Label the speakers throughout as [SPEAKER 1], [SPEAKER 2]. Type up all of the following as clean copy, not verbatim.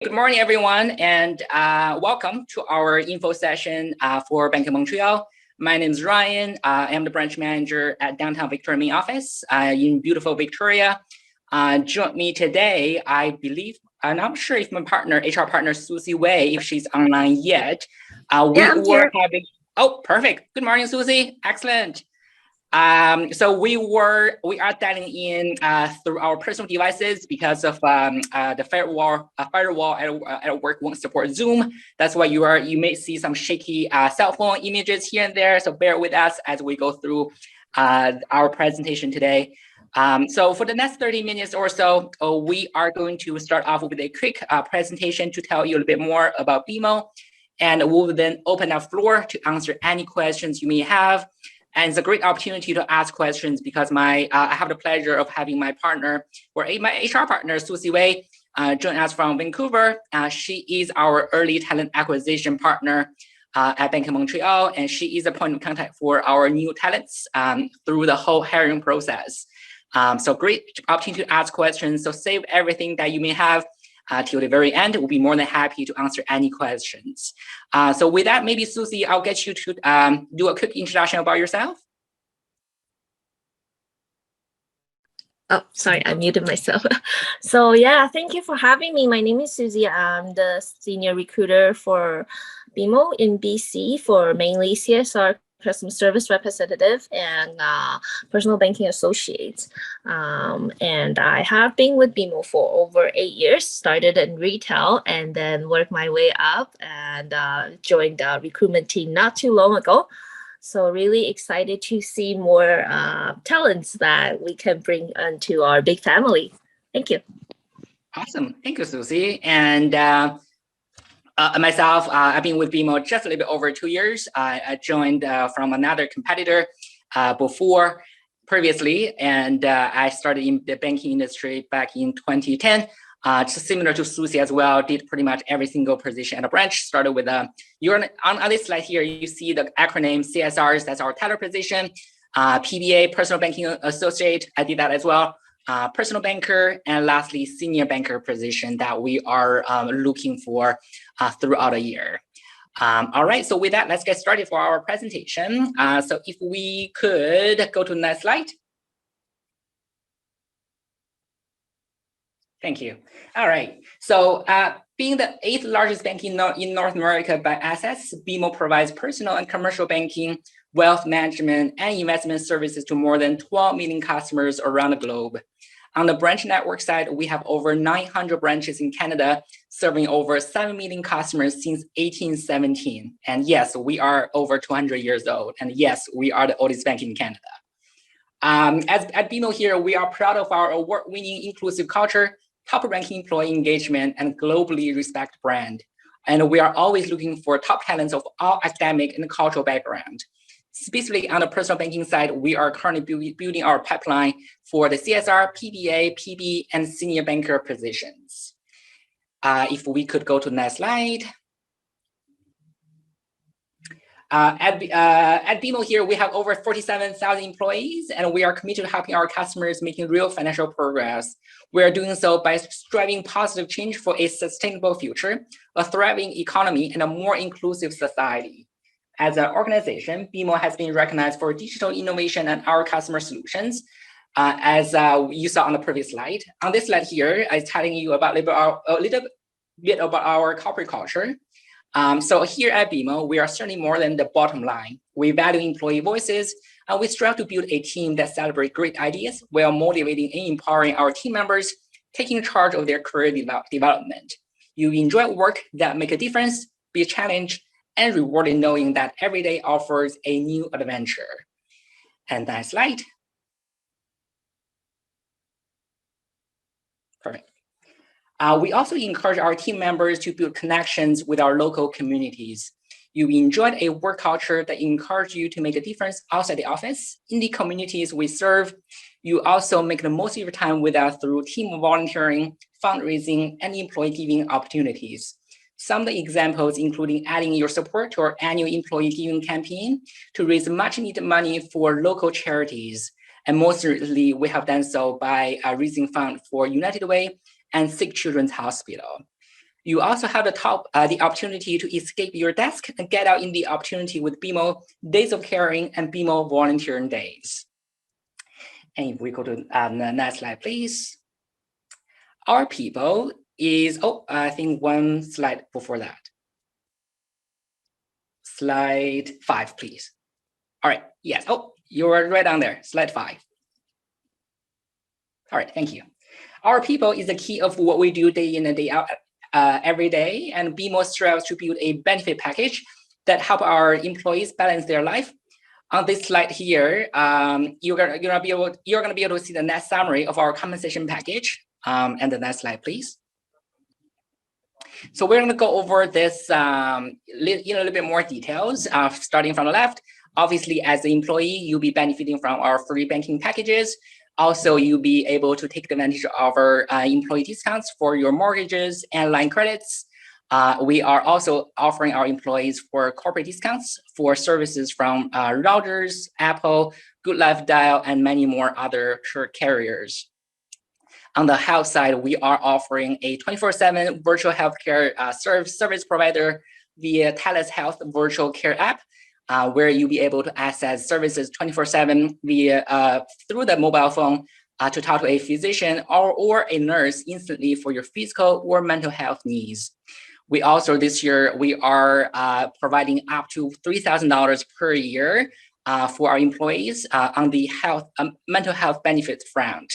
[SPEAKER 1] Good morning, everyone, and welcome to our info session for Bank of Montreal. My name is Ryan. I am the branch manager at downtown Victoria main office in beautiful Victoria. Join me today, I believe, I'm not sure if my HR partner, Susie Wei, if she's online yet.
[SPEAKER 2] I'm here.
[SPEAKER 1] Oh, perfect. Good morning, Susie. Excellent. So we are dialing in through our personal devices because of the firewall at work won't support Zoom. That's why you may see some shaky cell phone images here and there. So bear with us as we go through our presentation today. So for the next 30 minutes or so, we are going to start off with a quick presentation to tell you a little bit more about BMO, and we'll then open up floor to answer any questions you may have. And it's a great opportunity to ask questions because I have the pleasure of having my partner, or my HR partner, Susie Wei, join us from Vancouver. She is our early talent acquisition partner at Bank of Montreal, and she is a point of contact for our new talents through the whole hiring process. So great opportunity to ask questions. So save everything that you may have till the very end. We'll be more than happy to answer any questions. So with that, maybe Susie, I'll get you to do a quick introduction about yourself.
[SPEAKER 2] Oh, sorry, I muted myself. So yeah, thank you for having me. My name is Susie. I'm the senior recruiter for BMO in BC for mainly CSR, customer service representative, and personal banking associates. And I have been with BMO for over 8 years, started in retail and then worked my way up and joined the recruitment team not too long ago. So really excited to see more talents that we can bring into our big family. Thank you.
[SPEAKER 1] Awesome. Thank you, Susie. And myself, I've been with BMO just a little bit over 2 years. I joined from another competitor previously, and I started in the banking industry back in 2010. Just similar to Susie as well, did pretty much every single position at a branch. Started with you're on this slide here, you see the acronym CSRs, that's our teller position. PBA, personal banking associate, I did that as well. Personal banker, and lastly, senior banker position that we are looking for throughout a year. All right, so with that, let's get started for our presentation. So if we could go to the next slide. Thank you. All right, so being the 8th largest bank in North America by assets, BMO provides personal and commercial banking, wealth management, and investment services to more than 12 million customers around the globe. On the branch network side, we have over 900 branches in Canada, serving over 7 million customers since 1817. And yes, we are over 200 years old. And yes, we are the oldest bank in Canada. At BMO here, we are proud of our award-winning inclusive culture, top-ranking employee engagement, and globally respected brand. And we are always looking for top talents of all academic and cultural background. Specifically on the personal banking side, we are currently building our pipeline for the CSR, PBA, PB, and senior banker positions. If we could go to the next slide. At BMO here, we have over 47,000 employees, and we are committed to helping our customers making real financial progress. We are doing so by striving positive change for a sustainable future, a thriving economy, and a more inclusive society. As an organization, BMO has been recognized for digital innovation and our customer solutions, as you saw on the previous slide. On this slide here, I'm telling you about a little bit about our corporate culture. So here at BMO, we are certainly more than the bottom line. We value employee voices, and we strive to build a team that celebrates great ideas while motivating and empowering our team members, taking charge of their career development. You enjoy work that make a difference, be a challenge, and rewarding knowing that every day offers a new adventure. And next slide. Perfect. We also encourage our team members to build connections with our local communities. You enjoyed a work culture that encourages you to make a difference outside the office, in the communities we serve. You also make the most of your time with us through team volunteering, fundraising, and employee giving opportunities. Some of the examples including adding your support to our annual employee giving campaign to raise much needed money for local charities. And most recently, we have done so by raising funds for United Way and Sick Children's Hospital. You also have the opportunity to escape your desk and get out in the opportunity with BMO Days of Caring and BMO Volunteering Days. And if we go to the next slide, please. Our people is, I think one slide before that. Slide 5, please. All right, yes, you're right on there, slide 5. All right, thank you. Our people is the key of what we do day in and day out every day, and BMO strives to build a benefit package that help our employees balance their life. On this slide here, you're gonna be able to see the next summary of our compensation package. And the next slide, please. So we're gonna go over this in a little bit more details, starting from the left. Obviously, as an employee, you'll be benefiting from our free banking packages. Also, you'll be able to take advantage of our employee discounts for your mortgages and line credits. We are also offering our employees for corporate discounts for services from routers, Apple, Good Life Dial, and many more other carriers. On the health side, we are offering a 24/7 virtual healthcare service provider via TELUS Health Virtual Care app, where you'll be able to access services 24/7 via through the mobile phone to talk to a physician or a nurse instantly for your physical or mental health needs. We also, this year, we are providing up to $3,000 per year for our employees on the mental health benefits front.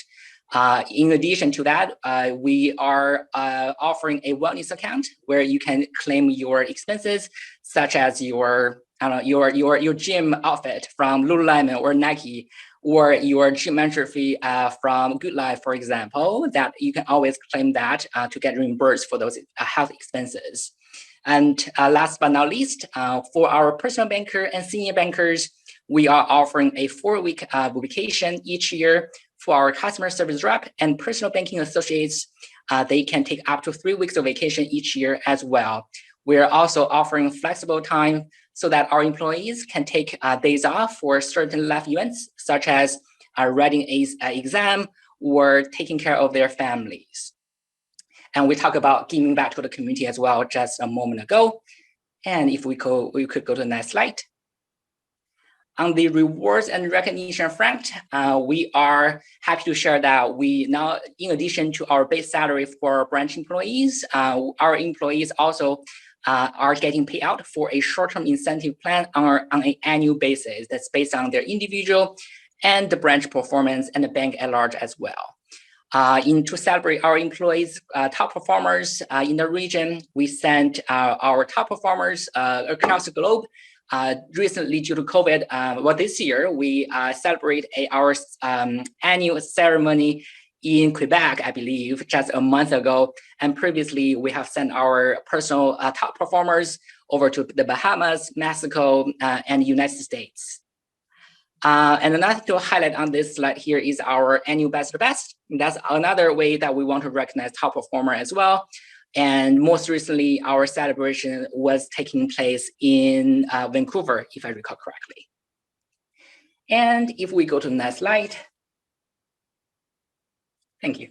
[SPEAKER 1] In addition to that, we are offering a wellness account where you can claim your expenses, such as your gym outfit from Lululemon or Nike, or your gym membership fee from Good Life, for example, that you can always claim that to get reimbursed for those health expenses. And last but not least, for our personal banker and senior bankers, we are offering a 4-week vacation each year for our customer service rep and personal banking associates. They can take up to 3 weeks of vacation each year as well. We're also offering flexible time so that our employees can take days off for certain life events, such as writing an exam or taking care of their families. And we talked about giving back to the community as well just a moment ago. And if we could go to the next slide. On the rewards and recognition front, we are happy to share that we now, in addition to our base salary for branch employees, our employees also are getting paid out for a short-term incentive plan on an annual basis that's based on their individual and the branch performance and the bank at large as well. To celebrate our employees' top performers in the region, we sent our top performers across the globe. Recently, due to COVID, this year we celebrate our annual ceremony in Quebec, I believe, just a month ago. And previously, we have sent our personal top performers over to the Bahamas, Mexico, and the United States. And another thing to highlight on this slide here is our annual Best of the Best. That's another way that we want to recognize top performer as well. And most recently, our celebration was taking place in Vancouver, if I recall correctly. And if we go to the next slide. Thank you.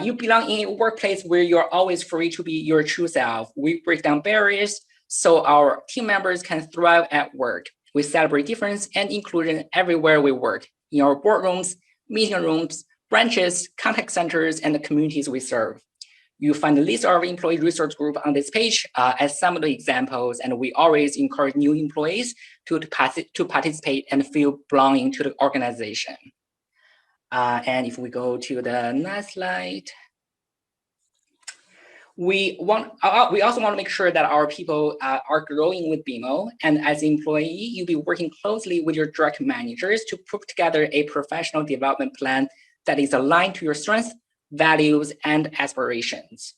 [SPEAKER 1] You belong in a workplace where you're always free to be your true self. We break down barriers so our team members can thrive at work. We celebrate difference and inclusion everywhere we work, in our boardrooms, meeting rooms, branches, contact centers, and the communities we serve. You'll find the list of our employee resource group on this page as some of the examples, and we always encourage new employees to participate and feel belonging to the organization. And if we go to the next slide. We also want to make sure that our people are growing with BMO, and as an employee, you'll be working closely with your direct managers to put together a professional development plan that is aligned to your strengths, values, and aspirations.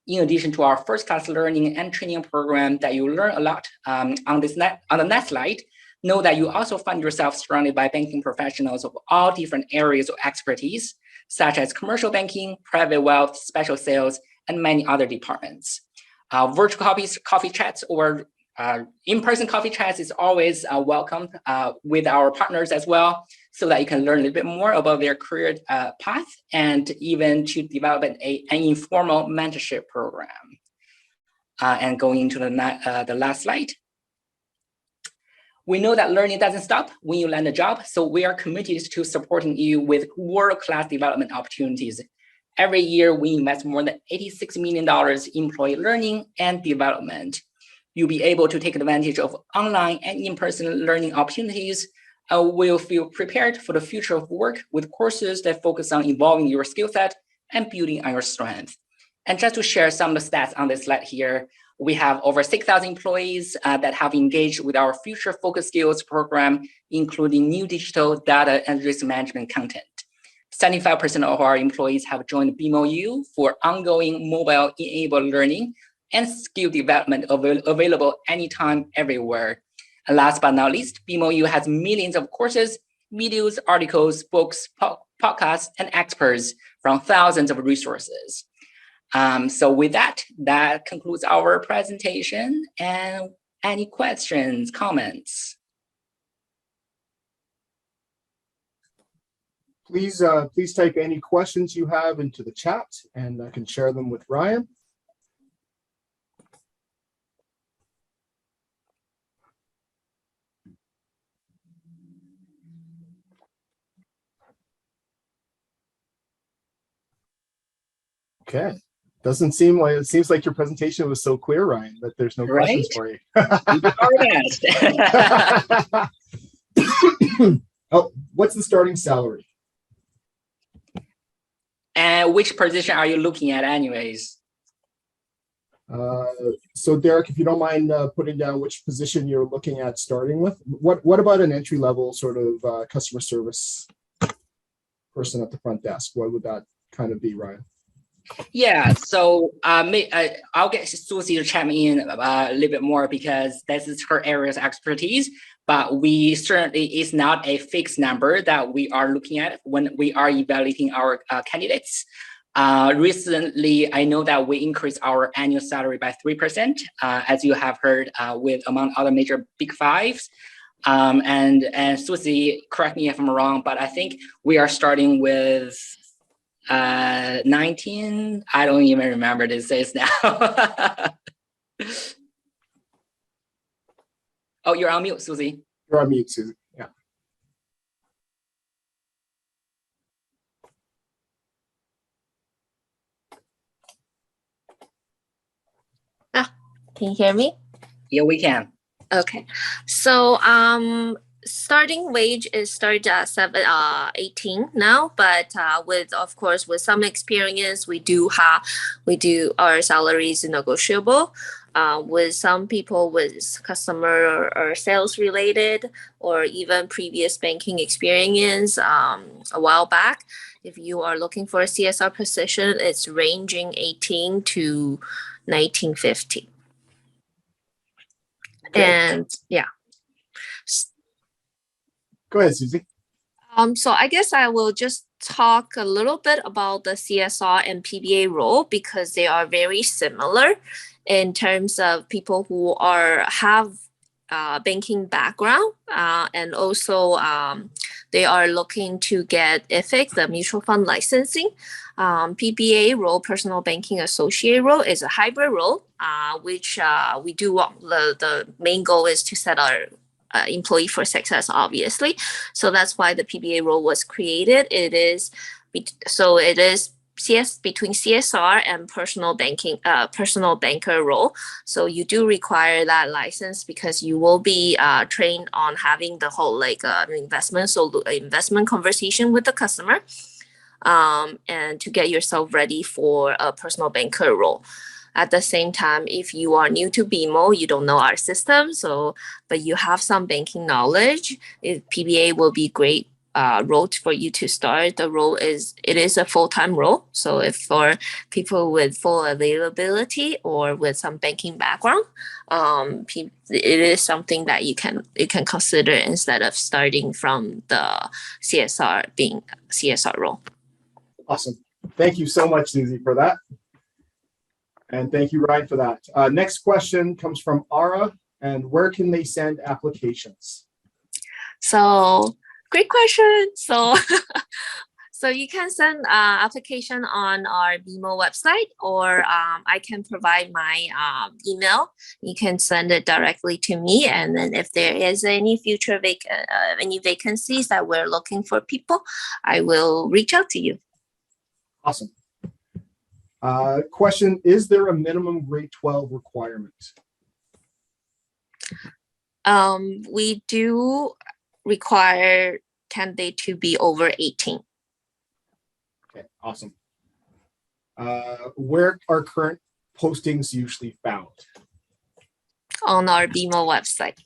[SPEAKER 1] In addition to our first-class learning and training program that you learn a lot on the next slide, know that you also find yourself surrounded by banking professionals of all different areas of expertise, such as commercial banking, private wealth, special sales, and many other departments. Virtual coffee chats or in-person coffee chats is always welcome with our partners as well, so that you can learn a little bit more about their career path and even to develop an informal mentorship program. And going into the last slide. We know that learning doesn't stop when you land a job, so we are committed to supporting you with world-class development opportunities. Every year, we invest more than $86 million in employee learning and development. You'll be able to take advantage of online and in-person learning opportunities. Will feel prepared for the future of work with courses that focus on evolving your skill set and building on your strengths. And just to share some of the stats on this slide here, we have over 6,000 employees that have engaged with our Future Focus Skills program, including new digital data and risk management content. 75% of our employees have joined BMO U for ongoing mobile-enabled learning and skill development available anytime, everywhere. And last but not least, BMO U has millions of courses, videos, articles, books, podcasts, and experts from thousands of resources. So with that concludes our presentation. And any questions, comments?
[SPEAKER 3] Please type any questions you have into the chat, and I can share them with Ryan. Okay. Doesn't seem like it seems like your presentation was so clear, Ryan, that there's no questions for you. Oh, what's the starting salary?
[SPEAKER 1] And which position are you looking at anyways?
[SPEAKER 3] So Derek, if you don't mind putting down which position you're looking at starting with. What about an entry level sort of customer service person at the front desk? What would that kind of be, Ryan?
[SPEAKER 1] Yeah, so I'll get Susie to chime in a little bit more because this is her area's expertise, but we certainly is not a fixed number that we are looking at when we are evaluating our candidates. Recently, I know that we increased our annual salary by 3%, as you have heard, with among other major big fives. And Susie, correct me if I'm wrong, but I think we are starting with 19. I don't even remember this is now. Oh, you're on mute, Susie.
[SPEAKER 3] You're on mute, Susie. Yeah.
[SPEAKER 2] Can you hear me?
[SPEAKER 1] Yeah, we can.
[SPEAKER 2] Okay. So starting wage is started at 18 now, but with of course with some experience, we do our salaries negotiable. With some people with customer or sales related or even previous banking experience a while back, if you are looking for a CSR position, it's ranging 18 to 1950. Okay. And yeah.
[SPEAKER 3] Go ahead, Susie.
[SPEAKER 2] So I guess I will just talk a little bit about the CSR and PBA role because they are very similar in terms of people who have banking background and also they are looking to get IFIC, the mutual fund licensing. PBA role, personal banking associate role, is a hybrid role, which we do. The main goal is to set our employee for success, obviously. So that's why the PBA role was created. It is between CSR and personal banker role. So you do require that license because you will be trained on having the whole investment conversation with the customer, and to get yourself ready for a personal banker role. At the same time, if you are new to BMO, you don't know our system, but you have some banking knowledge, PBA will be great role for you to start. The role is a full-time role. So if for people with full availability or with some banking background, it is something that you can consider instead of starting from the CSR role.
[SPEAKER 3] Awesome. Thank you so much, Susie, for that. And thank you, Ryan, for that. Next question comes from Ara, and where can they send applications?
[SPEAKER 2] So great question. So So you can send application on our BMO website, or I can provide my email. You can send it directly to me, and then if there is any future any vacancies that we're looking for people, I will reach out to you.
[SPEAKER 3] Awesome. Question: is there a minimum grade 12 requirement?
[SPEAKER 2] We do require candidate to be over 18.
[SPEAKER 3] Okay, awesome. Where are current postings usually found?
[SPEAKER 2] On our BMO website.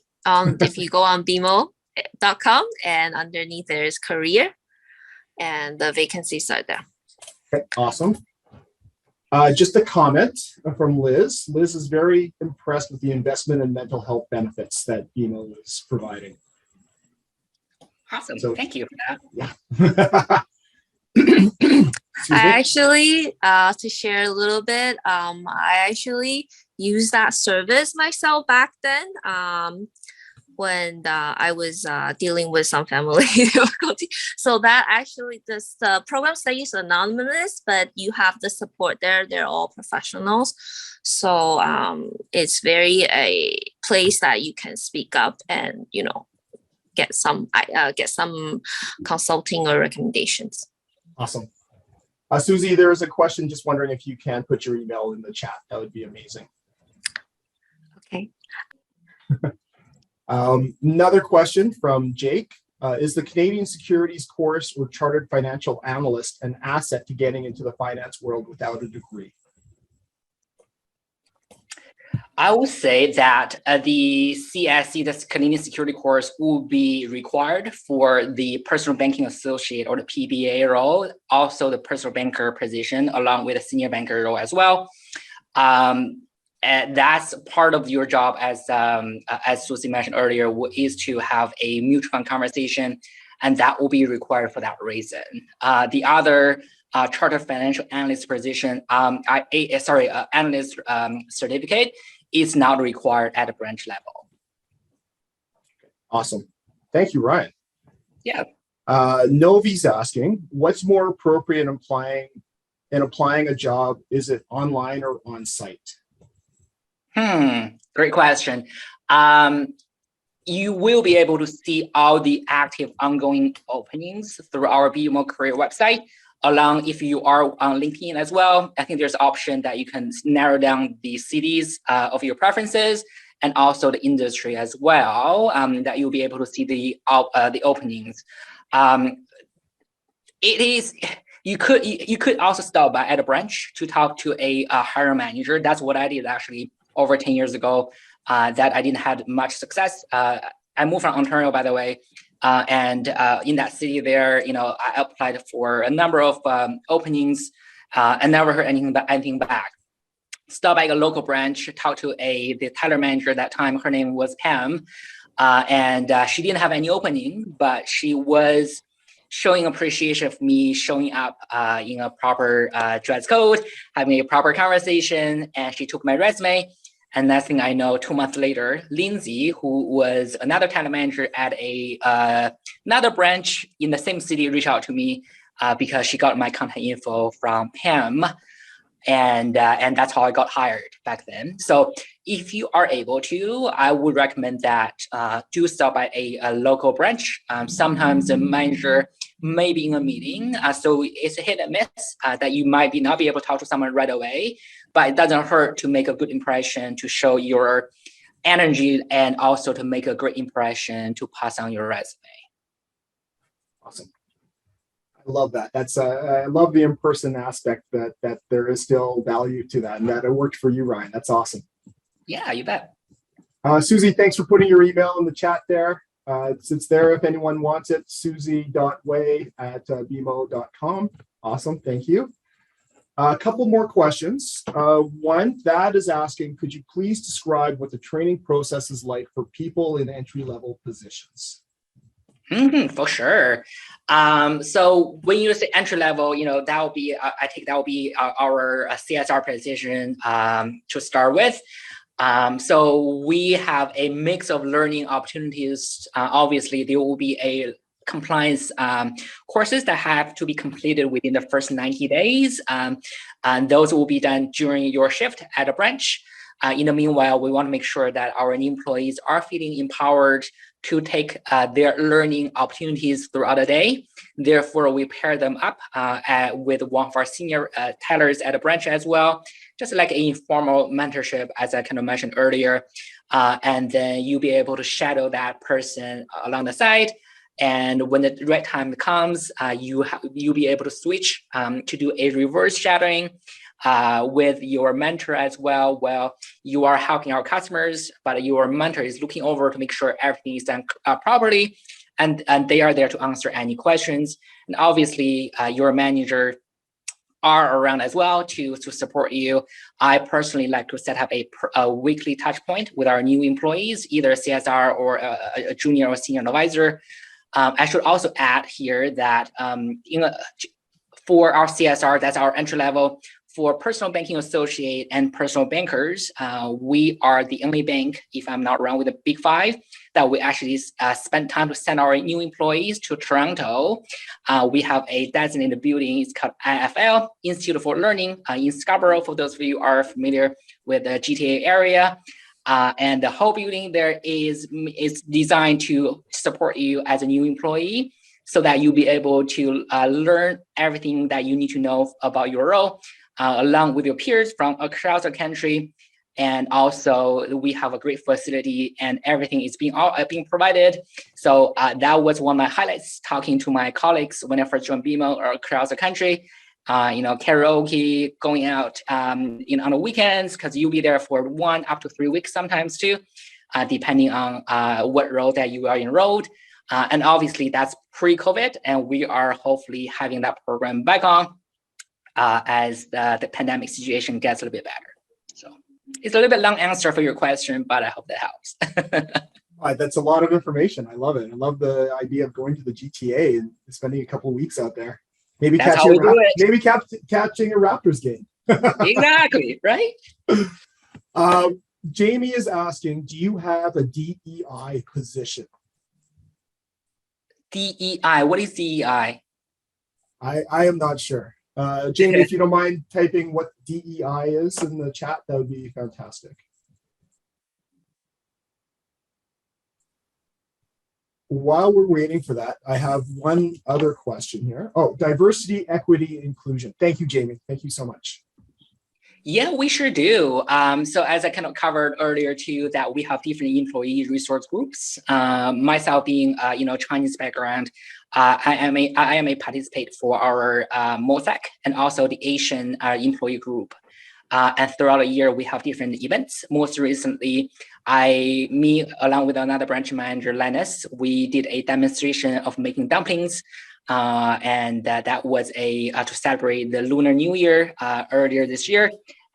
[SPEAKER 2] If you go on bmo.com, and underneath there's career, and the vacancies are there.
[SPEAKER 3] Okay, awesome. Just a comment from Liz. Liz is very impressed with the investment and mental health benefits that BMO is providing.
[SPEAKER 1] Awesome.
[SPEAKER 3] So,
[SPEAKER 1] thank you for that.
[SPEAKER 3] Yeah.
[SPEAKER 2] I actually, to share a little bit, I actually used that service myself back then when I was dealing with some family difficulty. So that actually, this program stays anonymous, but you have the support there. They're all professionals. So it's very a place that you can speak up and, you know, get some consulting or recommendations.
[SPEAKER 3] Awesome. Susie, there is a question, just wondering if you can put your email in the chat. That would be amazing.
[SPEAKER 2] Okay.
[SPEAKER 3] Another question from Jake. Is the Canadian Securities course or Chartered Financial Analyst an asset to getting into the finance world without a degree?
[SPEAKER 1] I would say that the CSC, the Canadian Security course, will be required for the personal banking associate or the PBA role, also the personal banker position, along with the senior banker role as well. And that's part of your job, as Susie mentioned earlier, is to have a mutual fund conversation, and that will be required for that reason. The other chartered financial analyst position, analyst certificate is not required at a branch level.
[SPEAKER 3] Awesome. Thank you, Ryan.
[SPEAKER 1] Yeah.
[SPEAKER 3] Novi's asking, what's more appropriate in applying a job? Is it online or on site?
[SPEAKER 1] Great question. You will be able to see all the active ongoing openings through our BMO career website. Along, if you are on LinkedIn as well, I think there's an option that you can narrow down the cities of your preferences and also the industry as well, that you'll be able to see the openings. You could also stop by at a branch to talk to a hiring manager. That's what I did actually over 10 years ago, that I didn't have much success. I moved from Ontario, by the way. And in that city there, I applied for a number of openings and never heard anything back. Stopped by a local branch, talked to the teller manager at that time. Her name was Pam, and she didn't have any opening, but she was showing appreciation of me showing up in a proper dress code, having a proper conversation, and she took my resume. And next thing I know, 2 months later, Lindsay, who was another talent manager at another branch in the same city, reached out to me because she got my contact info from Pam, and that's how I got hired back then. So if you are able to, I would recommend that do stop by a local branch. Sometimes the manager may be in a meeting, so it's a hit and miss that you might not be able to talk to someone right away. But it doesn't hurt to make a good impression, to show your energy, and also to make a great impression to pass on your resume.
[SPEAKER 3] Awesome. I love that. I love the in-person aspect, that there is still value to that, and that it worked for you, Ryan. That's awesome.
[SPEAKER 1] Yeah, you bet.
[SPEAKER 3] Susie, thanks for putting your email in the chat there. It's there if anyone wants it, susie.way@bmo.com. Awesome, thank you. A couple more questions. One, Thad is asking, could you please describe what the training process is like for people in entry-level positions?
[SPEAKER 1] For sure. So when you say entry level, that will be, I think that will be our CSR position to start with. So we have a mix of learning opportunities. Obviously, there will be a compliance courses that have to be completed within the first 90 days. And those will be done during your shift at a branch. In the meanwhile, we want to make sure that our new employees are feeling empowered to take their learning opportunities throughout the day. Therefore, we pair them up with one of our senior tellers at the branch as well, just like an informal mentorship, as I kind of mentioned earlier. And then you'll be able to shadow that person along the side. And when the right time comes, you'll be able to switch to do a reverse shadowing with your mentor as well. Well, you are helping our customers, but your mentor is looking over to make sure everything is done properly, and they are there to answer any questions. And obviously, your manager are around as well to support you. I personally like to set up a weekly touch point with our new employees, either a CSR or a junior or senior advisor. I should also add here that for our CSR, that's our entry level. For personal banking associate and personal bankers, we are the only bank, if I'm not wrong, with the big five, that we actually spend time to send our new employees to Toronto. We have a designated building, it's called IFL, Institute for Learning, in Scarborough, for those of you who are familiar with the GTA area. And the whole building there is designed to support you as a new employee, so that you'll be able to learn everything that you need to know about your role, along with your peers from across the country. And also we have a great facility and everything is being provided. So that was one of my highlights, talking to my colleagues when I first joined BMO or across the country. Karaoke, going out on the weekends, because you'll be there for 1 up to 3 weeks sometimes too, depending on what role that you are enrolled. And obviously that's pre-COVID, and we are hopefully having that program back on as the pandemic situation gets a little bit better. So it's a little bit long answer for your question, but I hope that helps.
[SPEAKER 3] That's a lot of information. I love it. I love the idea of going to the GTA and spending a couple of weeks out there. Maybe catching a Raptors game.
[SPEAKER 1] Exactly, right?
[SPEAKER 3] Jamie is asking, do you have a DEI position?
[SPEAKER 1] DEI, what is DEI?
[SPEAKER 3] I am not sure. Jamie, if you don't mind typing what DEI is in the chat, that would be fantastic. While we're waiting for that, I have one other question here. Oh, diversity, equity, inclusion. Thank you, Jamie. Thank you so much.
[SPEAKER 1] Yeah, we sure do. So as I kind of covered earlier too, that we have different employee resource groups. Myself being, Chinese background, I am a participant for our MOSAC and also the Asian employee group. And throughout the year, we have different events. Most recently, me along with another branch manager, Linus, we did a demonstration of making dumplings. And that was to celebrate the Lunar New Year earlier this year.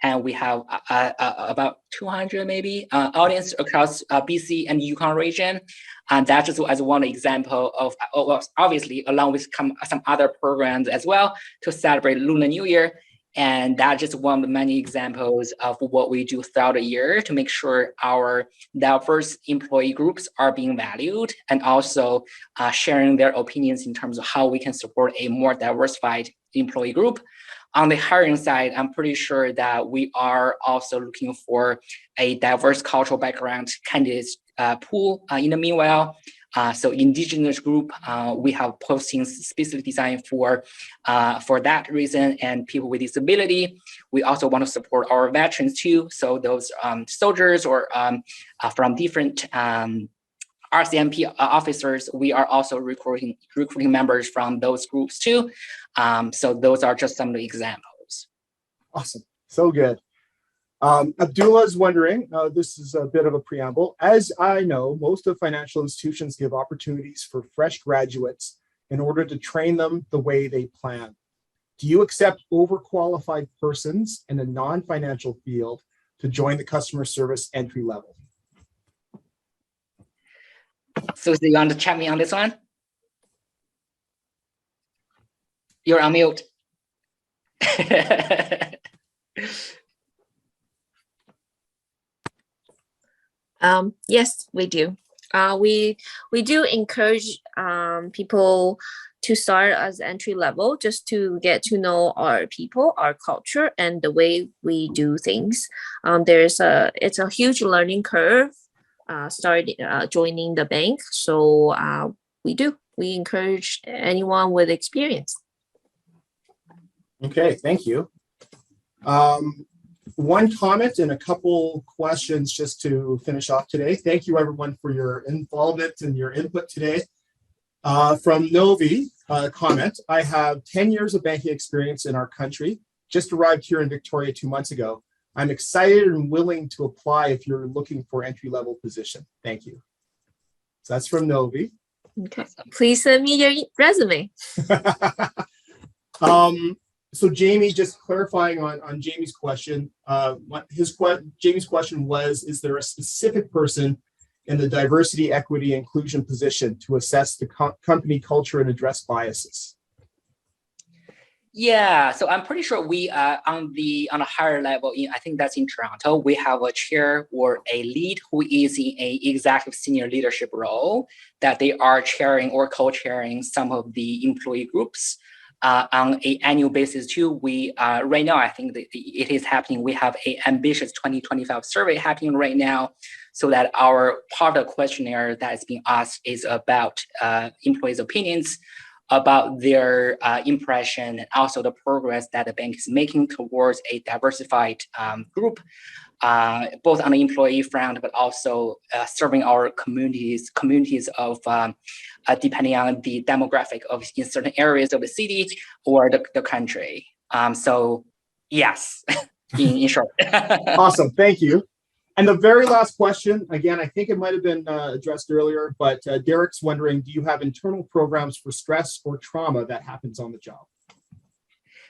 [SPEAKER 1] And we have about 200 maybe audience across BC and Yukon region. And that just as one example of obviously along with some other programs as well to celebrate Lunar New Year. And that's just one of the many examples of what we do throughout the year to make sure our diverse employee groups are being valued, and also sharing their opinions in terms of how we can support a more diversified employee group. On the hiring side, I'm pretty sure that we are also looking for a diverse cultural background candidates pool in the meanwhile. So Indigenous group, we have postings specifically designed for that reason, and people with disability. We also want to support our veterans too. So those soldiers or from different RCMP officers, we are also recruiting members from those groups too. So those are just some of the examples.
[SPEAKER 3] Awesome, so good. Abdullah is wondering, this is a bit of a preamble. As I know, most of financial institutions give opportunities for fresh graduates in order to train them the way they plan. Do you accept overqualified persons in a non-financial field to join the customer service entry level?
[SPEAKER 1] So do you want to chat me on this one? You're on mute.
[SPEAKER 2] Yes, we do. We do encourage people to start as entry level, just to get to know our people, our culture, and the way we do things. It's a huge learning curve joining the bank. So we encourage anyone with experience.
[SPEAKER 3] Okay, thank you. One comment and a couple questions just to finish off today. Thank you everyone for your involvement and your input today. From Novi, comment, I have 10 years of banking experience in our country, just arrived here in Victoria 2 months ago. I'm excited and willing to apply if you're looking for entry-level position. Thank you. So that's from Novi.
[SPEAKER 2] Okay, please send me your resume.
[SPEAKER 3] So Jamie, just clarifying on Jamie's question, Jamie's question was, is there a specific person in the diversity, equity, inclusion position to assess the company culture and address biases?
[SPEAKER 1] Yeah, so I'm pretty sure we on a higher level, I think that's in Toronto, we have a chair or a lead who is in a executive senior leadership role that they are chairing or co-chairing some of the employee groups. On an annual basis too, we right now, I think that it is happening. We have an ambitious 2025 survey happening right now, so that our part of the questionnaire that is being asked is about employees' opinions about their impression and also the progress that the bank is making towards a diversified group, both on the employee front, but also serving our communities of depending on the demographic of in certain areas of the city or the country. So yes, in short.
[SPEAKER 3] Awesome, thank you. And the very last question, again, I think it might have been addressed earlier, but Derek's wondering, do you have internal programs for stress or trauma that happens on the job?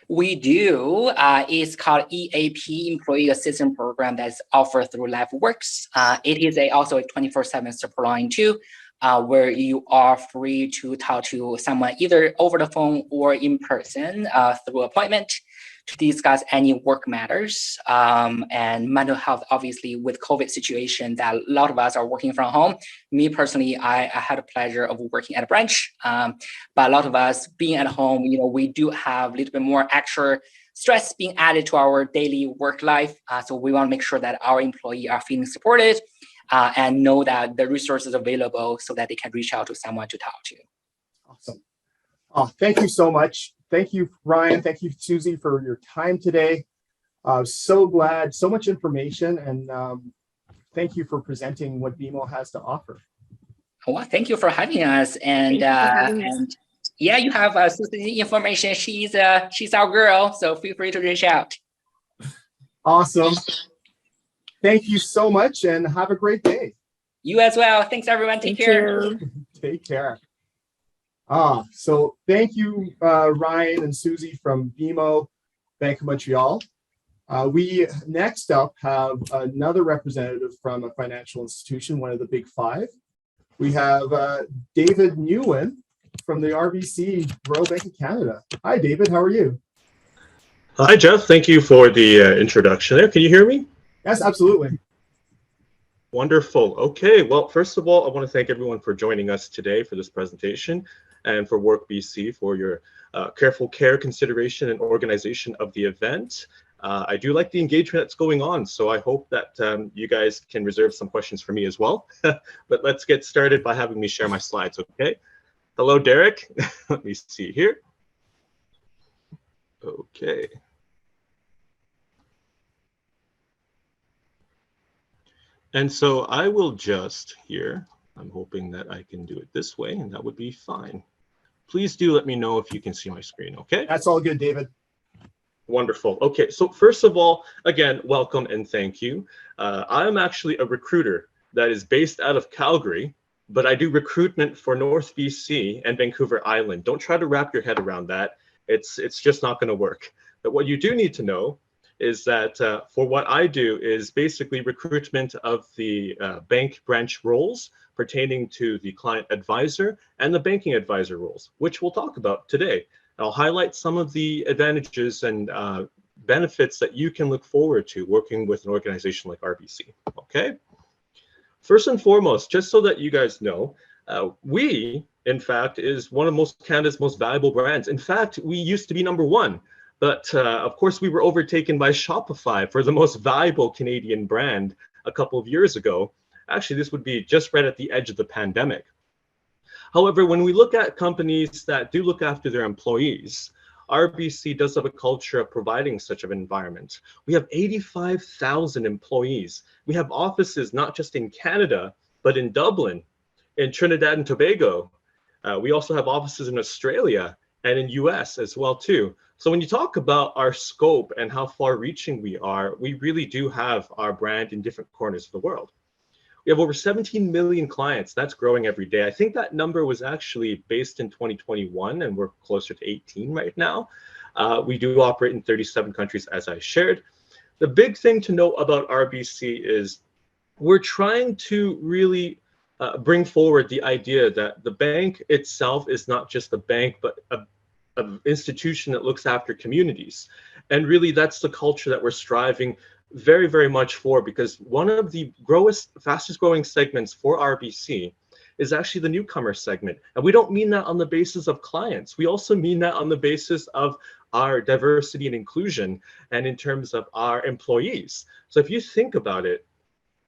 [SPEAKER 1] We do. It's called EAP, Employee Assistance Program, that's offered through LifeWorks. It is also a 24/7 support line too, where you are free to talk to someone either over the phone or in person through appointment to discuss any work matters and mental health. Obviously, with COVID situation, that a lot of us are working from home. Me personally, I had the pleasure of working at a branch, but a lot of us being at home, we do have a little bit more extra stress being added to our daily work life. So we want to make sure that our employees are feeling supported and know that the resources available so that they can reach out to someone to talk to.
[SPEAKER 3] Awesome. Oh, thank you so much. Thank you, Ryan. Thank you, Susie, for your time today. So glad, so much information, and thank you for presenting what BMO has to offer.
[SPEAKER 1] Well, thank you for having us. And yeah, you have Susie's information. She's our girl, so feel free to reach out.
[SPEAKER 3] Awesome. Thank you so much, and have a great day.
[SPEAKER 1] You as well. Thanks, everyone. Take care.
[SPEAKER 3] Take care. So thank you, Ryan and Susie from BMO Bank of Montreal. We next up have another representative from a financial institution, one of the big five. We have David Nguyen from the RBC Royal Bank of Canada. Hi, David. How are you?
[SPEAKER 4] Hi, Jeff. Thank you for the introduction there. Can you hear me?
[SPEAKER 3] Yes, absolutely.
[SPEAKER 4] Wonderful. Okay. Well, first of all, I want to thank everyone for joining us today for this presentation, and for WorkBC for your careful care, consideration, and organization of the event. I do like the engagement that's going on, so I hope that you guys can reserve some questions for me as well. But let's get started by having me share my slides, okay? Hello, Derek. Let me see here. Okay. And so I will just here, I'm hoping that I can do it this way, and that would be fine. Please do let me know if you can see my screen, okay?
[SPEAKER 3] That's all good, David.
[SPEAKER 4] Wonderful. Okay, so first of all, again, welcome and thank you. I am actually a recruiter that is based out of Calgary, but I do recruitment for North BC and Vancouver Island. Don't try to wrap your head around that. It's just not going to work. But what you do need to know is that for what I do is basically recruitment of the bank branch roles pertaining to the client advisor and the banking advisor roles, which we'll talk about today. I'll highlight some of the advantages and benefits that you can look forward to working with an organization like RBC, okay? First and foremost, just so that you guys know, We, in fact, is one of Canada's most valuable brands. In fact, we used to be #1, but of course we were overtaken by Shopify for the most valuable Canadian brand a couple of years ago. Actually, this would be just right at the edge of the pandemic. However, when we look at companies that do look after their employees, RBC does have a culture of providing such an environment. We have 85,000 employees. We have offices not just in Canada, but in Dublin, in Trinidad and Tobago. We also have offices in Australia and in US as well too. So when you talk about our scope and how far-reaching we are, we really do have our brand in different corners of the world. We have over 17 million clients. That's growing every day. I think that number was actually based in 2021, and we're closer to 18 right now. We do operate in 37 countries, as I shared. The big thing to know about RBC is we're trying to really bring forward the idea that the bank itself is not just a bank, but an institution that looks after communities. And really, that's the culture that we're striving very, very much for, because one of the fastest growing segments for RBC is actually the newcomer segment. And we don't mean that on the basis of clients. We also mean that on the basis of our diversity and inclusion and in terms of our employees. So if you think about it,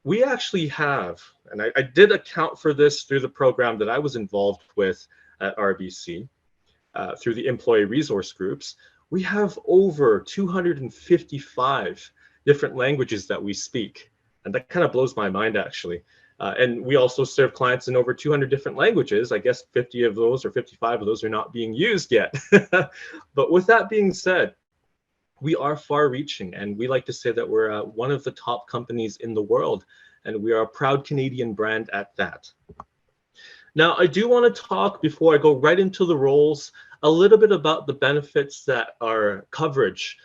[SPEAKER 4] we actually have, and I did account for this through the program that I was involved with at RBC, through the employee resource groups, we have over 255 different languages that we speak. And that kind of blows my mind, actually. And we also serve clients in over 200 different languages. I guess 50 of those or 55 of those are not being used yet. But with that being said, we are far-reaching, and we like to say that we're one of the top companies in the world, and we are a proud Canadian brand at that. Now, I do want to talk, before I go right into the roles, a little bit about the benefits that are coverage,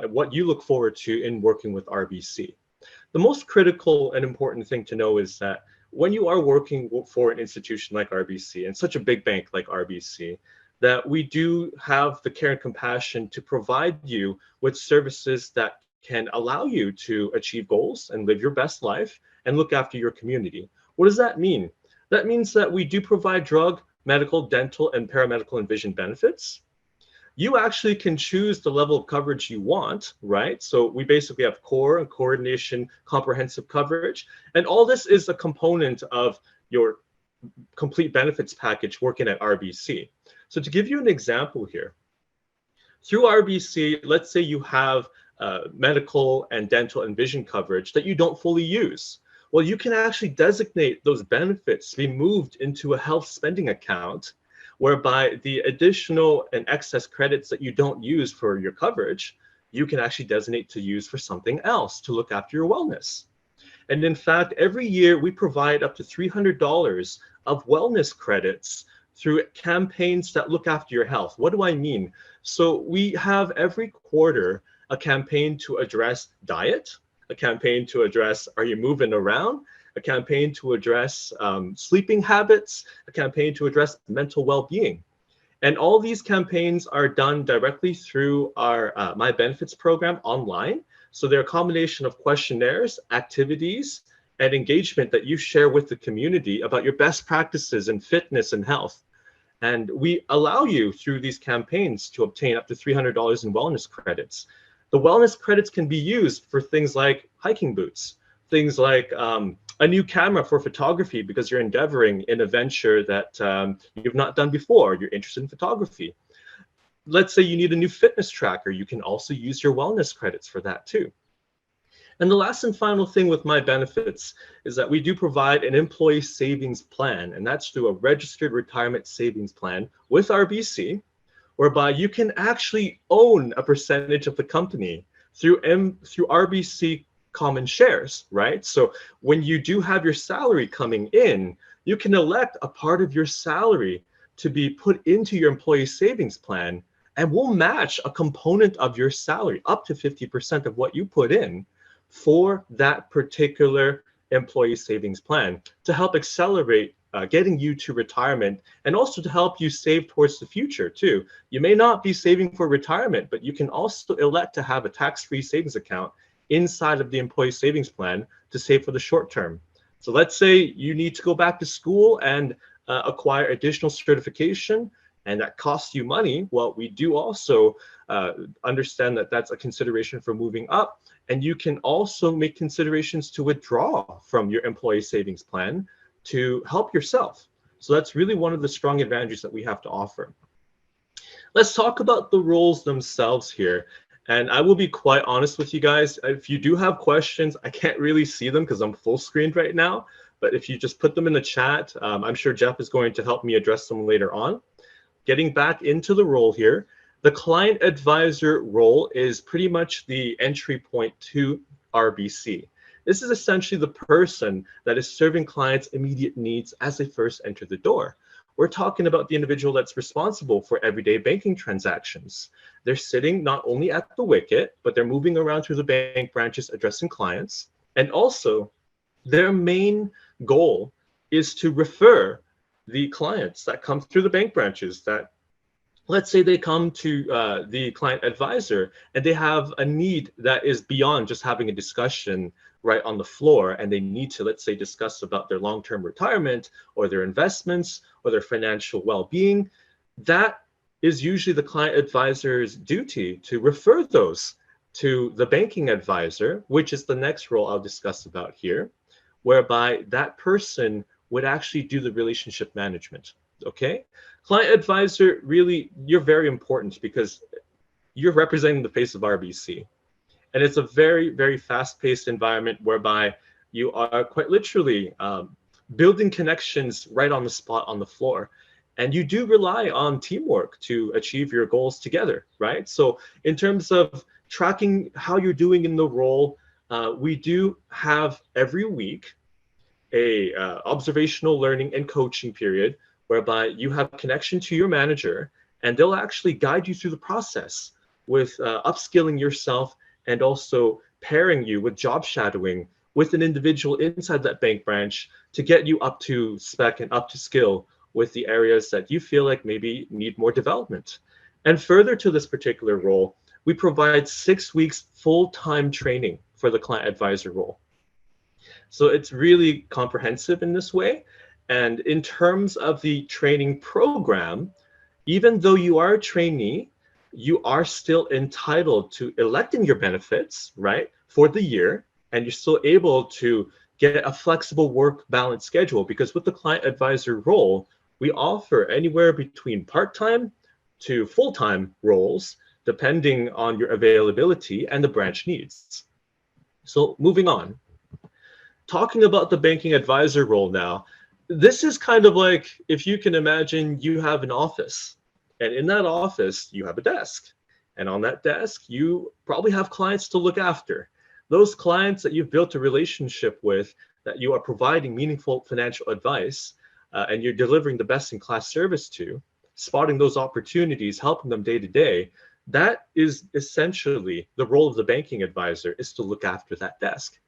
[SPEAKER 4] what you look forward to in working with RBC. The most critical and important thing to know is that when you are working for an institution like RBC and such a big bank like RBC, that we do have the care and compassion to provide you with services that can allow you to achieve goals and live your best life and look after your community. What does that mean? That means that we do provide drug, medical, dental, and paramedical and vision benefits. You actually can choose the level of coverage you want, right? So we basically have core and coordination comprehensive coverage. And all this is a component of your complete benefits package working at RBC. So to give you an example here, through RBC, let's say you have medical and dental and vision coverage that you don't fully use. Well, you can actually designate those benefits to be moved into a health spending account, whereby the additional and excess credits that you don't use for your coverage, you can actually designate to use for something else to look after your wellness. And in fact, every year we provide up to $300 of wellness credits through campaigns that look after your health. What do I mean? So we have every quarter a campaign to address diet, a campaign to address, are you moving around? A campaign to address sleeping habits, a campaign to address mental well-being. And all these campaigns are done directly through our My Benefits program online. So they're a combination of questionnaires, activities, and engagement that you share with the community about your best practices in fitness and health. And we allow you through these campaigns to obtain up to $300 in wellness credits. The wellness credits can be used for things like hiking boots, things like a new camera for photography because you're endeavoring in a venture that you've not done before, you're interested in photography. Let's say you need a new fitness tracker, you can also use your wellness credits for that too. And the last and final thing with My Benefits is that we do provide an employee savings plan, and that's through a registered retirement savings plan with RBC, whereby you can actually own a percentage of the company through RBC common shares, right? So when you do have your salary coming in, you can elect a part of your salary to be put into your employee savings plan, and we'll match a component of your salary up to 50% of what you put in for that particular employee savings plan to help accelerate getting you to retirement, and also to help you save towards the future too. You may not be saving for retirement, but you can also elect to have a tax-free savings account inside of the employee savings plan to save for the short term. So let's say you need to go back to school and acquire additional certification and that costs you money, well, we do also understand that that's a consideration for moving up. And you can also make considerations to withdraw from your employee savings plan to help yourself. So that's really one of the strong advantages that we have to offer. Let's talk about the roles themselves here. And I will be quite honest with you guys. If you do have questions, I can't really see them because I'm full screened right now. But if you just put them in the chat, I'm sure Jeff is going to help me address them later on. Getting back into the role here, the client advisor role is pretty much the entry point to RBC. This is essentially the person that is serving clients' immediate needs as they first enter the door. We're talking about the individual that's responsible for everyday banking transactions. They're sitting not only at the wicket, but they're moving around through the bank branches addressing clients. And also, their main goal is to refer the clients that come through the bank branches that, let's say they come to the client advisor and they have a need that is beyond just having a discussion right on the floor, and they need to, let's say, discuss about their long-term retirement or their investments or their financial well-being. That is usually the client advisor's duty to refer those to the banking advisor, which is the next role I'll discuss about here, whereby that person would actually do the relationship management. Okay, client advisor, really, you're very important because you're representing the face of RBC. And it's a very, very fast-paced environment whereby you are quite literally building connections right on the spot on the floor. And you do rely on teamwork to achieve your goals together, right? So in terms of tracking how you're doing in the role, we do have every week a observational learning and coaching period whereby you have connection to your manager and they'll actually guide you through the process with upskilling yourself and also pairing you with job shadowing with an individual inside that bank branch to get you up to spec and up to skill with the areas that you feel like maybe need more development. And further to this particular role, we provide 6 weeks full-time training for the client advisor role. So it's really comprehensive in this way. And in terms of the training program, even though you are a trainee, you are still entitled to electing your benefits, right, for the year, and you're still able to get a flexible work balance schedule because with the client advisor role, we offer anywhere between part-time to full-time roles, depending on your availability and the branch needs. So moving on, talking about the banking advisor role now, this is kind of like if you can imagine you have an office. And in that office, you have a desk. And on that desk, you probably have clients to look after. Those clients that you've built a relationship with, that you are providing meaningful financial advice, and you're delivering the best-in-class service to, spotting those opportunities, helping them day to day, that is essentially the role of the banking advisor, is to look after that desk.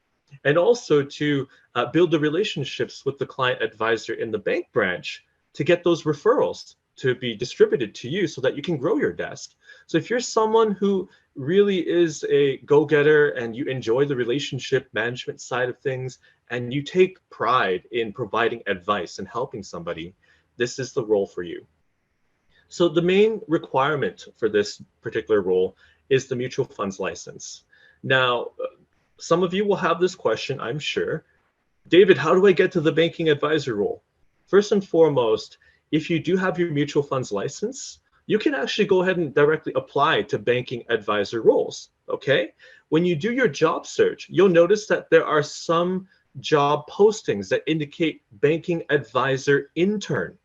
[SPEAKER 4] And also to build the relationships with the client advisor in the bank branch to get those referrals to be distributed to you so that you can grow your desk. So if you're someone who really is a go-getter and you enjoy the relationship management side of things and you take pride in providing advice and helping somebody, this is the role for you. So the main requirement for this particular role is the mutual funds license. Now, some of you will have this question, I'm sure. David, how do I get to the banking advisor role? First and foremost, if you do have your mutual funds license, you can actually go ahead and directly apply to banking advisor roles, okay? When you do your job search, you'll notice that there are some job postings that indicate banking advisor intern.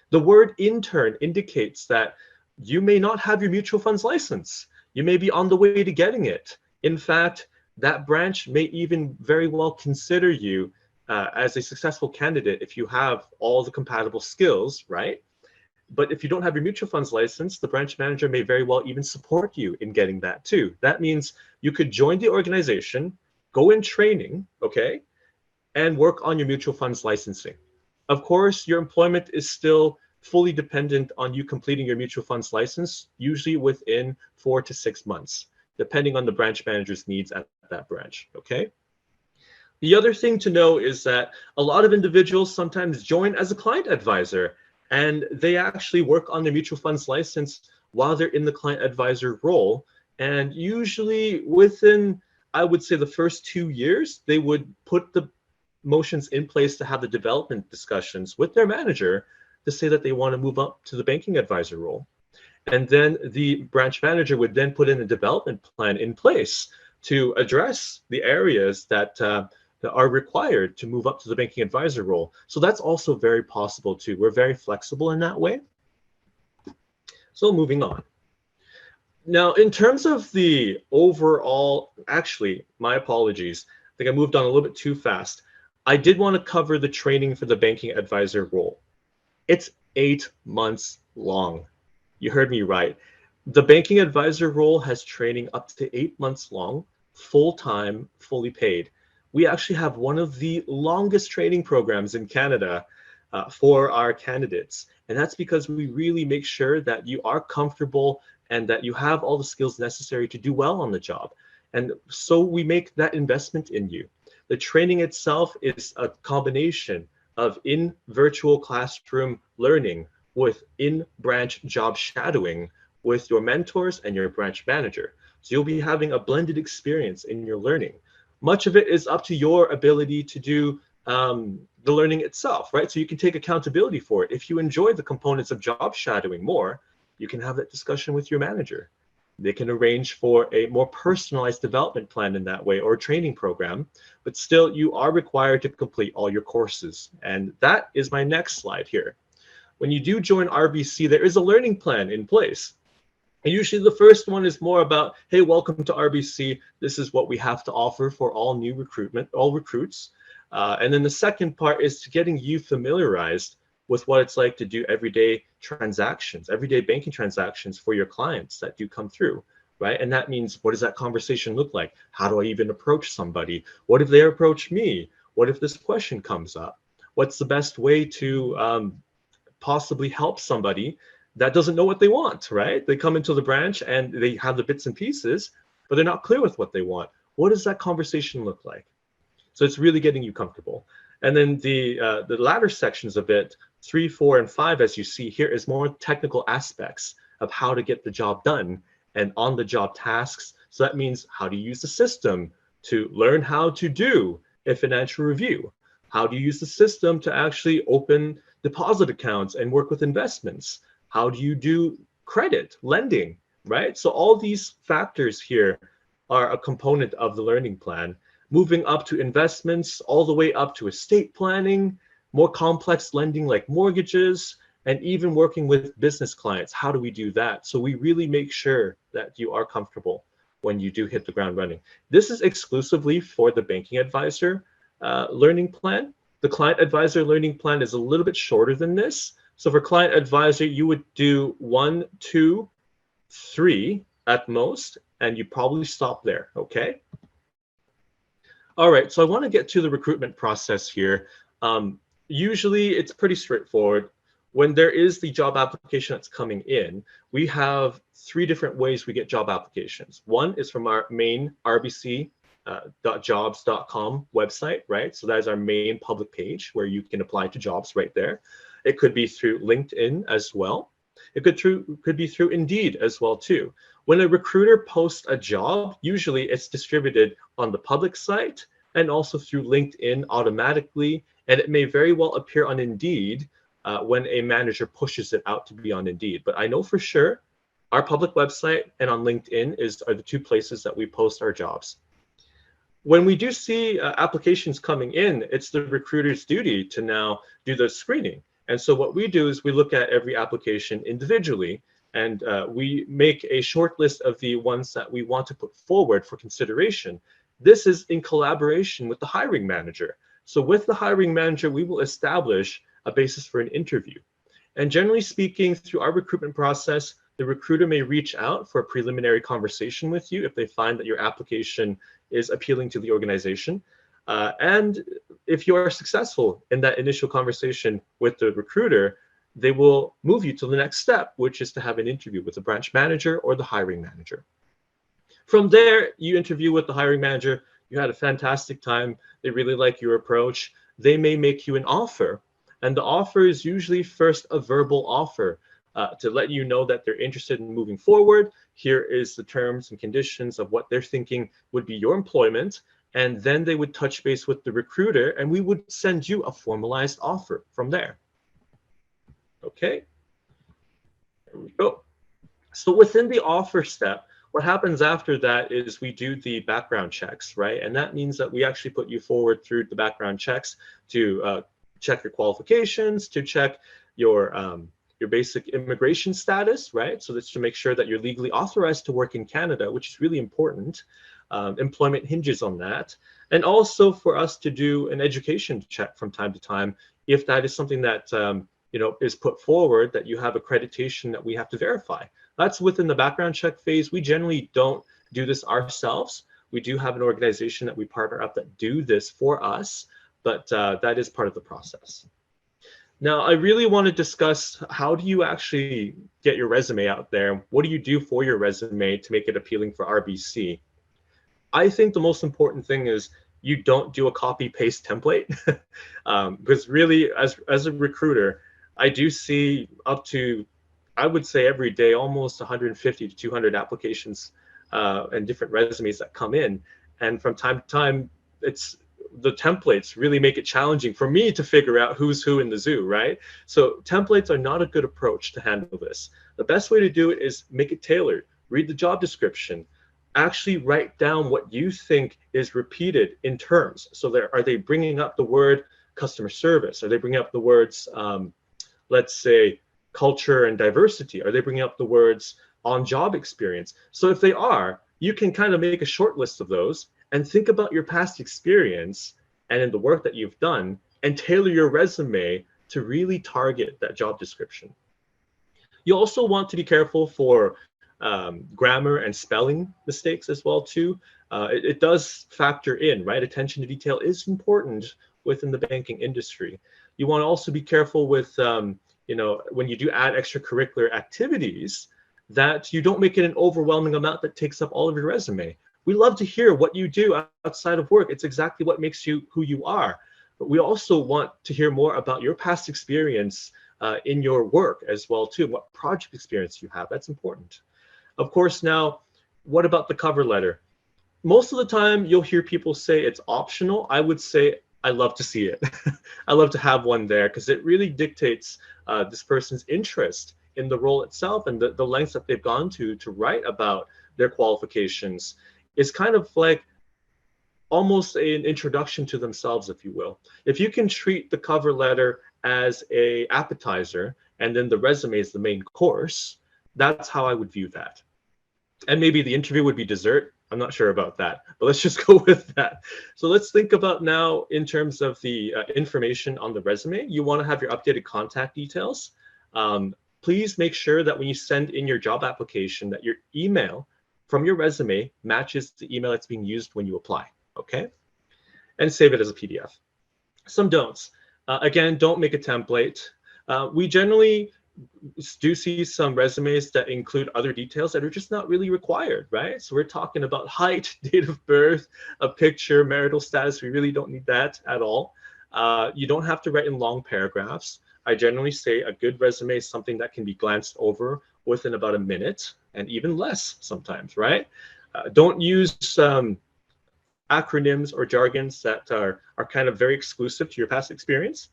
[SPEAKER 4] The word intern indicates that you may not have your mutual funds license. You may be on the way to getting it. In fact, that branch may even very well consider you as a successful candidate if you have all the compatible skills, right? But if you don't have your mutual funds license, the branch manager may very well even support you in getting that too. That means you could join the organization, go in training, okay, and work on your mutual funds licensing. Of course, your employment is still fully dependent on you completing your mutual funds license, usually within 4 to 6 months, depending on the branch manager's needs at that branch, okay? The other thing to know is that a lot of individuals sometimes join as a client advisor, and they actually work on the mutual funds license while they're in the client advisor role. And usually within, I would say, the first 2 years, they would put the motions in place to have the development discussions with their manager to say that they want to move up to the banking advisor role. And then the branch manager would then put in a development plan in place to address the areas that are required to move up to the banking advisor role. So that's also very possible too. We're very flexible in that way. So moving on. Now, in terms of the overall, actually, my apologies. I think I moved on a little bit too fast. I did want to cover the training for the banking advisor role. It's 8 months long. You heard me right. The banking advisor role has training up to 8 months long, full-time, fully paid. We actually have one of the longest training programs in Canada for our candidates. And that's because we really make sure that you are comfortable and that you have all the skills necessary to do well on the job. And so we make that investment in you. The training itself is a combination of in-virtual classroom learning with in-branch job shadowing with your mentors and your branch manager. So you'll be having a blended experience in your learning. Much of it is up to your ability to do the learning itself, right? So you can take accountability for it. If you enjoy the components of job shadowing more, you can have that discussion with your manager. They can arrange for a more personalized development plan in that way, or a training program, but still you are required to complete all your courses. And that is my next slide here. When you do join RBC, there is a learning plan in place. And usually the first one is more about, hey, welcome to RBC. This is what we have to offer for all new recruitment, all recruits. And then the second part is to getting you familiarized with what it's like to do everyday transactions, everyday banking transactions for your clients that do come through, right? And that means, what does that conversation look like? How do I even approach somebody? What if they approach me? What if this question comes up? What's the best way to possibly help somebody that doesn't know what they want, right? They come into the branch and they have the bits and pieces, but they're not clear with what they want. What does that conversation look like? So it's really getting you comfortable. And then the latter sections of it, 3, 4, and 5, as you see here, is more technical aspects of how to get the job done and on-the-job tasks. So that means how to use the system to learn how to do a financial review. How do you use the system to actually open deposit accounts and work with investments? How do you do credit, lending, right? So all these factors here are a component of the learning plan, moving up to investments, all the way up to estate planning, more complex lending like mortgages, and even working with business clients. How do we do that? So we really make sure that you are comfortable when you do hit the ground running. This is exclusively for the banking advisor learning plan. The client advisor learning plan is a little bit shorter than this. So for client advisor, you would do 1, 2, 3 at most, and you probably stop there, okay? All right, so I want to get to the recruitment process here. Usually it's pretty straightforward. When there is the job application that's coming in, we have 3 different ways we get job applications. One is from our main rbc.jobs.com website, right? So that is our main public page where you can apply to jobs right there. It could be through LinkedIn as well. It could be through Indeed as well too. When a recruiter posts a job, usually it's distributed on the public site and also through LinkedIn automatically, and it may very well appear on Indeed when a manager pushes it out to be on Indeed. But I know for sure our public website and on LinkedIn are the 2 places that we post our jobs. When we do see applications coming in, it's the recruiter's duty to now do the screening. And so what we do is we look at every application individually, and we make a short list of the ones that we want to put forward for consideration. This is in collaboration with the hiring manager. So with the hiring manager, we will establish a basis for an interview. And generally speaking, through our recruitment process, the recruiter may reach out for a preliminary conversation with you if they find that your application is appealing to the organization. And if you are successful in that initial conversation with the recruiter, they will move you to the next step, which is to have an interview with the branch manager or the hiring manager. From there, you interview with the hiring manager, you had a fantastic time, they really like your approach, they may make you an offer. And the offer is usually first a verbal offer to let you know that they're interested in moving forward. Here is the terms and conditions of what they're thinking would be your employment. And then they would touch base with the recruiter and we would send you a formalized offer from there. Okay, there we go. So within the offer step, what happens after that is we do the background checks, right? And that means that we actually put you forward through the background checks to check your qualifications, to check your basic immigration status, right? So that's to make sure that you're legally authorized to work in Canada, which is really important. Employment hinges on that. And also for us to do an education check from time to time, if that is something that is put forward, that you have accreditation that we have to verify. That's within the background check phase. We generally don't do this ourselves. We do have an organization that we partner up that do this for us, but that is part of the process. Now, I really want to discuss how do you actually get your resume out there? What do you do for your resume to make it appealing for RBC? I think the most important thing is you don't do a copy-paste template because really, as a recruiter, I do see up to, I would say every day, almost 150 to 200 applications and different resumes that come in. And from time to time, the templates really make it challenging for me to figure out who's who in the zoo, right? So templates are not a good approach to handle this. The best way to do it is make it tailored. Read the job description. Actually write down what you think is repeated in terms. So are they bringing up the word customer service? Are they bringing up the words, let's say, culture and diversity? Are they bringing up the words on-job experience? So if they are, you can kind of make a short list of those and think about your past experience and in the work that you've done and tailor your resume to really target that job description. You also want to be careful for grammar and spelling mistakes as well too. It does factor in, right? Attention to detail is important within the banking industry. You want to also be careful with, when you do add extracurricular activities, that you don't make it an overwhelming amount that takes up all of your resume. We love to hear what you do outside of work. It's exactly what makes you who you are. But we also want to hear more about your past experience in your work as well too, what project experience you have. That's important. Of course, now, what about the cover letter? Most of the time, you'll hear people say it's optional. I would say I love to see it. I love to have one there because it really dictates this person's interest in the role itself and the lengths that they've gone to write about their qualifications. It's kind of like almost an introduction to themselves, if you will. If you can treat the cover letter as an appetizer and then the resume is the main course, that's how I would view that. And maybe the interview would be dessert. I'm not sure about that, but let's just go with that. So let's think about now in terms of the information on the resume. You want to have your updated contact details. Please make sure that when you send in your job application that your email from your resume matches the email that's being used when you apply, okay? And save it as a PDF. Some don'ts. Again, don't make a template. We generally do see some resumes that include other details that are just not really required, right? So we're talking about height, date of birth, a picture, marital status. We really don't need that at all. You don't have to write in long paragraphs. I generally say a good resume is something that can be glanced over within about a minute and even less sometimes, right? Don't use acronyms or jargons that are kind of very exclusive to your past experience.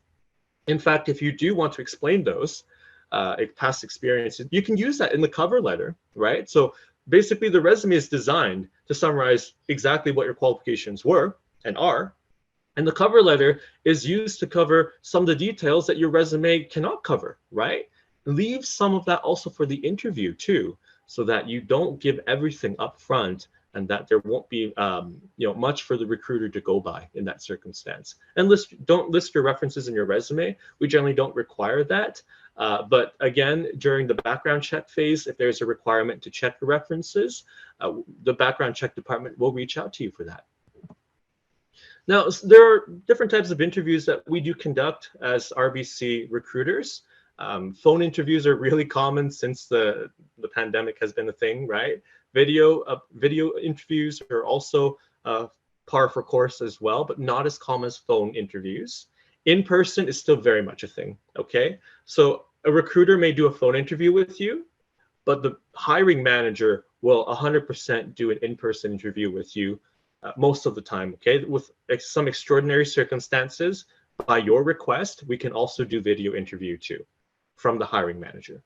[SPEAKER 4] In fact, if you do want to explain those, past experiences, you can use that in the cover letter, right? So basically the resume is designed to summarize exactly what your qualifications were and are, and the cover letter is used to cover some of the details that your resume cannot cover, right? Leave some of that also for the interview too, so that you don't give everything up front and that there won't be much for the recruiter to go by in that circumstance. And don't list your references in your resume. We generally don't require that. But again, during the background check phase, if there's a requirement to check the references, the background check department will reach out to you for that. Now, there are different types of interviews that we do conduct as RBC recruiters. Phone interviews are really common since the pandemic has been a thing, right? Video interviews are also par for course as well, but not as common as phone interviews. In person is still very much a thing, okay? So a recruiter may do a phone interview with you, but the hiring manager will 100% do an in-person interview with you most of the time, okay? With some extraordinary circumstances, by your request, we can also do video interview too from the hiring manager.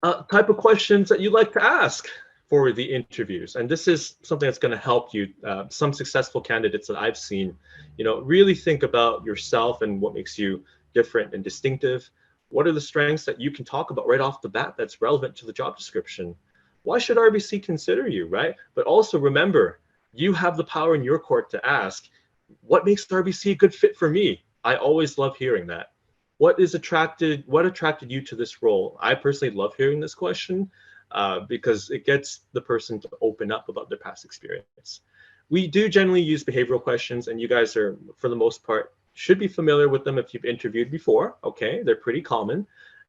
[SPEAKER 4] Type of questions that you like to ask for the interviews. And this is something that's going to help you. Some successful candidates that I've seen, really think about yourself and what makes you different and distinctive. What are the strengths that you can talk about right off the bat that's relevant to the job description? Why should RBC consider you, right? But also remember, you have the power in your court to ask, what makes RBC a good fit for me? I always love hearing that. What attracted you to this role? I personally love hearing this question because it gets the person to open up about their past experience. We do generally use behavioral questions, and you guys are, for the most part, should be familiar with them if you've interviewed before, okay? They're pretty common.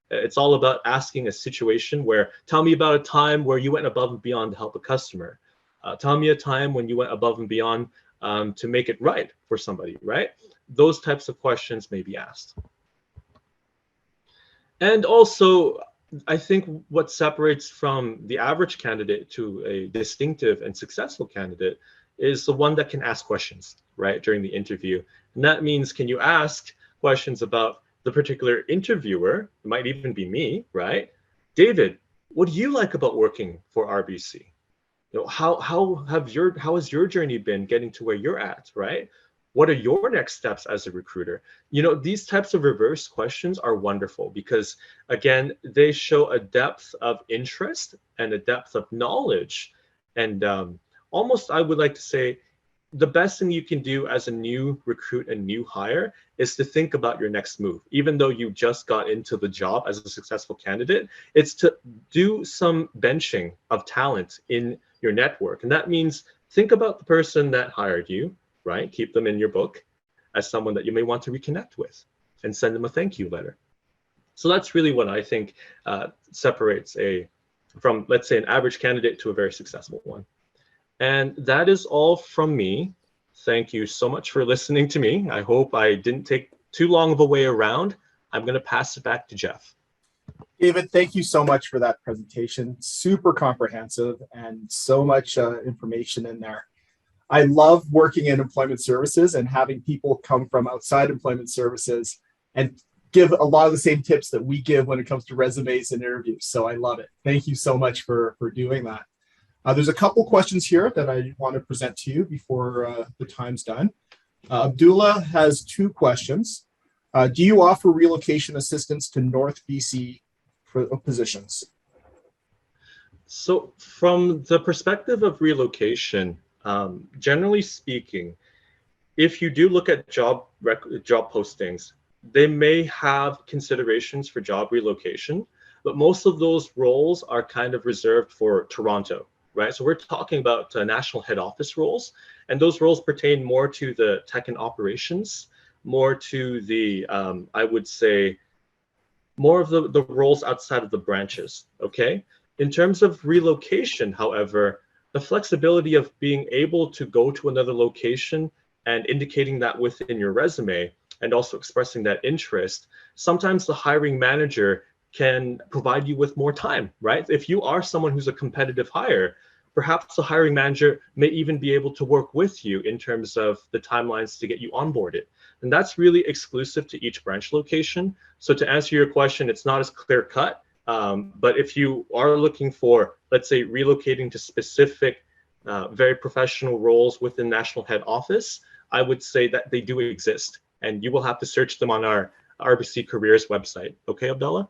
[SPEAKER 4] It's all about asking a situation where, tell me about a time where you went above and beyond to help a customer. Tell me a time when you went above and beyond to make it right for somebody, right? Those types of questions may be asked. And also, I think what separates from the average candidate to a distinctive and successful candidate is the one that can ask questions, right, during the interview. And that means, can you ask questions about the particular interviewer? It might even be me, right? David, what do you like about working for RBC? How has your journey been getting to where you're at, right? What are your next steps as a recruiter? These types of reverse questions are wonderful because, again, they show a depth of interest and a depth of knowledge. And almost, I would like to say, the best thing you can do as a new recruit and new hire is to think about your next move. Even though you just got into the job as a successful candidate, it's to do some benching of talent in your network. And that means think about the person that hired you, right? Keep them in your book as someone that you may want to reconnect with and send them a thank you letter. So that's really what I think separates from, let's say, an average candidate to a very successful one. And that is all from me. Thank you so much for listening to me. I hope I didn't take too long of a way around. I'm going to pass it back to Jeff.
[SPEAKER 3] David, thank you so much for that presentation. Super comprehensive and so much information in there. I love working in employment services and having people come from outside employment services and give a lot of the same tips that we give when it comes to resumes and interviews. So I love it. Thank you so much for doing that. There's a couple questions here that I want to present to you before the time's done. Abdullah has two questions. Do you offer relocation assistance to North BC for positions?
[SPEAKER 4] So from the perspective of relocation, generally speaking, if you do look at job postings, they may have considerations for job relocation, but most of those roles are kind of reserved for Toronto, right? So we're talking about national head office roles, and those roles pertain more to the tech and operations, more to the, I would say, more of the roles outside of the branches, okay? In terms of relocation, however, the flexibility of being able to go to another location and indicating that within your resume and also expressing that interest, sometimes the hiring manager can provide you with more time, right? If you are someone who's a competitive hire, perhaps the hiring manager may even be able to work with you in terms of the timelines to get you onboarded. And that's really exclusive to each branch location. So to answer your question, it's not as clear cut, but if you are looking for, let's say, relocating to specific, very professional roles within national head office, I would say that they do exist, and you will have to search them on our RBC Careers website. Okay, Abdullah?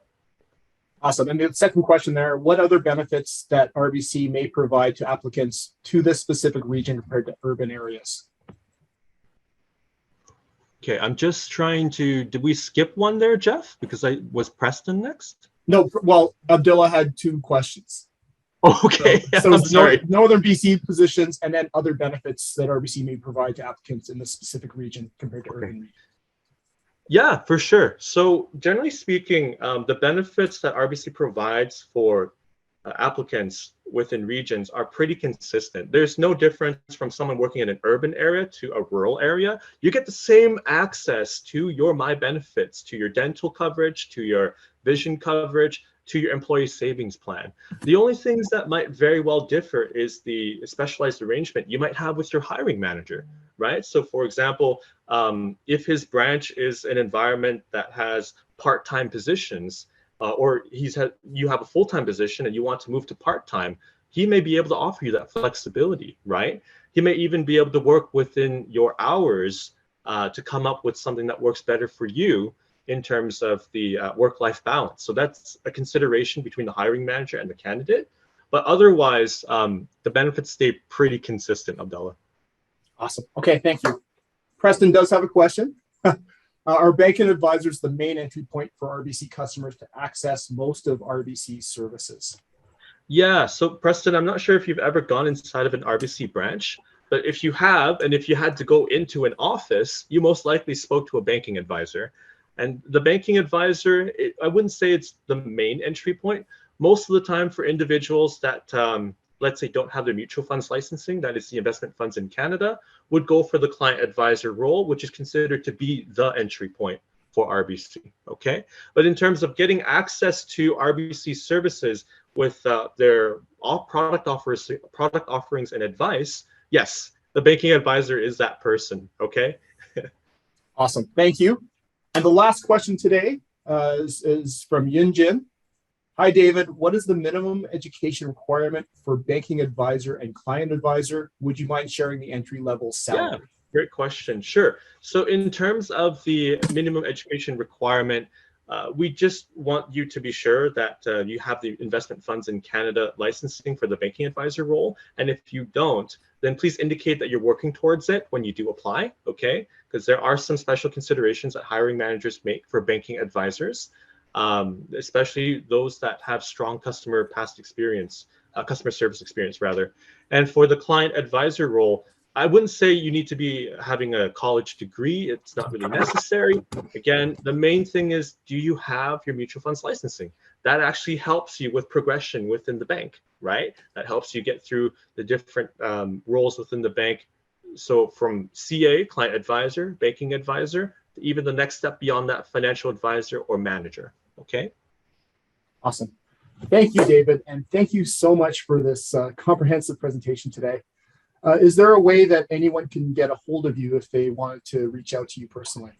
[SPEAKER 3] Awesome. And the second question there, what other benefits that RBC may provide to applicants to this specific region compared to urban areas?
[SPEAKER 4] Okay, I'm just trying to, did we skip one there, Jeff? Because was Preston next?
[SPEAKER 3] No, well, Abdullah had two questions.
[SPEAKER 4] Oh, okay.
[SPEAKER 3] So
[SPEAKER 4] I'm sorry.
[SPEAKER 3] Northern BC positions and then other benefits that RBC may provide to applicants in this specific region compared to urban region.
[SPEAKER 4] Yeah, for sure. So generally speaking, the benefits that RBC provides for applicants within regions are pretty consistent. There's no difference from someone working in an urban area to a rural area. You get the same access to your My Benefits, to your dental coverage, to your vision coverage, to your employee savings plan. The only things that might very well differ is the specialized arrangement you might have with your hiring manager, right? So for example, if his branch is an environment that has part-time positions, or you have a full-time position and you want to move to part-time, he may be able to offer you that flexibility, right? He may even be able to work within your hours to come up with something that works better for you in terms of the work-life balance. So that's a consideration between the hiring manager and the candidate. But otherwise, the benefits stay pretty consistent, Abdullah.
[SPEAKER 3] Awesome. Okay, thank you. Preston does have a question. Are banking advisors the main entry point for RBC customers to access most of RBC's services?
[SPEAKER 4] Yeah, so Preston, I'm not sure if you've ever gone inside of an RBC branch, but if you have, and if you had to go into an office, you most likely spoke to a banking advisor. And the banking advisor, I wouldn't say it's the main entry point. Most of the time for individuals that, let's say, don't have their mutual funds licensing, that is the investment funds in Canada, would go for the client advisor role, which is considered to be the entry point for RBC, okay? But in terms of getting access to RBC services with their product offerings and advice, yes, the banking advisor is that person, okay?
[SPEAKER 3] Awesome, thank you. And the last question today is from Yin Jin. Hi, David. What is the minimum education requirement for banking advisor and client advisor? Would you mind sharing the entry-level salary?
[SPEAKER 4] Yeah, great question. Sure. So in terms of the minimum education requirement, we just want you to be sure that you have the investment funds in Canada licensing for the banking advisor role. And if you don't, then please indicate that you're working towards it when you do apply, okay? Because there are some special considerations that hiring managers make for banking advisors, especially those that have strong customer service experience rather. And for the client advisor role, I wouldn't say you need to be having a college degree. It's not really necessary. Again, the main thing is, do you have your mutual funds licensing? That actually helps you with progression within the bank, right? That helps you get through the different roles within the bank. So from CA, client advisor, banking advisor, to even the next step beyond that, financial advisor or manager, okay?
[SPEAKER 3] Awesome. Thank you, David. And thank you so much for this comprehensive presentation today. Is there a way that anyone can get a hold of you if they wanted to reach out to you personally?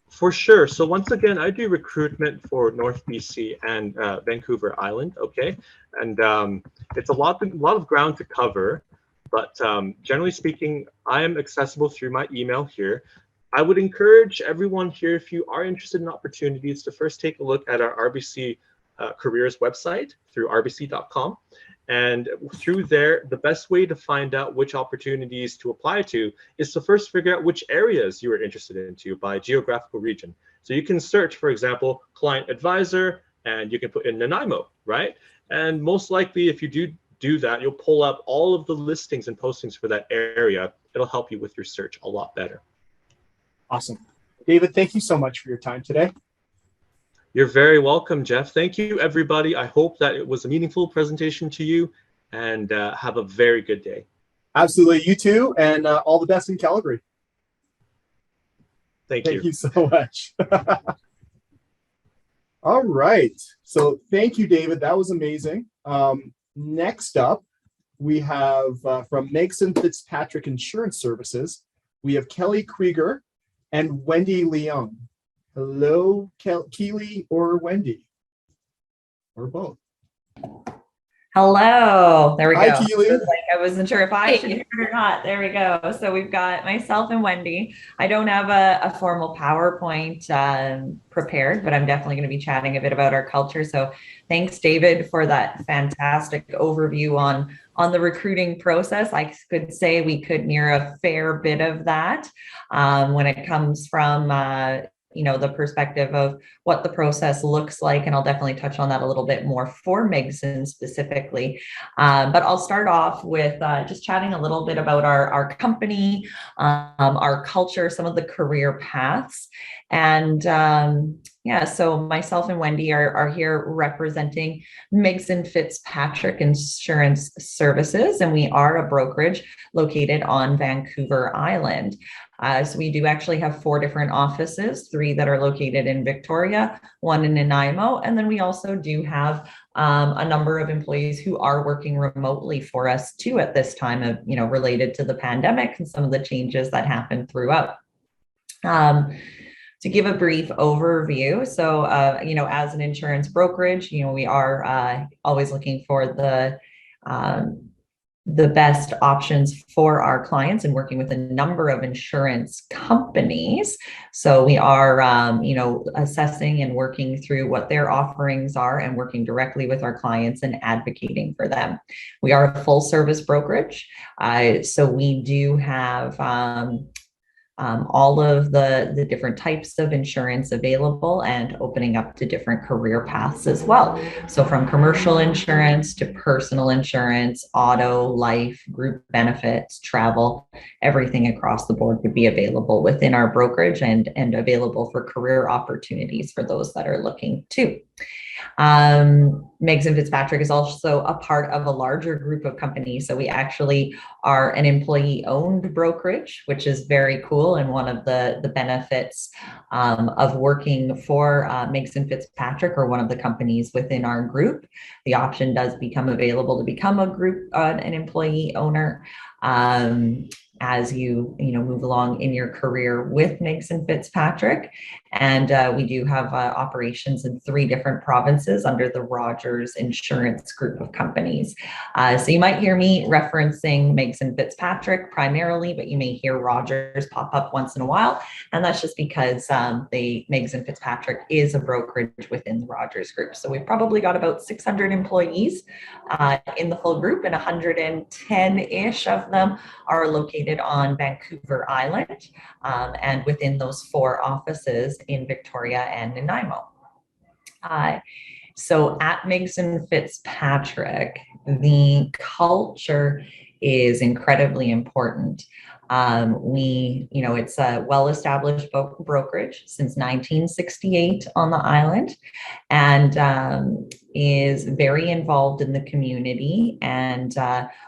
[SPEAKER 4] For sure. So once again, I do recruitment for North BC and Vancouver Island, okay? And it's a lot of ground to cover, but generally speaking, I am accessible through my email here. I would encourage everyone here, if you are interested in opportunities, to first take a look at our RBC careers website through rbc.com. And through there, the best way to find out which opportunities to apply to is to first figure out which areas you are interested into by geographical region. So you can search, for example, client advisor, and you can put in Nanaimo, right? And most likely, if you do that, you'll pull up all of the listings and postings for that area. It'll help you with your search a lot better.
[SPEAKER 3] Awesome. David, thank you so much for your time today.
[SPEAKER 4] You're very welcome, Jeff. Thank you, everybody. I hope that it was a meaningful presentation to you, and have a very good day.
[SPEAKER 3] Absolutely. You too. And all the best in Calgary.
[SPEAKER 4] Thank you.
[SPEAKER 3] Thank you so much. All right. So thank you, David. That was amazing. Next up, we have from Megson Fitzpatrick Insurance Services, we have Kelly Krieger and Wendy Leung. Hello, Keely or Wendy, or both.
[SPEAKER 5] Hello. There we go.
[SPEAKER 3] Hi, Keely.
[SPEAKER 5] I wasn't sure if I should hear it or not. There we go. So we've got myself and Wendy. I don't have a formal PowerPoint prepared, but I'm definitely going to be chatting a bit about our culture. So thanks, David, for that fantastic overview on the recruiting process. I could say we could mirror a fair bit of that when it comes from the perspective of what the process looks like, and I'll definitely touch on that a little bit more for Megson specifically. But I'll start off with just chatting a little bit about our company, our culture, some of the career paths. And yeah, so myself and Wendy are here representing Megson Fitzpatrick Insurance Services, and we are a brokerage located on Vancouver Island. So we do actually have 4 different offices, 3 that are located in Victoria, 1 in Nanaimo, and then we also do have a number of employees who are working remotely for us too at this time of, related to the pandemic and some of the changes that happened throughout. To give a brief overview, so, as an insurance brokerage, we are always looking for the best options for our clients and working with a number of insurance companies. So we are, assessing and working through what their offerings are and working directly with our clients and advocating for them. We are a full service brokerage. So we do have all of the different types of insurance available and opening up to different career paths as well. So from commercial insurance to personal insurance, auto, life, group benefits, travel, everything across the board would be available within our brokerage and available for career opportunities for those that are looking too. Megson Fitzpatrick is also a part of a larger group of companies. So we actually are an employee-owned brokerage, which is very cool. And one of the benefits of working for Megson Fitzpatrick, or one of the companies within our group, the option does become available to become a group, an employee owner. As you move along in your career with Megson Fitzpatrick. And we do have operations in 3 different provinces under the Rogers Insurance group of companies. So you might hear me referencing Megson Fitzpatrick primarily, but you may hear Rogers pop up once in a while. And that's just because Megson Fitzpatrick is a brokerage within the Rogers group. So we've probably got about 600 employees in the full group, and 110-ish of them are located on Vancouver Island, and within those 4 offices in Victoria and Nanaimo. So at Megson Fitzpatrick, the culture is incredibly important. It's a well-established brokerage since 1968 on the island, and is very involved in the community and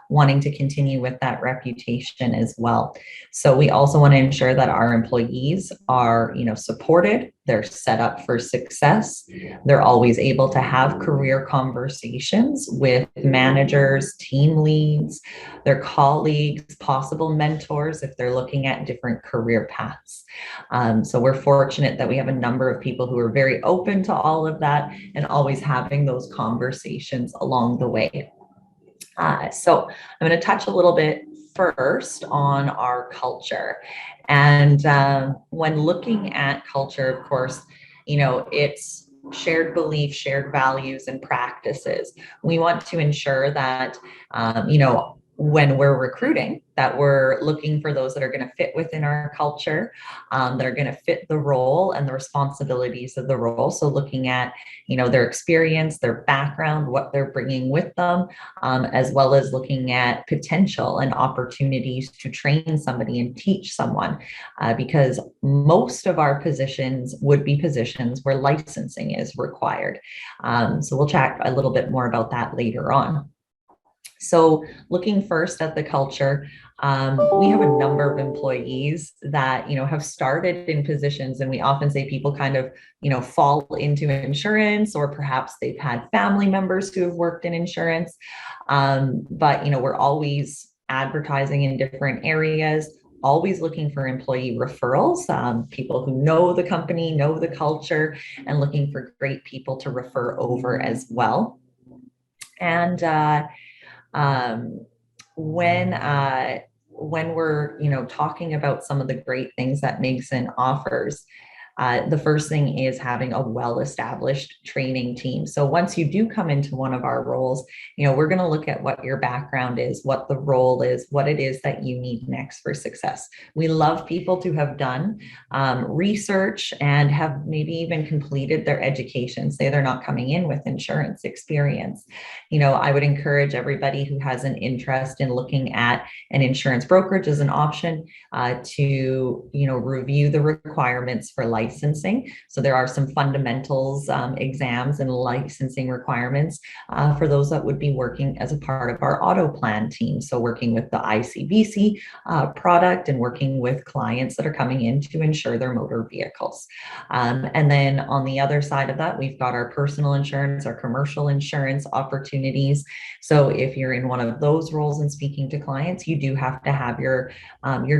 [SPEAKER 5] wanting to continue with that reputation as well. So we also want to ensure that our employees are, supported, they're set up for success, they're always able to have career conversations with managers, team leads, their colleagues, possible mentors if they're looking at different career paths. So we're fortunate that we have a number of people who are very open to all of that and always having those conversations along the way. So I'm going to touch a little bit first on our culture. And when looking at culture, of course, it's shared beliefs, shared values, and practices. We want to ensure that, when we're recruiting, that we're looking for those that are going to fit within our culture, that are going to fit the role and the responsibilities of the role. So looking at, their experience, their background, what they're bringing with them, as well as looking at potential and opportunities to train somebody and teach someone, because most of our positions would be positions where licensing is required. So we'll chat a little bit more about that later on. So looking first at the culture, we have a number of employees that, have started in positions, and we often say people kind of, fall into insurance, or perhaps they've had family members who have worked in insurance. But, we're always advertising in different areas, always looking for employee referrals, people who know the company, know the culture, and looking for great people to refer over as well. And when we're talking about some of the great things that Megson offers, The first thing is having a well-established training team. So once you do come into one of our roles, we're going to look at what your background is, what the role is, what it is that you need next for success. We love people to have done research and have maybe even completed their education, say they're not coming in with insurance experience. I would encourage everybody who has an interest in looking at an insurance brokerage as an option to review the requirements for licensing. So there are some fundamentals exams and licensing requirements for those that would be working as a part of our auto plan team. So working with the ICBC product and working with clients that are coming in to insure their motor vehicles. And then on the other side of that, we've got our personal insurance, our commercial insurance opportunities. So if you're in one of those roles and speaking to clients, you do have to have your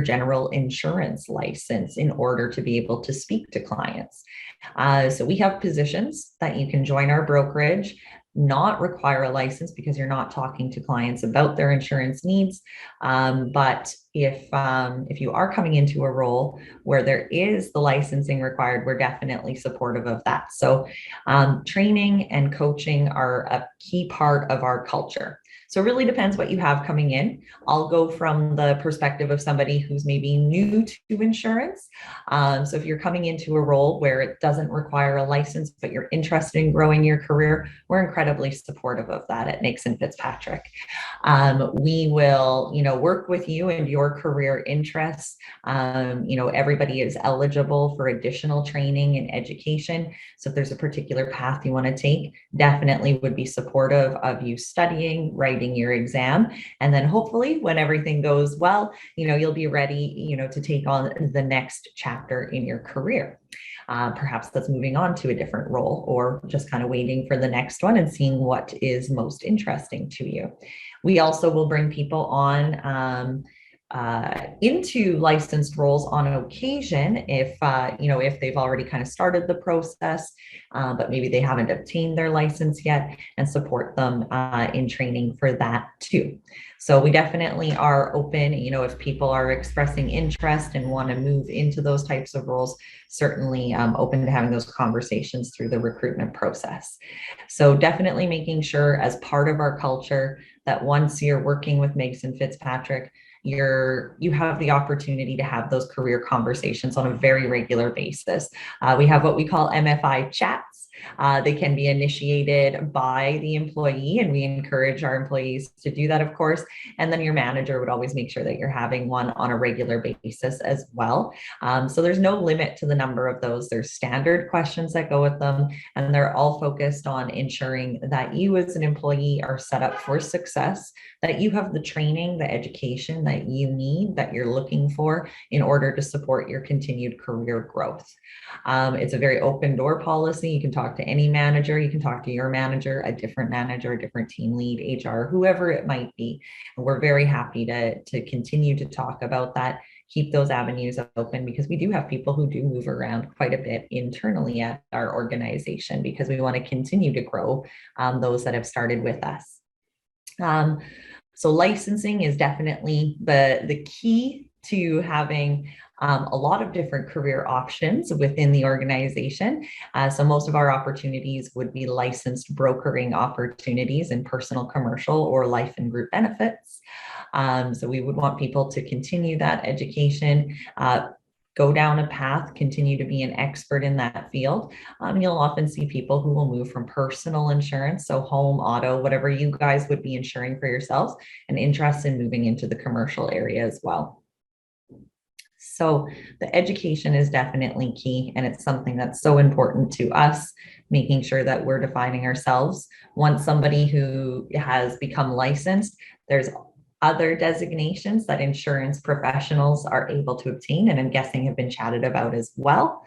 [SPEAKER 5] general insurance license in order to be able to speak to clients. So we have positions that you can join our brokerage, not require a license because you're not talking to clients about their insurance needs. But if you are coming into a role where there is the licensing required, we're definitely supportive of that. So training and coaching are a key part of our culture. So it really depends what you have coming in. I'll go from the perspective of somebody who's maybe new to insurance. So if you're coming into a role where it doesn't require a license, but you're interested in growing your career, we're incredibly supportive of that at Megson Fitzpatrick. We will, work with you and your career interests. Everybody is eligible for additional training and education. So if there's a particular path you want to take, definitely would be supportive of you studying, writing your exam, and then hopefully when everything goes well, you'll be ready, to take on the next chapter in your career. Perhaps that's moving on to a different role or just kind of waiting for the next one and seeing what is most interesting to you. We also will bring people on into licensed roles on occasion if they've already kind of started the process, but maybe they haven't obtained their license yet, and support them in training for that too. So we definitely are open, if people are expressing interest and want to move into those types of roles, certainly open to having those conversations through the recruitment process. So definitely making sure as part of our culture that once you're working with Megson Fitzpatrick, you have the opportunity to have those career conversations on a very regular basis. We have what we call MFI chats. They can be initiated by the employee, and we encourage our employees to do that, of course. And then your manager would always make sure that you're having one on a regular basis as well. So there's no limit to the number of those. There's standard questions that go with them, and they're all focused on ensuring that you as an employee are set up for success, that you have the training, the education that you need, that you're looking for in order to support your continued career growth. It's a very open door policy. You can talk to any manager, you can talk to your manager, a different team lead, HR, whoever it might be. And we're very happy to continue to talk about that, keep those avenues open, because we do have people who do move around quite a bit internally at our organization because we want to continue to grow those that have started with us. So licensing is definitely the key to having a lot of different career options within the organization. So most of our opportunities would be licensed brokering opportunities in personal, commercial, or life and group benefits. So we would want people to continue that education, go down a path, continue to be an expert in that field. You'll often see people who will move from personal insurance, so home, auto, whatever you guys would be insuring for yourselves, and interest in moving into the commercial area as well. So the education is definitely key, and it's something that's so important to us, making sure that we're defining ourselves. Once somebody who has become licensed, there's other designations that insurance professionals are able to obtain, and I'm guessing have been chatted about as well.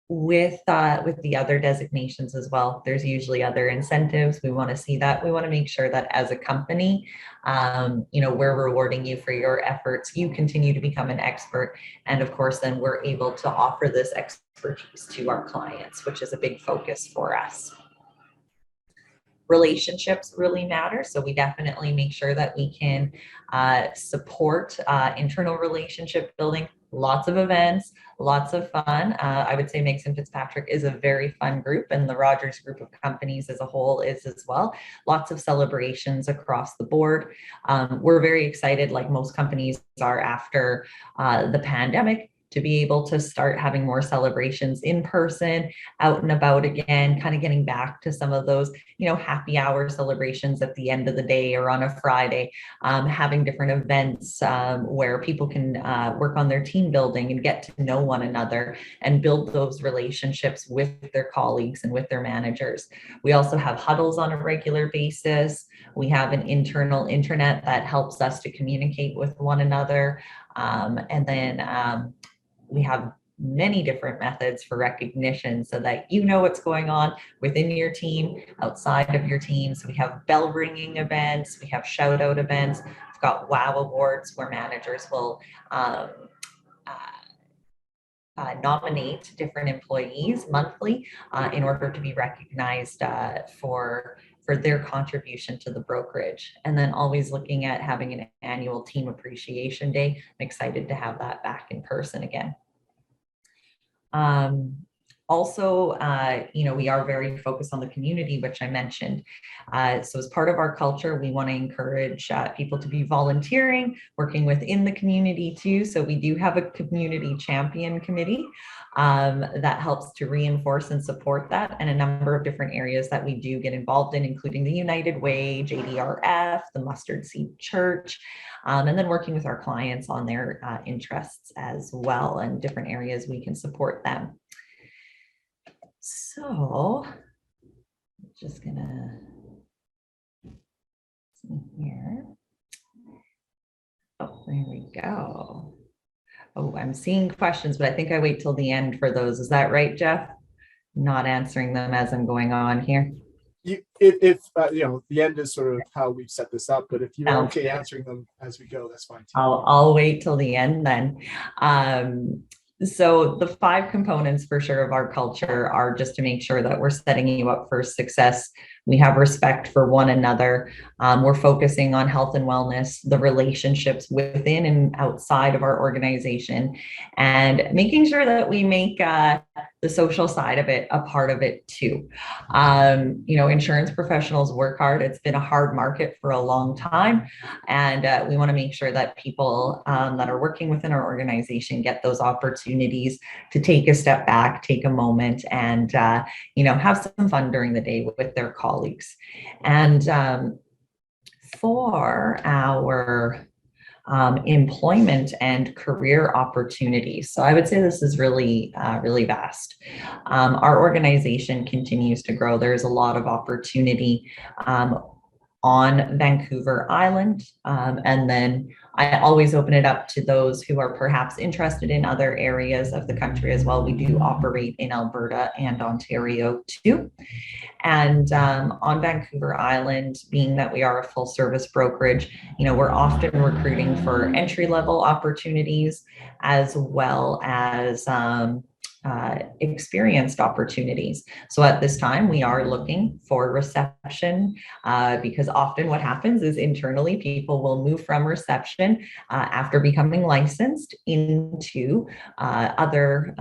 [SPEAKER 5] With the other designations as well, there's usually other incentives. We want to see that. We want to make sure that as a company, we're rewarding you for your efforts. You continue to become an expert. And of course, then we're able to offer this expertise to our clients, which is a big focus for us. relationships really matter. So we definitely make sure that we can support internal relationship building, lots of events, lots of fun. I would say Megson Fitzpatrick is a very fun group, and the Rogers group of companies as a whole is as well. Lots of celebrations across the board. We're very excited, like most companies are after the pandemic, to be able to start having more celebrations in person, out and about again, kind of getting back to some of those, happy hour celebrations at the end of the day or on a Friday, having different events where people can work on their team building and get to know one another and build those relationships with their colleagues and with their managers. We also have huddles on a regular basis. We have an internal intranet that helps us to communicate with one another. And then we have many different methods for recognition so that you know what's going on within your team, outside of your team. So we have bell ringing events, we have shout out events, we've got WOW awards where managers will nominate different employees monthly in order to be recognized for their contribution to the brokerage. And then always looking at having an annual team appreciation day. I'm excited to have that back in person again. Also, we are very focused on the community, which I mentioned. So as part of our culture, we want to encourage people to be volunteering, working within the community too. So we do have a community champion committee that helps to reinforce and support that, and a number of different areas that we do get involved in, including the United Way, JDRF, the Mustard Seed Church, and then working with our clients on their interests as well, and different areas we can support them. So just gonna see here. Oh, there we go. Oh, I'm seeing questions, but I think I wait till the end for those. Is that right, Jeff? Not answering them as I'm going on here.
[SPEAKER 3] The end is sort of how we've set this up, but if you're okay answering them as we go, that's fine too.
[SPEAKER 5] I'll wait till the end then. So the 5 components for sure of our culture are just to make sure that we're setting you up for success. We have respect for one another. We're focusing on health and wellness, the relationships within and outside of our organization, and making sure that we make the social side of it a part of it too. Insurance professionals work hard. It's been a hard market for a long time, and we want to make sure that people that are working within our organization get those opportunities to take a step back, take a moment, and have some fun during the day with their colleagues. And for our employment and career opportunities. So I would say this is really, really vast. Our organization continues to grow. There's a lot of opportunity on Vancouver Island. And then I always open it up to those who are perhaps interested in other areas of the country as well. We do operate in Alberta and Ontario too. And on Vancouver Island, being that we are a full service brokerage, we're often recruiting for entry-level opportunities as well as experienced opportunities. So at this time, we are looking for reception because often what happens is internally people will move from reception after becoming licensed into other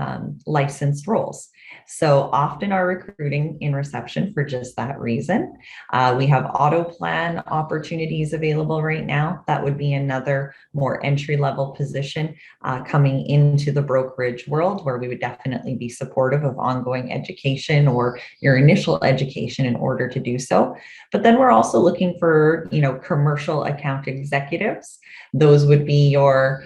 [SPEAKER 5] licensed roles. So often are recruiting in reception for just that reason. We have auto plan opportunities available right now. That would be another more entry-level position coming into the brokerage world, where we would definitely be supportive of ongoing education or your initial education in order to do so. But then we're also looking for, commercial account executives. Those would be your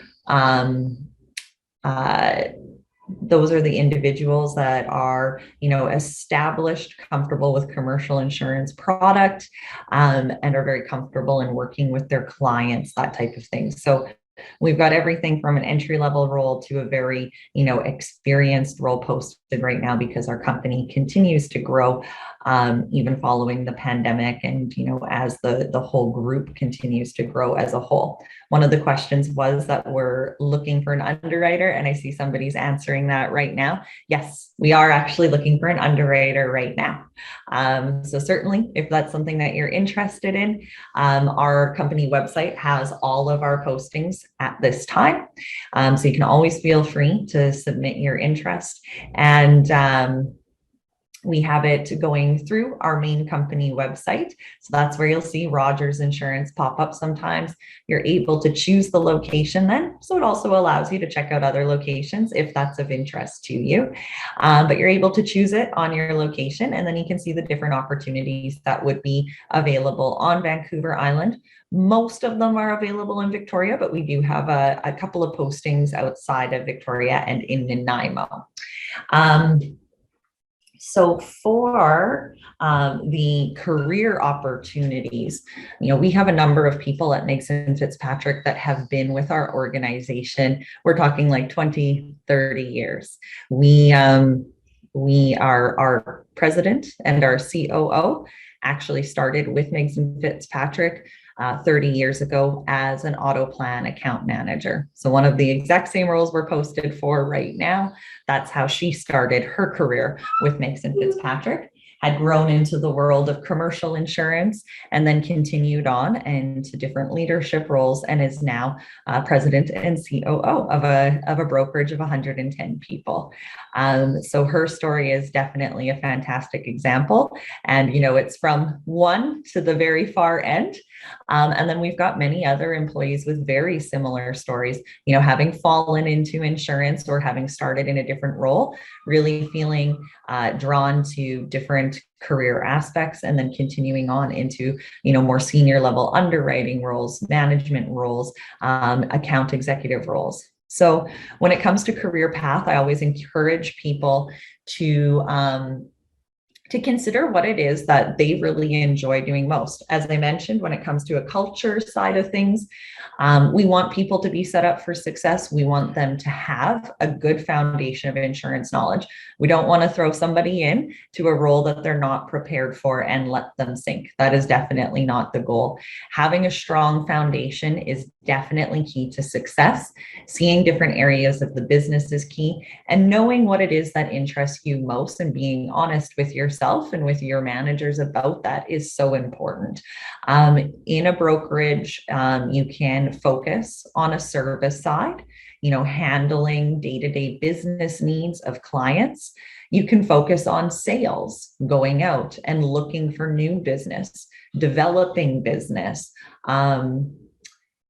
[SPEAKER 5] those are the individuals that are, established, comfortable with commercial insurance product, and are very comfortable in working with their clients, that type of thing. So we've got everything from an entry-level role to a very, experienced role, post right now because our company continues to grow, even following the pandemic, and as the whole group continues to grow as a whole. One of the questions was that we're looking for an underwriter, and I see somebody's answering that right now. Yes, we are actually looking for an underwriter right now. So certainly, if that's something that you're interested in, our company website has all of our postings at this time. So you can always feel free to submit your interest. And we have it going through our main company website. So that's where you'll see Rogers Insurance pop up sometimes. You're able to choose the location then. So it also allows you to check out other locations if that's of interest to you. But you're able to choose it on your location, and then you can see the different opportunities that would be available on Vancouver Island. Most of them are available in Victoria, but we do have a couple of postings outside of Victoria and in Nanaimo. So for the career opportunities, we have a number of people at Megson Fitzpatrick that have been with our organization. We're talking like 20, 30 years. We are our president and our COO actually started with Megson Fitzpatrick 30 years ago as an auto plan account manager. So one of the exact same roles we're posted for right now, that's how she started her career with Megson Fitzpatrick, had grown into the world of commercial insurance, and then continued on into different leadership roles, and is now president and COO of a brokerage of 110 people. So her story is definitely a fantastic example. And, it's from one to the very far end. And then we've got many other employees with very similar stories, having fallen into insurance or having started in a different role, really feeling drawn to different career aspects, and then continuing on into, more senior level underwriting roles, management roles, account executive roles. So when it comes to career path, I always encourage people to consider what it is that they really enjoy doing most. As I mentioned, when it comes to a culture side of things, we want people to be set up for success. We want them to have a good foundation of insurance knowledge. We don't want to throw somebody in to a role that they're not prepared for and let them sink. That is definitely not the goal. Having a strong foundation is definitely key to success. Seeing different areas of the business is key, and knowing what it is that interests you most and being honest with yourself and with your managers about that is so important. In a brokerage, you can focus on a service side, handling day-to-day business needs of clients. You can focus on sales, going out and looking for new business, developing business,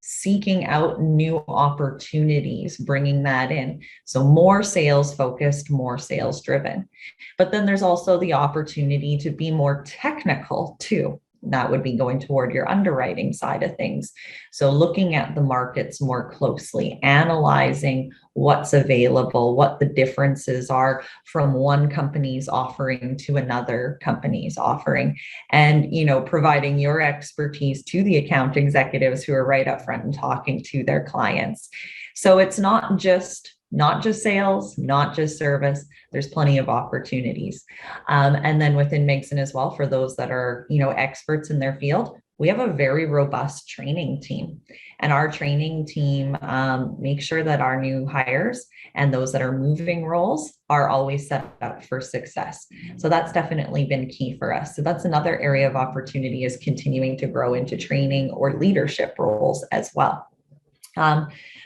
[SPEAKER 5] seeking out new opportunities, bringing that in. So more sales focused, more sales driven. But then there's also the opportunity to be more technical too. That would be going toward your underwriting side of things. So looking at the markets more closely, analyzing what's available, what the differences are from one company's offering to another company's offering, and, providing your expertise to the account executives who are right up front and talking to their clients. So it's not just sales, not just service. There's plenty of opportunities. And then within Megson as well, for those that are, experts in their field, we have a very robust training team. And our training team makes sure that our new hires and those that are moving roles are always set up for success. So that's definitely been key for us. So that's another area of opportunity, is continuing to grow into training or leadership roles as well.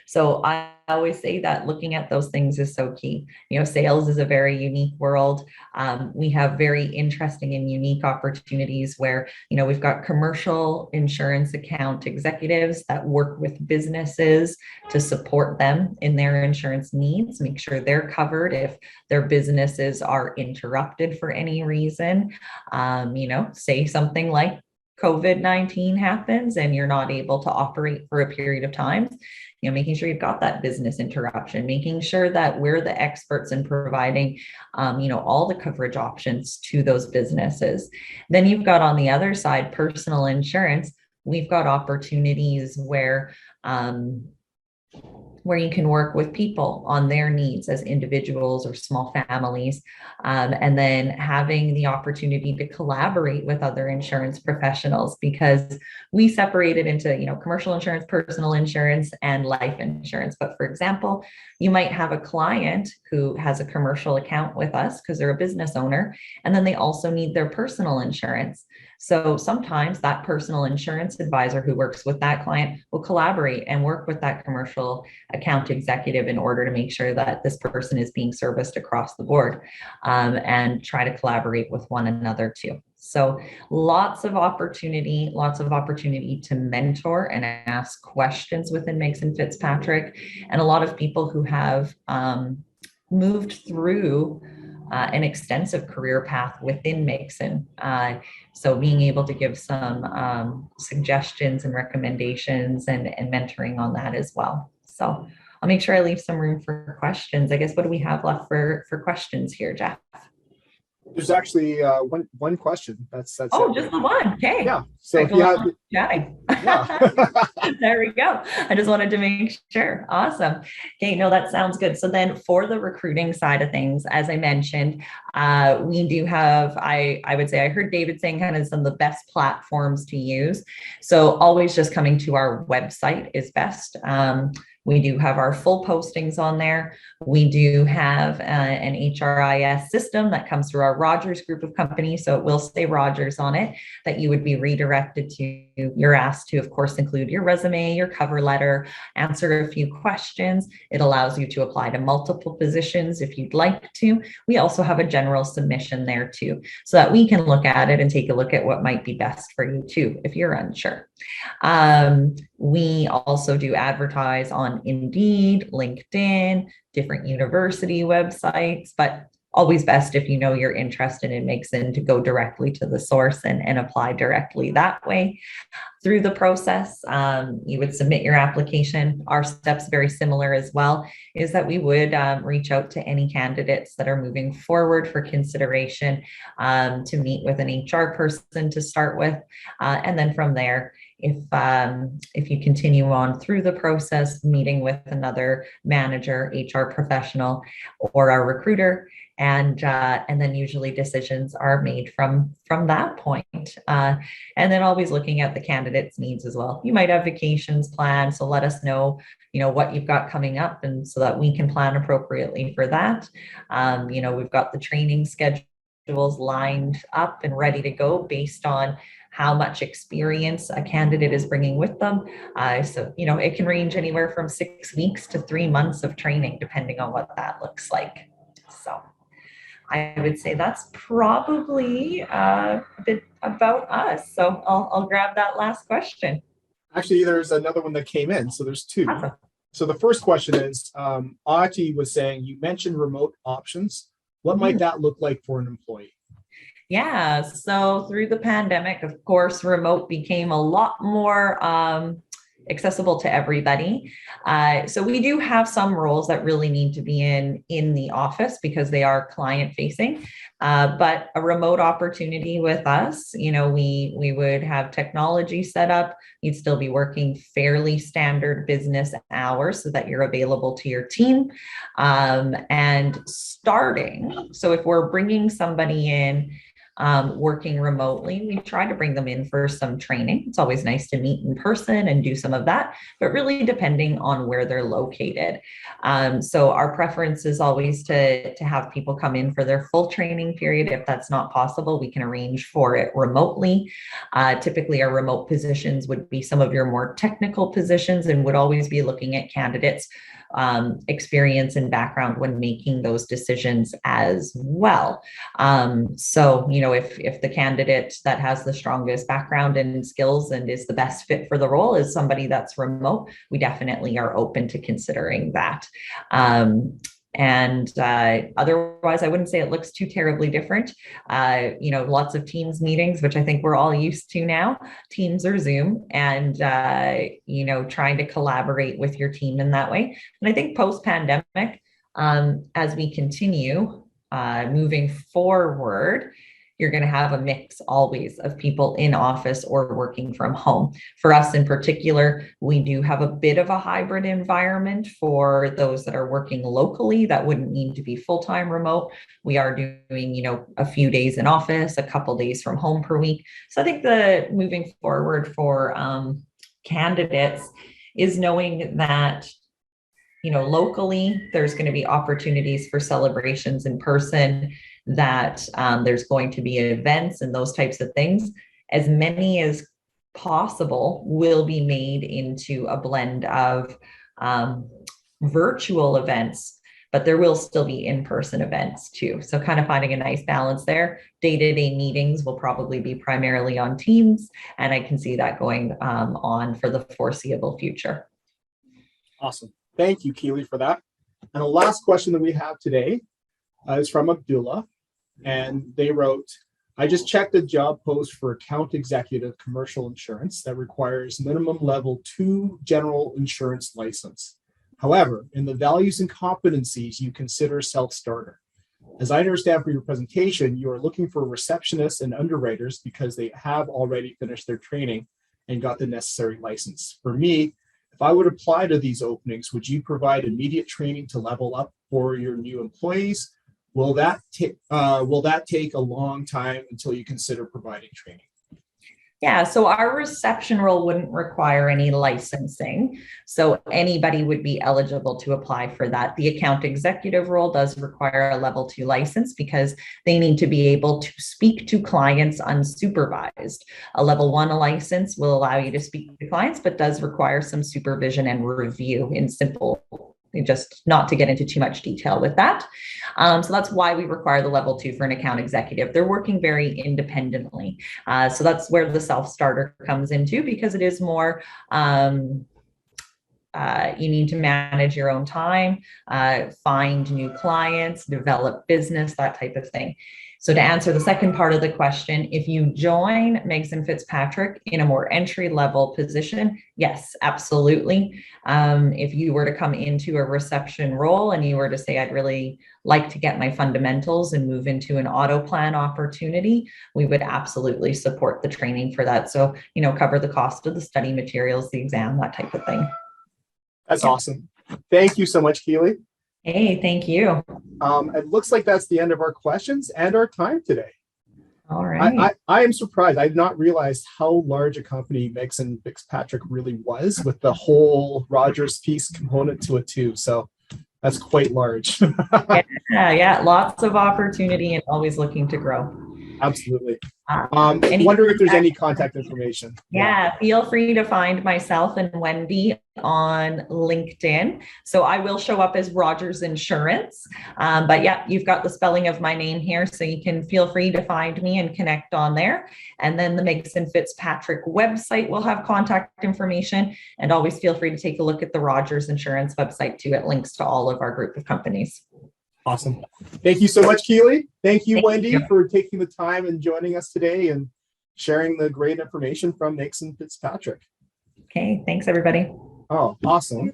[SPEAKER 5] So I always say that looking at those things is so key. Sales is a very unique world. We have very interesting and unique opportunities where, we've got commercial insurance account executives that work with businesses to support them in their insurance needs, make sure they're covered if their businesses are interrupted for any reason. Say something like COVID-19 happens and you're not able to operate for a period of time, making sure you've got that business interruption, making sure that we're the experts in providing, all the coverage options to those businesses. Then you've got on the other side, personal insurance. We've got opportunities where where you can work with people on their needs as individuals or small families, and then having the opportunity to collaborate with other insurance professionals, because we separate it into, commercial insurance, personal insurance, and life insurance. But for example, you might have a client who has a commercial account with us because they're a business owner, and then they also need their personal insurance. So sometimes that personal insurance advisor who works with that client will collaborate and work with that commercial account executive in order to make sure that this person is being serviced across the board, and try to collaborate with one another too. So lots of opportunity to mentor and ask questions within Megson Fitzpatrick, and a lot of people who have moved through an extensive career path within Megson. So being able to give some suggestions and recommendations and mentoring on that as well. So I'll make sure I leave some room for questions. I guess, what do we have left for questions here, Jeff?
[SPEAKER 3] There's actually one question. That's
[SPEAKER 5] just
[SPEAKER 3] it.
[SPEAKER 5] The one. Okay.
[SPEAKER 3] Yeah. So if you have,
[SPEAKER 5] chatting.
[SPEAKER 3] yeah.
[SPEAKER 5] There we go. I just wanted to make sure. Awesome. Okay. No, that sounds good. So then for the recruiting side of things, as I mentioned, we do have, I would say, I heard David saying kind of some of the best platforms to use. So always just coming to our website is best. We do have our full postings on there. We do have an HRIS system that comes through our Rogers group of companies. So it will say Rogers on it that you would be redirected to. You're asked to, of course, include your resume, your cover letter, answer a few questions. It allows you to apply to multiple positions if you'd like to. We also have a general submission there too, so that we can look at it and take a look at what might be best for you too, if you're unsure. We also do advertise on Indeed, LinkedIn, different university websites, but always best if you know you're interested in Megson to go directly to the source and apply directly that way. Through the process, you would submit your application. Our steps, very similar as well, is that we would reach out to any candidates that are moving forward for consideration, to meet with an HR person to start with. And then from there, if you continue on through the process, meeting with another manager, HR professional, or our recruiter, and then usually decisions are made from that point. And then always looking at the candidate's needs as well. You might have vacations planned, so let us know, what you've got coming up, and so that we can plan appropriately for that. We've got the training schedules lined up and ready to go based on how much experience a candidate is bringing with them. So, it can range anywhere from 6 weeks to 3 months of training, depending on what that looks like. So I would say that's probably a bit about us. So I'll grab that last question.
[SPEAKER 3] Actually, there's another one that came in. So there's two.
[SPEAKER 5] Awesome.
[SPEAKER 3] So the first question is, Ati was saying, you mentioned remote options. What might that look like for an employee?
[SPEAKER 5] Yeah, so through the pandemic, of course, remote became a lot more accessible to everybody. So we do have some roles that really need to be in the office because they are client facing, but a remote opportunity with us, we would have technology set up. You'd still be working fairly standard business hours so that you're available to your team. And starting, so if we're bringing somebody in, working remotely, we try to bring them in for some training. It's always nice to meet in person and do some of that, but really depending on where they're located. So our preference is always to have people come in for their full training period. If that's not possible, we can arrange for it remotely. Typically, our remote positions would be some of your more technical positions, and would always be looking at candidates' experience and background when making those decisions as well. So, if the candidate that has the strongest background and skills and is the best fit for the role is somebody that's remote, we definitely are open to considering that. And otherwise, I wouldn't say it looks too terribly different. Lots of Teams meetings, which I think we're all used to now, Teams or Zoom, and, trying to collaborate with your team in that way. And I think post-pandemic, as we continue moving forward, you're going to have a mix always of people in office or working from home. For us in particular, we do have a bit of a hybrid environment for those that are working locally that wouldn't need to be full-time remote. We are doing, you know, a few days in office, a couple days from home per week. So I think the moving forward for candidates is knowing that, you know, locally, there's going to be opportunities for celebrations in person, that there's going to be events and those types of things. As many as possible will be made into a blend of virtual events, but there will still be in-person events too. So kind of finding a nice balance there. Day-to-day meetings will probably be primarily on Teams, and I can see that going on for the foreseeable future.
[SPEAKER 3] Awesome. Thank you, Keely, for that. And the last question that we have today is from Abdullah. And they wrote, I just checked a job post for account executive commercial insurance that requires minimum level 2 general insurance license. However, in the values and competencies, you consider self-starter. As I understand from your presentation, you are looking for receptionists and underwriters because they have already finished their training and got the necessary license. For me, if I would apply to these openings, would you provide immediate training to level up for your new employees? Will that take a long time until you consider providing training?
[SPEAKER 5] Yeah, so our reception role wouldn't require any licensing. So anybody would be eligible to apply for that. The account executive role does require a level 2 license because they need to be able to speak to clients unsupervised. A level 1 license will allow you to speak to clients, but does require some supervision and review in simple, just not to get into too much detail with that. So that's why we require the level 2 for an account executive. They're working very independently. So that's where the self-starter comes into, because it is more, you need to manage your own time, find new clients, develop business, that type of thing. So to answer the second part of the question, if you join Megson Fitzpatrick in a more entry-level position, yes, absolutely. If you were to come into a reception role and you were to say, I'd really like to get my fundamentals and move into an auto plan opportunity, we would absolutely support the training for that. So, you know, cover the cost of the study materials, the exam, that type of thing.
[SPEAKER 3] That's awesome. Thank you so much, Keely.
[SPEAKER 5] Hey, thank you.
[SPEAKER 3] It looks like that's the end of our questions and our time today.
[SPEAKER 5] All right.
[SPEAKER 3] I am surprised. I did not realize how large a company Megson Fitzpatrick really was, with the whole Rogers piece component to it too. So that's quite large.
[SPEAKER 5] Yeah, lots of opportunity and always looking to grow.
[SPEAKER 3] Absolutely. Wondering if there's any contact information.
[SPEAKER 5] Yeah, feel free to find myself and Wendy on LinkedIn. So I will show up as Rogers Insurance. But yeah, you've got the spelling of my name here, so you can feel free to find me and connect on there. And then the Megson Fitzpatrick website will have contact information, and always feel free to take a look at the Rogers Insurance website too. It links to all of our group of companies.
[SPEAKER 3] Awesome. Thank you so much, Keely. Thank you, Wendy, for taking the time and joining us today and sharing the great information from Megson Fitzpatrick.
[SPEAKER 5] Okay, thanks everybody.
[SPEAKER 3] Oh, awesome.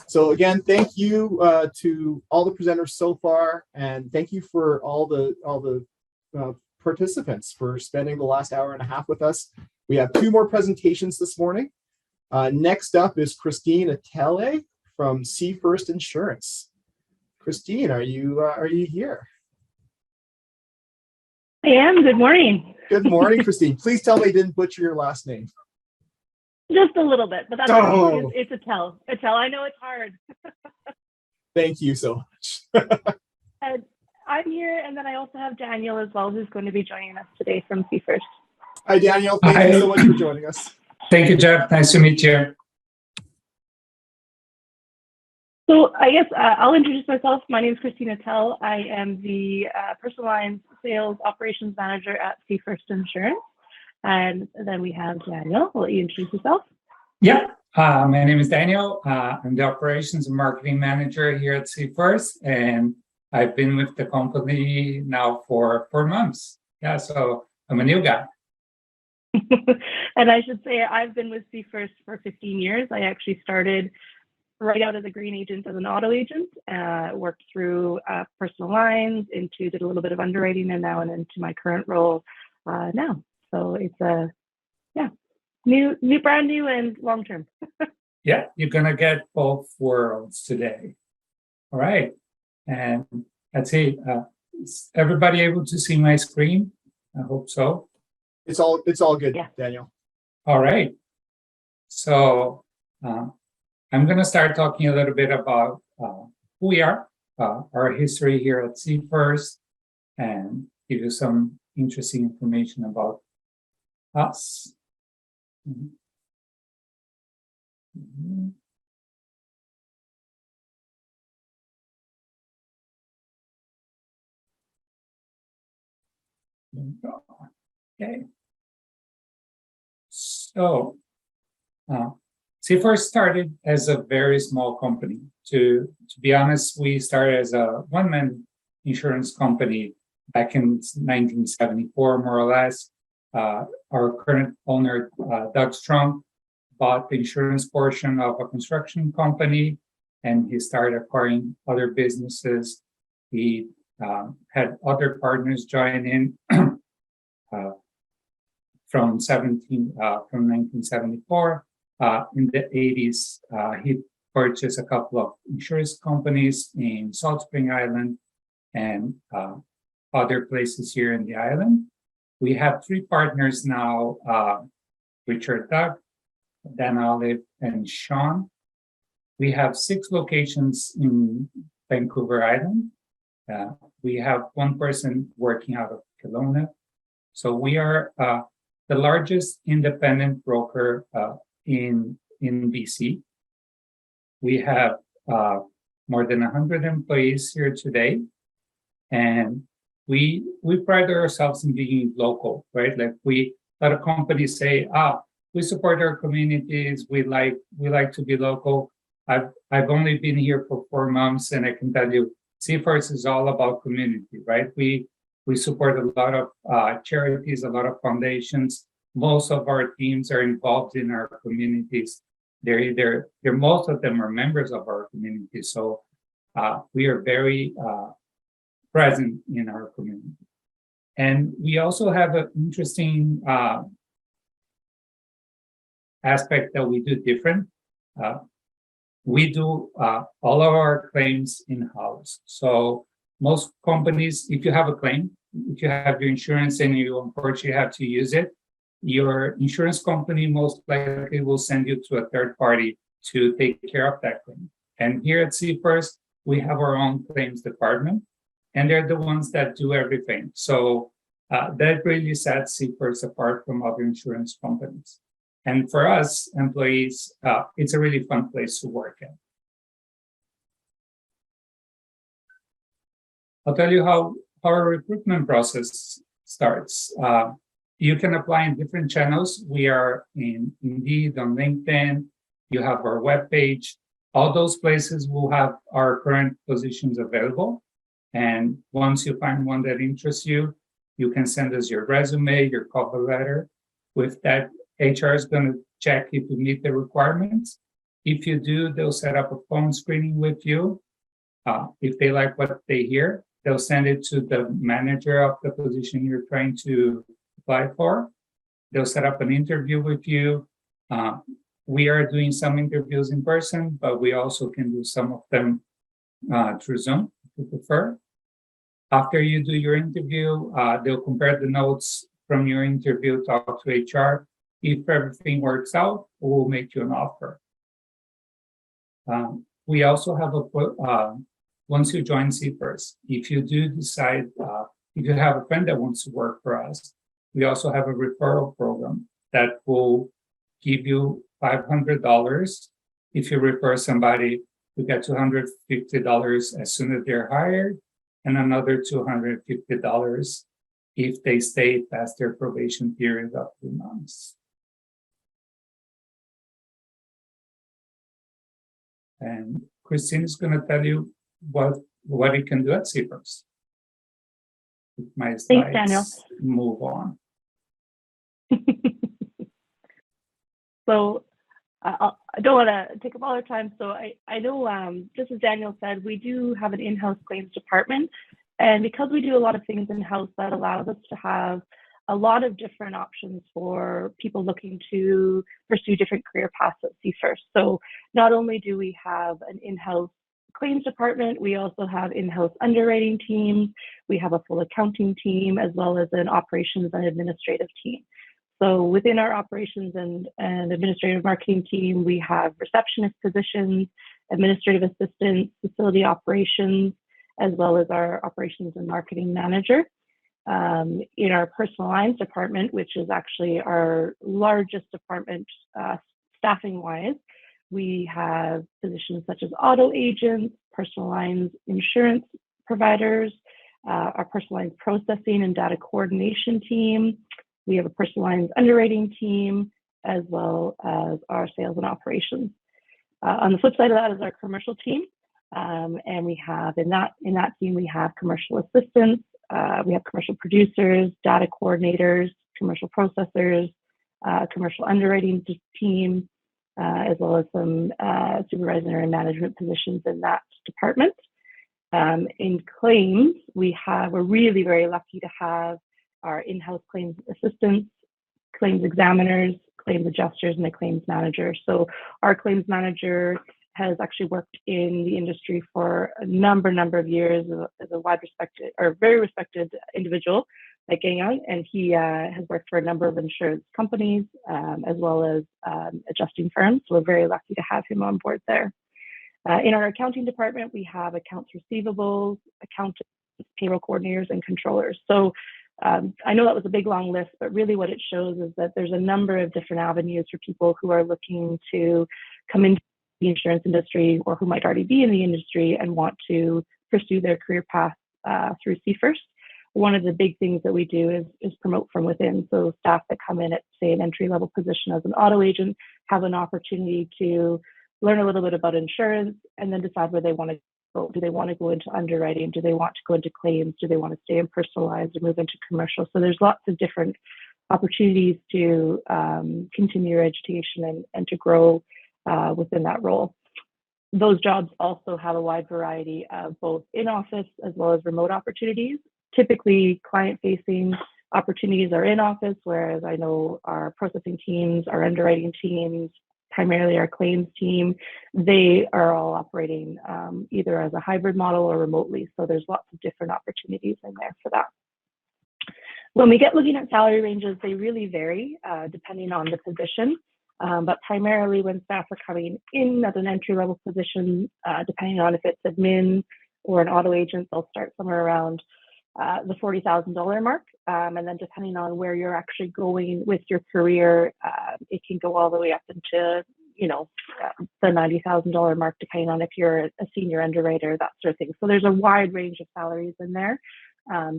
[SPEAKER 3] So again, thank you to all the presenters so far, and thank you for all the participants for spending the last hour and a half with us. We have 2 more presentations this morning. Next up is Christine Atele from C First Insurance. Christine, are you here?
[SPEAKER 6] I am. Good morning.
[SPEAKER 3] Good morning, Christine. Please tell me I didn't butcher your last name.
[SPEAKER 6] Just a little bit, but that's okay. It's Atele. Atele, I know it's hard.
[SPEAKER 3] Thank you so much.
[SPEAKER 6] And I'm here, and then I also have Daniel as well, who's going to be joining us today from C First.
[SPEAKER 3] Hi, Daniel. Thank you so much for joining us.
[SPEAKER 7] Thank you, Jeff. Nice to meet you.
[SPEAKER 6] So I guess I'll introduce myself. My name is Christina Tell. I am the personal lines sales operations manager at C First Insurance. And then we have Daniel. I'll let you introduce yourself.
[SPEAKER 7] Yeah, my name is Daniel. I'm the operations and marketing manager here at C First, and I've been with the company now for 4 months. Yeah, so I'm a new guy.
[SPEAKER 6] And I should say I've been with C First for 15 years. I actually started right out as a green agent, as an auto agent, worked through personal lines, did a little bit of underwriting, and now into my current role now. So it's brand new and long term.
[SPEAKER 7] Yeah, you're gonna get both worlds today. All right, and let's see. Is everybody able to see my screen? I hope so.
[SPEAKER 3] It's all good,
[SPEAKER 6] Yeah.
[SPEAKER 3] Daniel.
[SPEAKER 7] All right. So I'm going to start talking a little bit about who we are, our history here at C First, and give you some interesting information about us. Okay. So, C First started as a very small company. To be honest, we started as a one-man insurance company back in 1974, more or less. Our current owner, Doug Strong, bought the insurance portion of a construction company, and he started acquiring other businesses. He had other partners join in from 1974. In the 80s, he purchased a couple of insurance companies in Salt Spring Island and other places here in the island. We have 3 partners now, Richard Doug, Dan Olive, and Sean. We have 6 locations in Vancouver Island. We have 1 person working out of Kelowna. So we are the largest independent broker in BC. We have more than 100 employees here today, and we pride ourselves in being local, right? Like a lot of companies say, we support our communities. We like to be local. I've only been here for 4 months, and I can tell you, C First is all about community, right? We support a lot of charities, a lot of foundations. Most of our teams are involved in our communities. Most of them are members of our community. So we are very present in our community. And we also have an interesting aspect that we do different. We do all of our claims in-house. So most companies, if you have a claim, if you have your insurance and you unfortunately have to use it, your insurance company most likely will send you to a third party to take care of that claim. And here at C First, we have our own claims department, and they're the ones that do everything. So that really sets C First apart from other insurance companies. And for us employees, it's a really fun place to work at. I'll tell you how our recruitment process starts. You can apply in different channels. We are in Indeed, on LinkedIn. You have our webpage. All those places will have our current positions available. And once you find one that interests you, you can send us your resume, your cover letter. With that, HR is going to check if you meet the requirements. If you do, they'll set up a phone screening with you. If they like what they hear, they'll send it to the manager of the position you're trying to apply for. They'll set up an interview with you. We are doing some interviews in person, but we also can do some of them through Zoom if you prefer. After you do your interview, they'll compare the notes from your interview, talk to HR. If everything works out, we'll make you an offer. We also have once you join C First, if you do decide, if you have a friend that wants to work for us, we also have a referral program that will give you $500. If you refer somebody, you get $250 as soon as they're hired, and another $250 if they stay past their probation period of 2 months. And Christine is going to tell you what you can do at C First. My slides.
[SPEAKER 6] Thanks, Daniel.
[SPEAKER 7] Move on.
[SPEAKER 6] So I don't want to take up all our time. So I know, just as Daniel said, we do have an in-house claims department. And because we do a lot of things in-house, that allows us to have a lot of different options for people looking to pursue different career paths at C-First. So not only do we have an in-house claims department, we also have in-house underwriting teams, we have a full accounting team, as well as an operations and administrative team. So within our operations and administrative marketing team, we have receptionist positions, administrative assistants, facility operations, as well as our operations and marketing manager. In our personal lines department, which is actually our largest department staffing-wise, we have positions such as auto agents, personal lines insurance providers, our personal lines processing and data coordination team. We have a personal lines underwriting team, as well as our sales and operations. On the flip side of that is our commercial team. And we have in that team, we have commercial assistants, we have commercial producers, data coordinators, commercial processors, commercial underwriting team, as well as some supervisor and management positions in that department. In claims, we're really very lucky to have our in-house claims assistants, claims examiners, claims adjusters, and a claims manager. So our claims manager has actually worked in the industry for a number of years as a very respected individual like Gayon, and he has worked for a number of insurance companies as well as adjusting firms. So we're very lucky to have him on board there. In our accounting department, we have accounts receivables, accountants, payroll coordinators, and controllers. So I know that was a big long list, but really what it shows is that there's a number of different avenues for people who are looking to come into the insurance industry or who might already be in the industry and want to pursue their career path through C-First. One of the big things that we do is promote from within. So staff that come in at, say, an entry-level position as an auto agent have an opportunity to learn a little bit about insurance and then decide where they want to go. Do they want to go into underwriting? Do they want to go into claims? Do they want to stay in personalized or move into commercial? So there's lots of different opportunities to continue your education and to grow within that role. Those jobs also have a wide variety of both in-office as well as remote opportunities. Typically, client-facing opportunities are in-office, whereas I know our processing teams, our underwriting teams, primarily our claims team, they are all operating either as a hybrid model or remotely. So there's lots of different opportunities in there for that. When we get looking at salary ranges, they really vary depending on the position. But primarily when staff are coming in at an entry-level position, depending on if it's admin or an auto agent, they'll start somewhere around the $40,000 mark. And then depending on where you're actually going with your career, it can go all the way up into, the $90,000 mark, depending on if you're a senior underwriter, that sort of thing. So there's a wide range of salaries in there,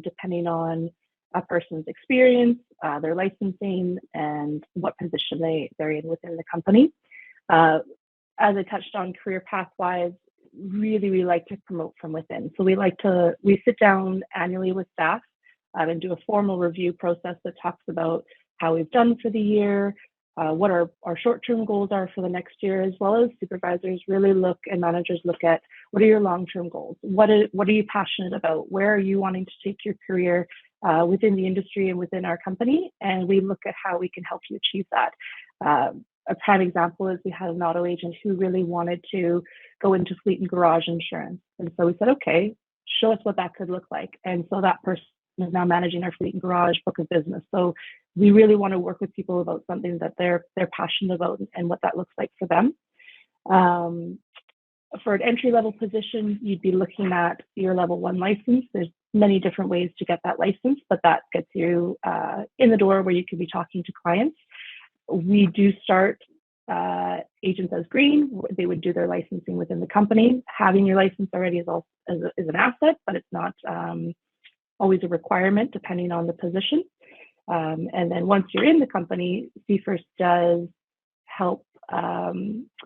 [SPEAKER 6] depending on a person's experience, their licensing, and what position they're in within the company. As I touched on, career path-wise, really we like to promote from within. So we sit down annually with staff and do a formal review process that talks about how we've done for the year, what our short-term goals are for the next year, as well as supervisors really look and managers look at what are your long-term goals? What are you passionate about? Where are you wanting to take your career within the industry and within our company? And we look at how we can help you achieve that. A prime example is we had an auto agent who really wanted to go into fleet and garage insurance. And so we said, okay, show us what that could look like. And so that person is now managing our fleet and garage book of business. So we really want to work with people about something that they're passionate about and what that looks like for them. For an entry-level position, you'd be looking at your level 1 license. There's many different ways to get that license, but that gets you in the door where you can be talking to clients. We do start agents as green. They would do their licensing within the company. Having your license already is an asset, but it's not always a requirement depending on the position. And then once you're in the company, C-First does help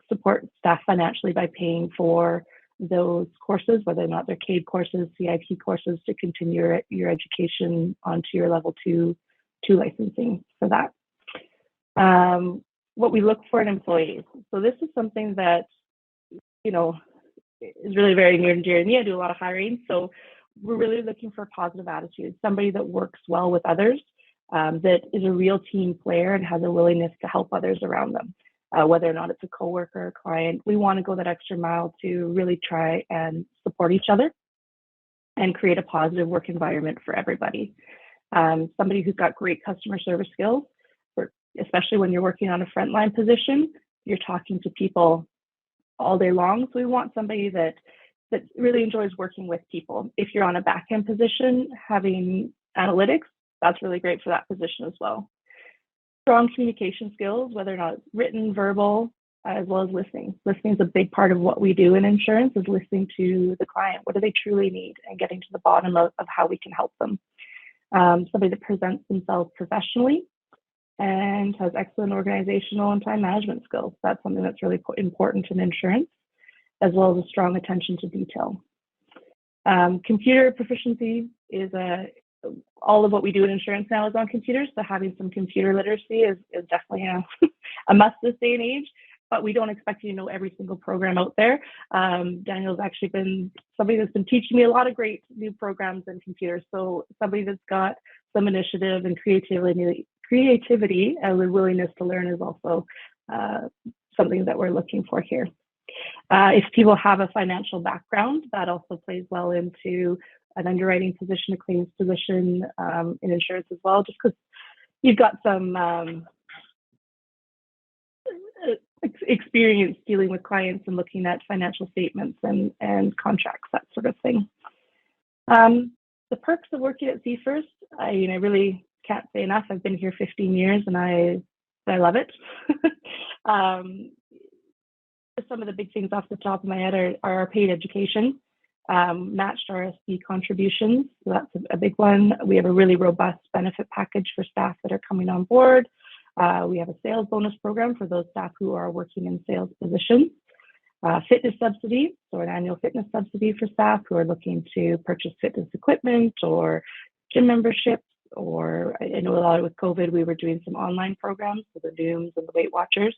[SPEAKER 6] support staff financially by paying for those courses, whether or not they're CAID courses, CIP courses, to continue your education onto your level 2 licensing for that. what we look for in employees. So this is something that, you know, is really very near and dear to me. I do a lot of hiring. So we're really looking for a positive attitude, somebody that works well with others, that is a real team player and has a willingness to help others around them. Whether or not it's a coworker or a client, we want to go that extra mile to really try and support each other and create a positive work environment for everybody. Somebody who's got great customer service skills, especially when you're working on a frontline position, you're talking to people all day long. So we want somebody that really enjoys working with people. If you're on a back-end position, having analytics, that's really great for that position as well. Strong communication skills, whether or not it's written, verbal, as well as listening. Listening is a big part of what we do in insurance, is listening to the client. What do they truly need, and getting to the bottom of how we can help them. Somebody that presents themselves professionally and has excellent organizational and time management skills. That's something that's really important in insurance, as well as a strong attention to detail. Computer proficiency is all of what we do in insurance now is on computers, so having some computer literacy is definitely a must this day and age, but we don't expect you to know every single program out there. Daniel's actually been somebody that's been teaching me a lot of great new programs in computers, so somebody that's got some initiative and creativity and the willingness to learn is also something that we're looking for here. If people have a financial background, that also plays well into an underwriting position, a claims position in insurance as well, just because you've got some experience dealing with clients and looking at financial statements and contracts, that sort of thing. The perks of working at CFirst, I really can't say enough. I've been here 15 years and I love it. Some of the big things off the top of my head are our paid education, matched RSP contributions. So that's a big one. We have a really robust benefit package for staff that are coming on board. We have a sales bonus program for those staff who are working in sales positions. Fitness subsidy, so an annual fitness subsidy for staff who are looking to purchase fitness equipment or gym memberships, or I know a lot with COVID, we were doing some online programs, so the Zooms and the Weight Watchers.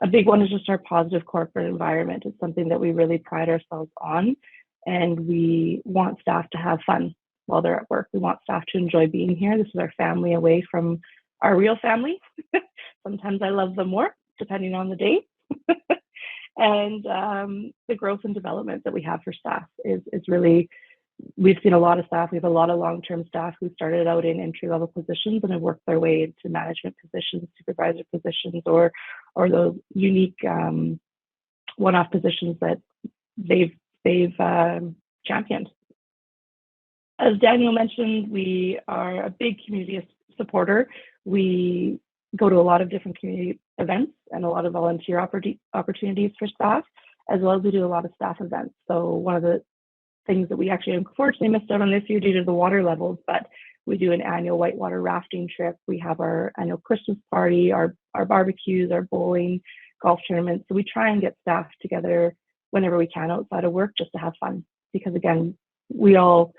[SPEAKER 6] A big one is just our positive corporate environment. It's something that we really pride ourselves on, and we want staff to have fun while they're at work. We want staff to enjoy being here. This is our family away from our real family. Sometimes I love them more, depending on the day. And the growth and development that we have for staff is really, we've seen a lot of staff. We have a lot of long-term staff who started out in entry-level positions and have worked their way into management positions, supervisor positions, or those unique one-off positions that they've championed. As Daniel mentioned, we are a big community supporter. We go to a lot of different community events and a lot of volunteer opportunities for staff, as well as we do a lot of staff events. So one of the things that we actually unfortunately missed out on this year due to the water levels, but we do an annual whitewater rafting trip. We have our annual Christmas party, our barbecues, our bowling, golf tournaments. So we try and get staff together whenever we can outside of work just to have fun, because again, we all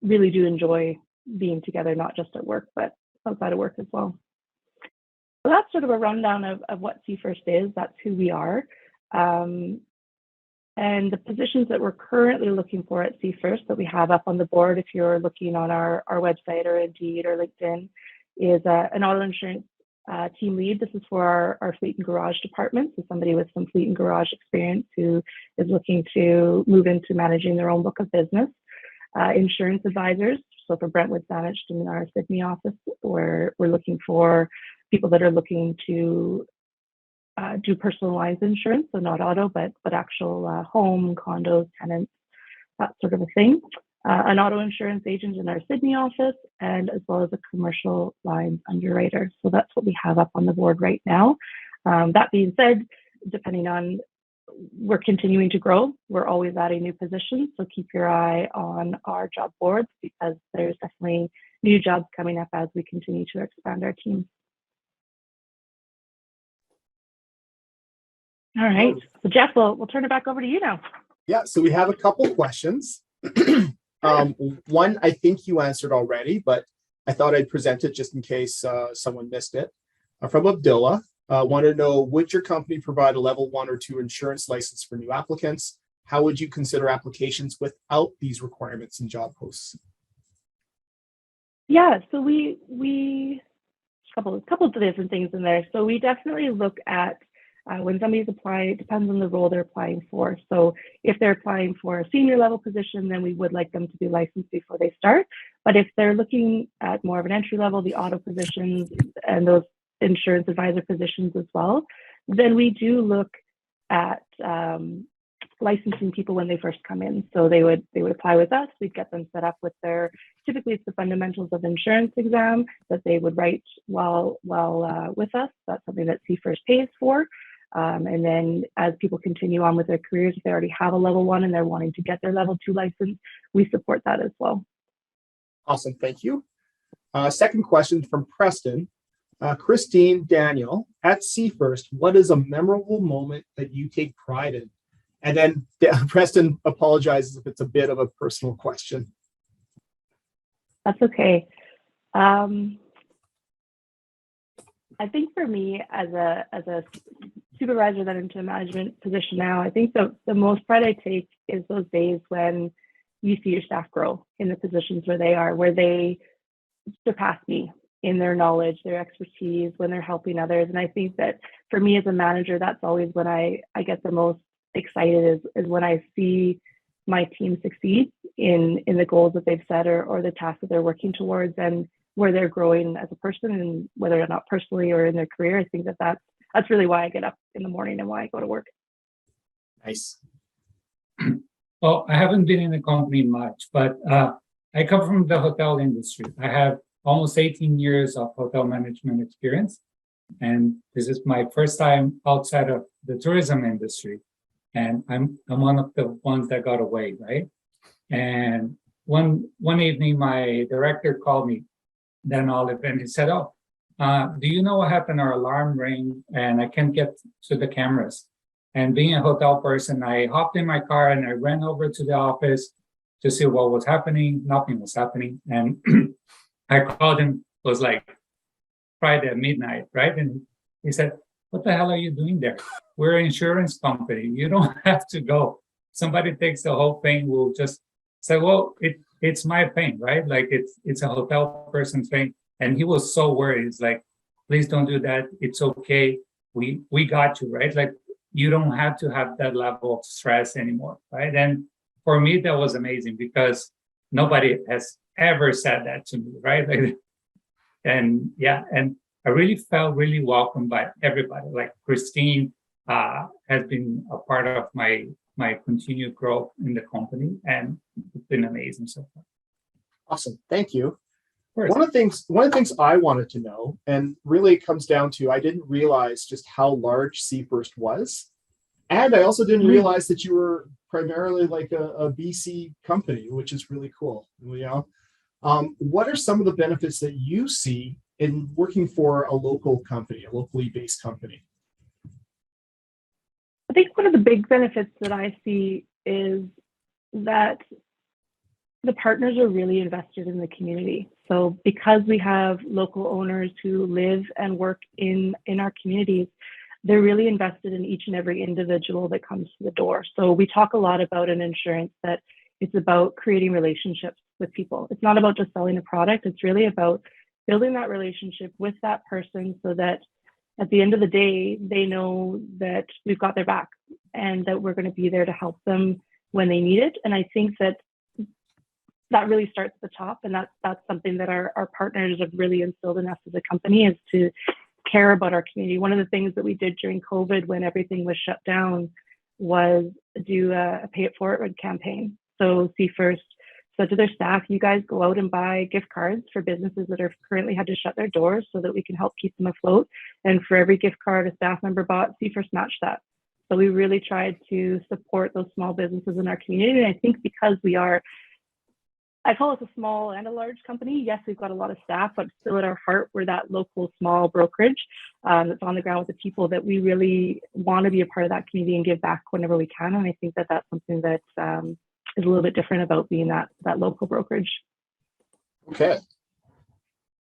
[SPEAKER 6] really do enjoy being together, not just at work, but outside of work as well. So that's sort of a rundown of what CFirst is. That's who we are. And the positions that we're currently looking for at CFirst that we have up on the board, if you're looking on our website or Indeed or LinkedIn, is an auto insurance team lead. This is for our fleet and garage department. So somebody with some fleet and garage experience who is looking to move into managing their own book of business. Insurance advisors. So for Brentwood Saanich in our Sydney office, we're looking for people that are looking to do personal lines insurance, so not auto, but actual home, condos, tenants, that sort of a thing. An auto insurance agent in our Sydney office, and as well as a commercial lines underwriter. So that's what we have up on the board right now. That being said, depending on, we're continuing to grow. We're always adding new positions, so keep your eye on our job boards, because there's definitely new jobs coming up as we continue to expand our team. All right, so Jeff, we'll turn it back over to you now.
[SPEAKER 3] Yeah, so we have a couple questions. One, I think you answered already, but I thought I'd present it just in case someone missed it. From Abdullah, want to know, would your company provide a level 1 or 2 insurance license for new applicants? How would you consider applications without these requirements in job posts?
[SPEAKER 6] Yeah, so we couple of different things in there. So we definitely look at when somebody's applying, it depends on the role they're applying for. So if they're applying for a senior level position, then we would like them to be licensed before they start. But if they're looking at more of an entry level, the auto positions and those insurance advisor positions as well, then we do look at licensing people when they first come in. So they would apply with us. We'd get them set up with their, typically it's the fundamentals of insurance exam that they would write while with us. That's something that CFirst pays for. And then as people continue on with their careers, if they already have a level 1 and they're wanting to get their level 2 license, we support that as well.
[SPEAKER 3] Awesome, thank you. Second question from Preston. Christine, Daniel, at CFirst, what is a memorable moment that you take pride in? And then Preston apologizes if it's a bit of a personal question.
[SPEAKER 6] That's okay. I think for me, as a supervisor then into a management position now, I think the most pride I take is those days when you see your staff grow in the positions where they are, where they surpass me in their knowledge, their expertise, when they're helping others. And I think that for me as a manager, that's always when I get the most excited is when I see my team succeed in the goals that they've set or the tasks that they're working towards and where they're growing as a person, and whether or not personally or in their career. I think that's really why I get up in the morning and why I go to work.
[SPEAKER 3] Nice.
[SPEAKER 7] Well, I haven't been in the company much, but I come from the hotel industry. I have almost 18 years of hotel management experience, and this is my first time outside of the tourism industry. And I'm one of the ones that got away, right? And one evening, my director called me, Dan Olive, and he said, "Oh, do you know what happened? Our alarm rang, and I can't get to the cameras." And being a hotel person, I hopped in my car and I ran over to the office to see what was happening. Nothing was happening, and I called him. It was like Friday at midnight, right? And he said, "What the hell are you doing there? We're an insurance company. You don't have to go. Somebody takes the whole thing. We'll just say, well, it's my thing, right? Like it's a hotel person's thing." And he was so worried. He's like, "Please don't do that. It's okay. We got you, right? Like you don't have to have that level of stress anymore, right?" And for me, that was amazing because nobody has ever said that to me, right? Like, and yeah, and I really felt really welcomed by everybody. Like Christine has been a part of my continued growth in the company, and it's been amazing so far.
[SPEAKER 3] Awesome, thank you. One of the things I wanted to know, and really it comes down to, I didn't realize just how large CFirst was, and I also didn't realize that you were primarily like a BC company, which is really cool. You know, what are some of the benefits that you see in working for a local company, a locally based company?
[SPEAKER 6] I think one of the big benefits that I see is that the partners are really invested in the community. So because we have local owners who live and work in our communities, they're really invested in each and every individual that comes to the door. So we talk a lot about in insurance that it's about creating relationships with people. It's not about just selling a product. It's really about building that relationship with that person so that at the end of the day, they know that we've got their back and that we're going to be there to help them when they need it. And I think that really starts at the top, and that's something that our partners have really instilled in us as a company, is to care about our community. One of the things that we did during COVID when everything was shut down was do a pay it forward campaign. So CFirst said to their staff, "You guys go out and buy gift cards for businesses that are currently had to shut their doors so that we can help keep them afloat. And for every gift card a staff member bought, CFirst matched that." So we really tried to support those small businesses in our community. And I think because we are, I call us a small and a large company. Yes, we've got a lot of staff, but still at our heart, we're that local small brokerage that's on the ground with the people that we really want to be a part of that community and give back whenever we can. And I think that that's something that is a little bit different about being that local brokerage.
[SPEAKER 3] Okay.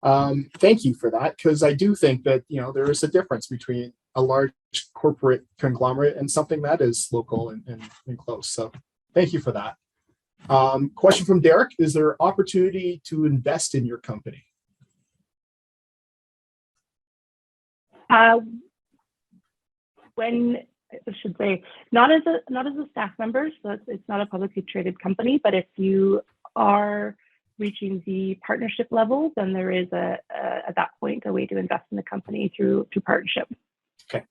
[SPEAKER 3] Thank you for that, because I do think that, you know, there is a difference between a large corporate conglomerate and something that is local and close. So thank you for that. Question from Derek: is there opportunity to invest in your company?
[SPEAKER 6] When I should say, not as a staff member, so it's not a publicly traded company, but if you are reaching the partnership level, then there is at that point a way to invest in the company through partnership.
[SPEAKER 3] Okay,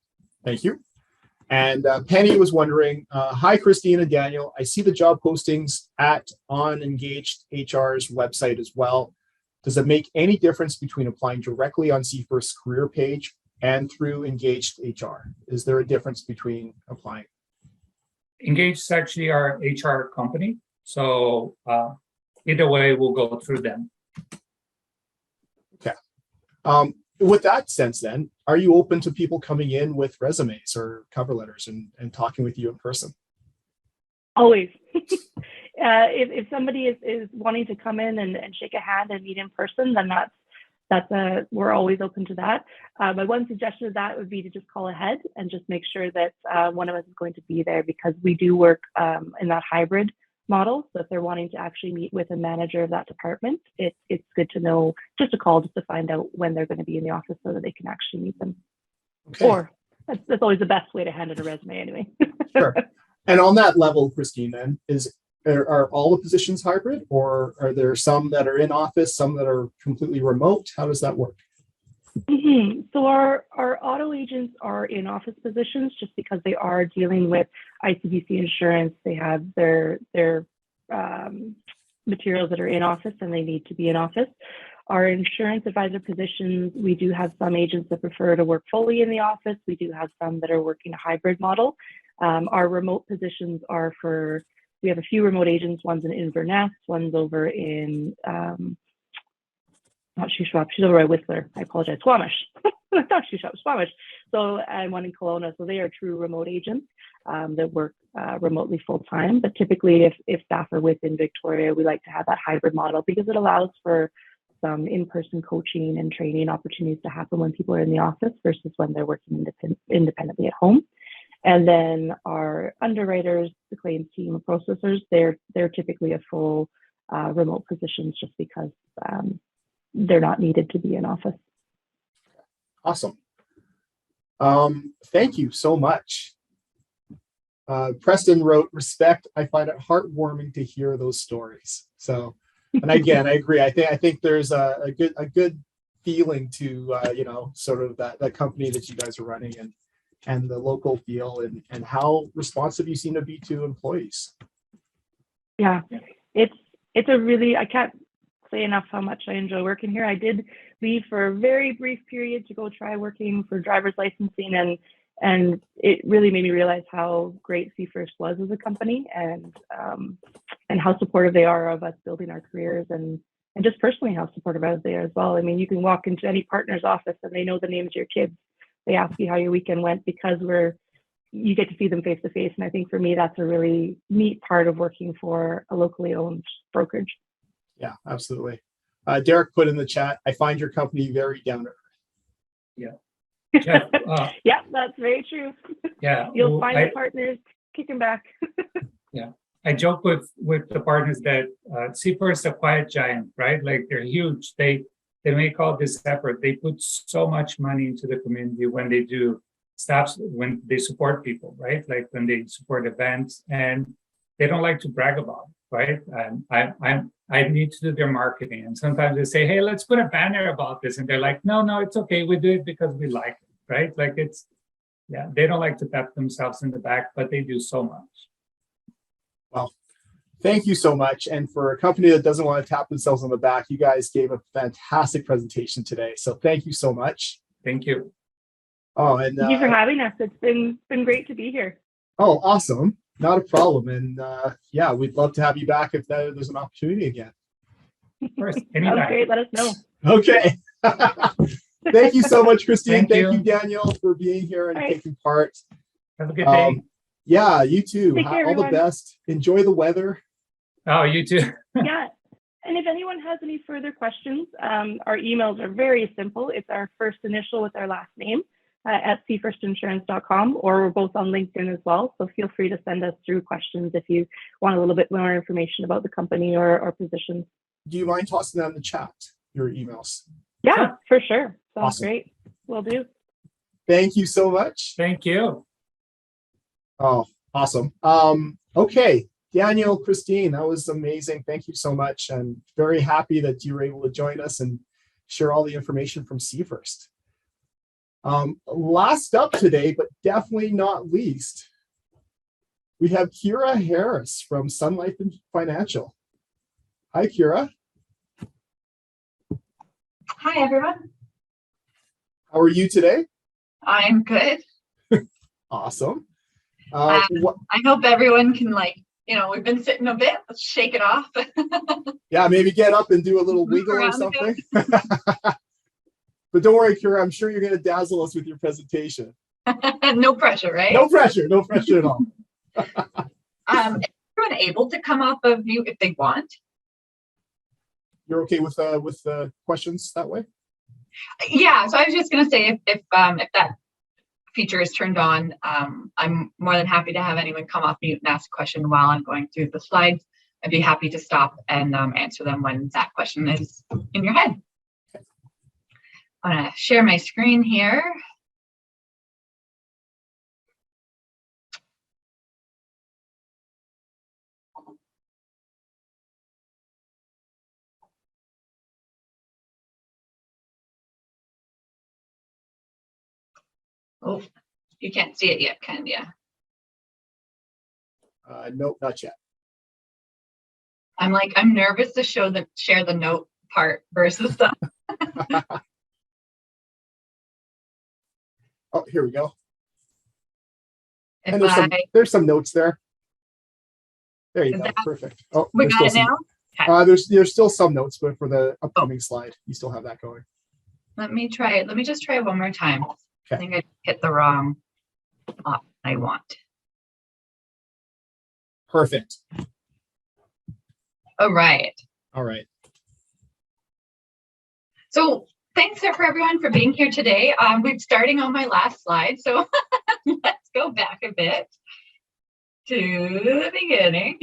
[SPEAKER 3] thank you. And Penny was wondering, hi, Christine and Daniel. I see the job postings on Engaged HR's website as well. Does it make any difference between applying directly on CFirst's career page and through Engaged HR? Is there a difference between applying?
[SPEAKER 7] Engaged is actually our HR company. So either way, we'll go through them.
[SPEAKER 3] Okay. With that sense, then, are you open to people coming in with resumes or cover letters and talking with you in person?
[SPEAKER 6] Always. If somebody is wanting to come in and shake a hand and meet in person, then we're always open to that. My one suggestion of that would be to just call ahead and just make sure that one of us is going to be there, because we do work in that hybrid model. So if they're wanting to actually meet with a manager of that department, it's good to know, just a call just to find out when they're going to be in the office so that they can actually meet them. Okay. Or that's always the best way to hand in a resume anyway.
[SPEAKER 3] Sure. And on that level, Christine, then, are all the positions hybrid, or are there some that are in office, some that are completely remote? How does that work?
[SPEAKER 6] Mm-hmm. So our auto agents are in office positions just because they are dealing with ICBC insurance. They have their materials that are in office and they need to be in office. Our insurance advisor positions, we do have some agents that prefer to work fully in the office. We do have some that are working a hybrid model. Our remote positions are we have a few remote agents. One's in Inverness, one's over in not Shuswap, she's over at Whistler. I apologize, Squamish. I thought Shuswap was Squamish. So, and one in Kelowna. So they are true remote agents that work remotely full time. But typically, if staff are within Victoria, we like to have that hybrid model because it allows for some in-person coaching and training opportunities to happen when people are in the office versus when they're working independently at home. And then our underwriters, the claims team, and processors, they're typically a full remote positions just because they're not needed to be in office.
[SPEAKER 3] Awesome. Thank you so much. Preston wrote, respect. I find it heartwarming to hear those stories. So, and again, I agree. I think there's a good feeling to sort of that company that you guys are running and the local feel and how responsive you seem to be to employees.
[SPEAKER 6] Yeah, it's a really, I can't say enough how much I enjoy working here. I did leave for a very brief period to go try working for driver's licensing, and it really made me realize how great CFirst was as a company and how supportive they are of us building our careers and just personally how supportive they are as well. I mean, you can walk into any partner's office and they know the names of your kids. They ask you how your weekend went because you get to see them face to face. And I think for me, that's a really neat part of working for a locally owned brokerage.
[SPEAKER 3] Yeah, absolutely. Derek put in the chat, I find your company very down to earth.
[SPEAKER 7] Yeah. Jeff,
[SPEAKER 6] yeah, that's very true.
[SPEAKER 7] Yeah.
[SPEAKER 6] You'll find the partners kicking back.
[SPEAKER 7] Yeah. I joke with the partners that CFirst is a quiet giant, right? Like they're huge. They make all this effort. They put so much money into the community when they do stuff, when they support people, right? Like when they support events, and they don't like to brag about it, right? And I need to do their marketing. And sometimes they say, hey, let's put a banner about this. And they're like, no, it's okay. We do it because we like it, right? Like they don't like to pat themselves in the back, but they do so much.
[SPEAKER 3] Well, thank you so much. And for a company that doesn't want to tap themselves on the back, you guys gave a fantastic presentation today. So thank you so much.
[SPEAKER 7] Thank you.
[SPEAKER 3] Oh, and
[SPEAKER 6] thank you for having us. It's been great to be here.
[SPEAKER 3] Oh, awesome. Not a problem. And yeah, we'd love to have you back if there's an opportunity again.
[SPEAKER 7] Of course.
[SPEAKER 6] Anytime. That's great. Let us know.
[SPEAKER 3] Okay. Thank you so much, Christine. Thank you,
[SPEAKER 7] you,
[SPEAKER 3] Daniel, for being here and taking part.
[SPEAKER 7] Have a good day.
[SPEAKER 3] Yeah, you too.
[SPEAKER 6] Take care,
[SPEAKER 3] all
[SPEAKER 6] everyone.
[SPEAKER 3] the best. Enjoy the weather.
[SPEAKER 7] Oh, you too.
[SPEAKER 6] Yeah. And if anyone has any further questions, our emails are very simple. It's our first initial with our last name at cfirstinsurance.com, or we're both on LinkedIn as well. So feel free to send us through questions if you want a little bit more information about the company or positions.
[SPEAKER 3] Do you mind tossing that in the chat, your emails?
[SPEAKER 6] Yeah, for sure. Sounds
[SPEAKER 3] Awesome.
[SPEAKER 6] great. Will do.
[SPEAKER 3] Thank you so much.
[SPEAKER 7] Thank you.
[SPEAKER 3] Oh, awesome. Okay, Daniel, Christine, that was amazing. Thank you so much. I'm very happy that you were able to join us and share all the information from CFirst. Last up today, but definitely not least, we have Kira Harris from Sun Life Financial. Hi, Kira.
[SPEAKER 8] Hi, everyone.
[SPEAKER 3] How are you today?
[SPEAKER 8] I'm good.
[SPEAKER 3] Awesome.
[SPEAKER 8] I hope everyone can, we've been sitting a bit. Let's shake it off.
[SPEAKER 3] Yeah, maybe get up and do a little wiggle or something. But don't worry, Kira, I'm sure you're going to dazzle us with your presentation.
[SPEAKER 8] No pressure, right?
[SPEAKER 3] No pressure at all.
[SPEAKER 8] Is everyone able to come off of mute if they want?
[SPEAKER 3] You're okay with the questions that way?
[SPEAKER 8] Yeah, so I was just going to say if that feature is turned on, I'm more than happy to have anyone come off mute and ask a question while I'm going through the slides. I'd be happy to stop and answer them when that question is in your head. I'm going to share my screen here. Oh, you can't see it yet, can you?
[SPEAKER 3] Nope, not yet.
[SPEAKER 8] I'm nervous to share the note part versus the.
[SPEAKER 3] Oh, here we go.
[SPEAKER 8] If
[SPEAKER 3] And there's some notes there. There you go. Perfect. Oh,
[SPEAKER 8] we got it now? Okay.
[SPEAKER 3] There's still some notes, but for the upcoming slide, you still have that going.
[SPEAKER 8] Let me try it. Let me just try it one more time.
[SPEAKER 3] Okay.
[SPEAKER 8] I think I hit the wrong option I want.
[SPEAKER 3] Perfect.
[SPEAKER 8] All right.
[SPEAKER 3] All right.
[SPEAKER 8] So thanks for everyone for being here today. We're starting on my last slide, so let's go back a bit to the beginning.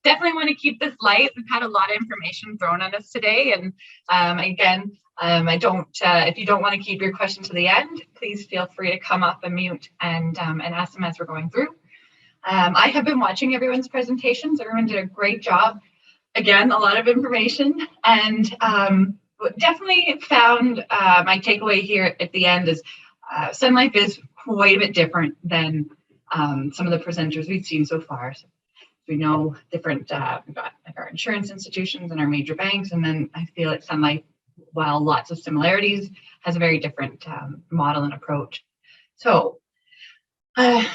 [SPEAKER 8] Definitely want to keep this light. We've had a lot of information thrown at us today, and again, I don't. If you don't want to keep your question to the end, please feel free to come up and mute and ask them as we're going through. I have been watching everyone's presentations. Everyone did a great job. Again, a lot of information, and definitely found my takeaway here at the end is Sun Life is quite a bit different than some of the presenters we've seen so far. So we know different, we've got our insurance institutions and our major banks, and then I feel like Sun Life, while lots of similarities, has a very different model and approach. So my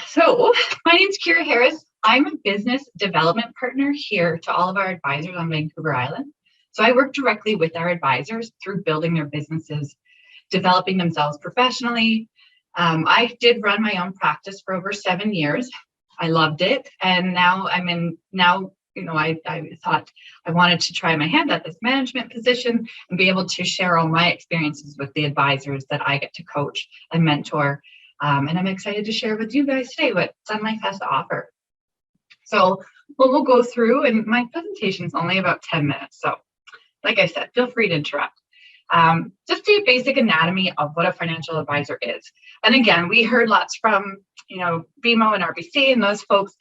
[SPEAKER 8] name's Kira Harris. I'm a business development partner here to all of our advisors on Vancouver Island. So I work directly with our advisors through building their businesses, developing themselves professionally. I did run my own practice for over 7 years. I loved it. And now I thought I wanted to try my hand at this management position and be able to share all my experiences with the advisors that I get to coach and mentor. And I'm excited to share with you guys today what Sun Life has to offer. So we'll go through, and my presentation is only about 10 minutes. So like I said, feel free to interrupt. Just the basic anatomy of what a financial advisor is. And again, we heard lots from, BMO and RBC and those folks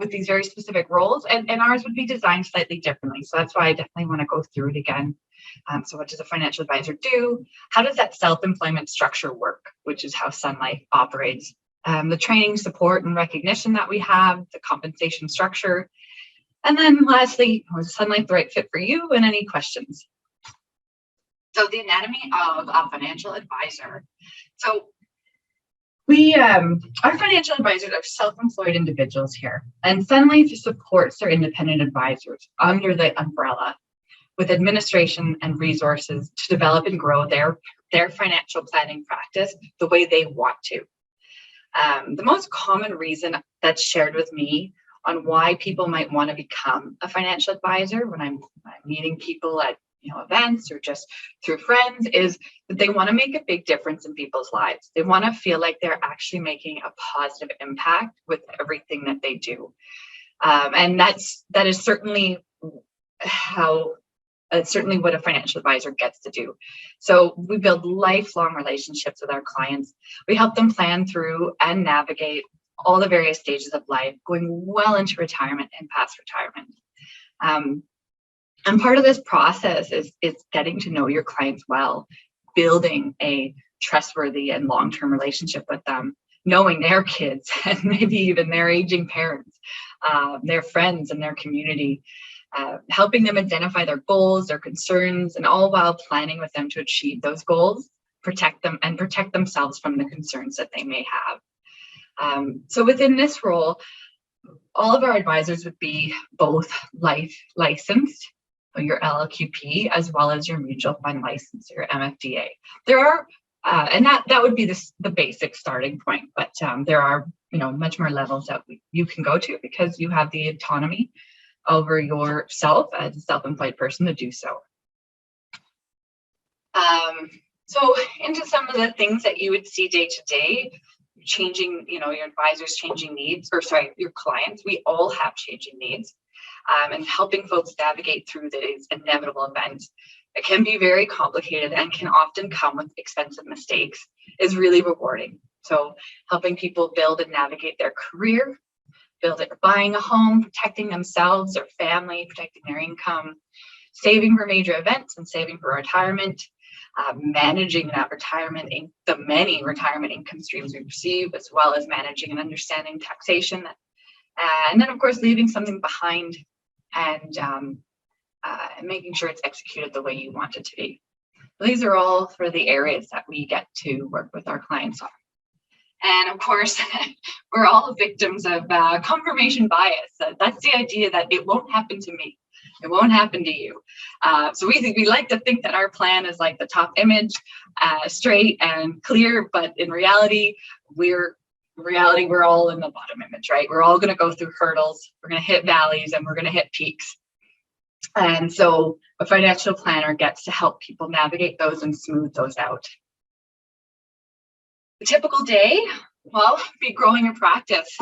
[SPEAKER 8] with these very specific roles, and ours would be designed slightly differently. So that's why I definitely want to go through it again. So what does a financial advisor do? How does that self-employment structure work, which is how Sun Life operates? The training, support, and recognition that we have, the compensation structure. And then lastly, was Sun Life the right fit for you, and any questions? So the anatomy of a financial advisor. So our financial advisors are self-employed individuals here, and Sun Life supports their independent advisors under the umbrella with administration and resources to develop and grow their financial planning practice the way they want to. The most common reason that's shared with me on why people might want to become a financial advisor when I'm meeting people at events or just through friends, is that they want to make a big difference in people's lives. They want to feel like they're actually making a positive impact with everything that they do. And that is certainly certainly what a financial advisor gets to do. So we build lifelong relationships with our clients. We help them plan through and navigate all the various stages of life, going well into retirement and past retirement. And part of this process is getting to know your clients well, building a trustworthy and long-term relationship with them, knowing their kids and maybe even their aging parents, their friends and their community, helping them identify their goals, their concerns, and all while planning with them to achieve those goals, protect them and protect themselves from the concerns that they may have. So within this role, all of our advisors would be both life licensed, your LLQP, as well as your mutual fund license, your MFDA. There are, and that would be the basic starting point, but there are much more levels that you can go to because you have the autonomy over yourself as a self-employed person to do so. So into some of the things that you would see day to day, changing, your advisors changing needs, or sorry, your clients, we all have changing needs, and helping folks navigate through these inevitable events. It can be very complicated and can often come with expensive mistakes is really rewarding. So helping people build and navigate their career, buying a home, protecting themselves, their family, protecting their income, saving for major events and saving for retirement, managing that retirement, the many retirement income streams we receive, as well as managing and understanding taxation. And then, of course, leaving something behind and making sure it's executed the way you want it to be. These are all for the areas that we get to work with our clients on. And of course, we're all victims of confirmation bias. That's the idea that it won't happen to me. It won't happen to you. So we like to think that our plan is like the top image, straight and clear, but in reality, we're all in the bottom image, right? We're all going to go through hurdles. We're going to hit valleys and we're going to hit peaks. And so a financial planner gets to help people navigate those and smooth those out. A typical day, well, be growing your practice.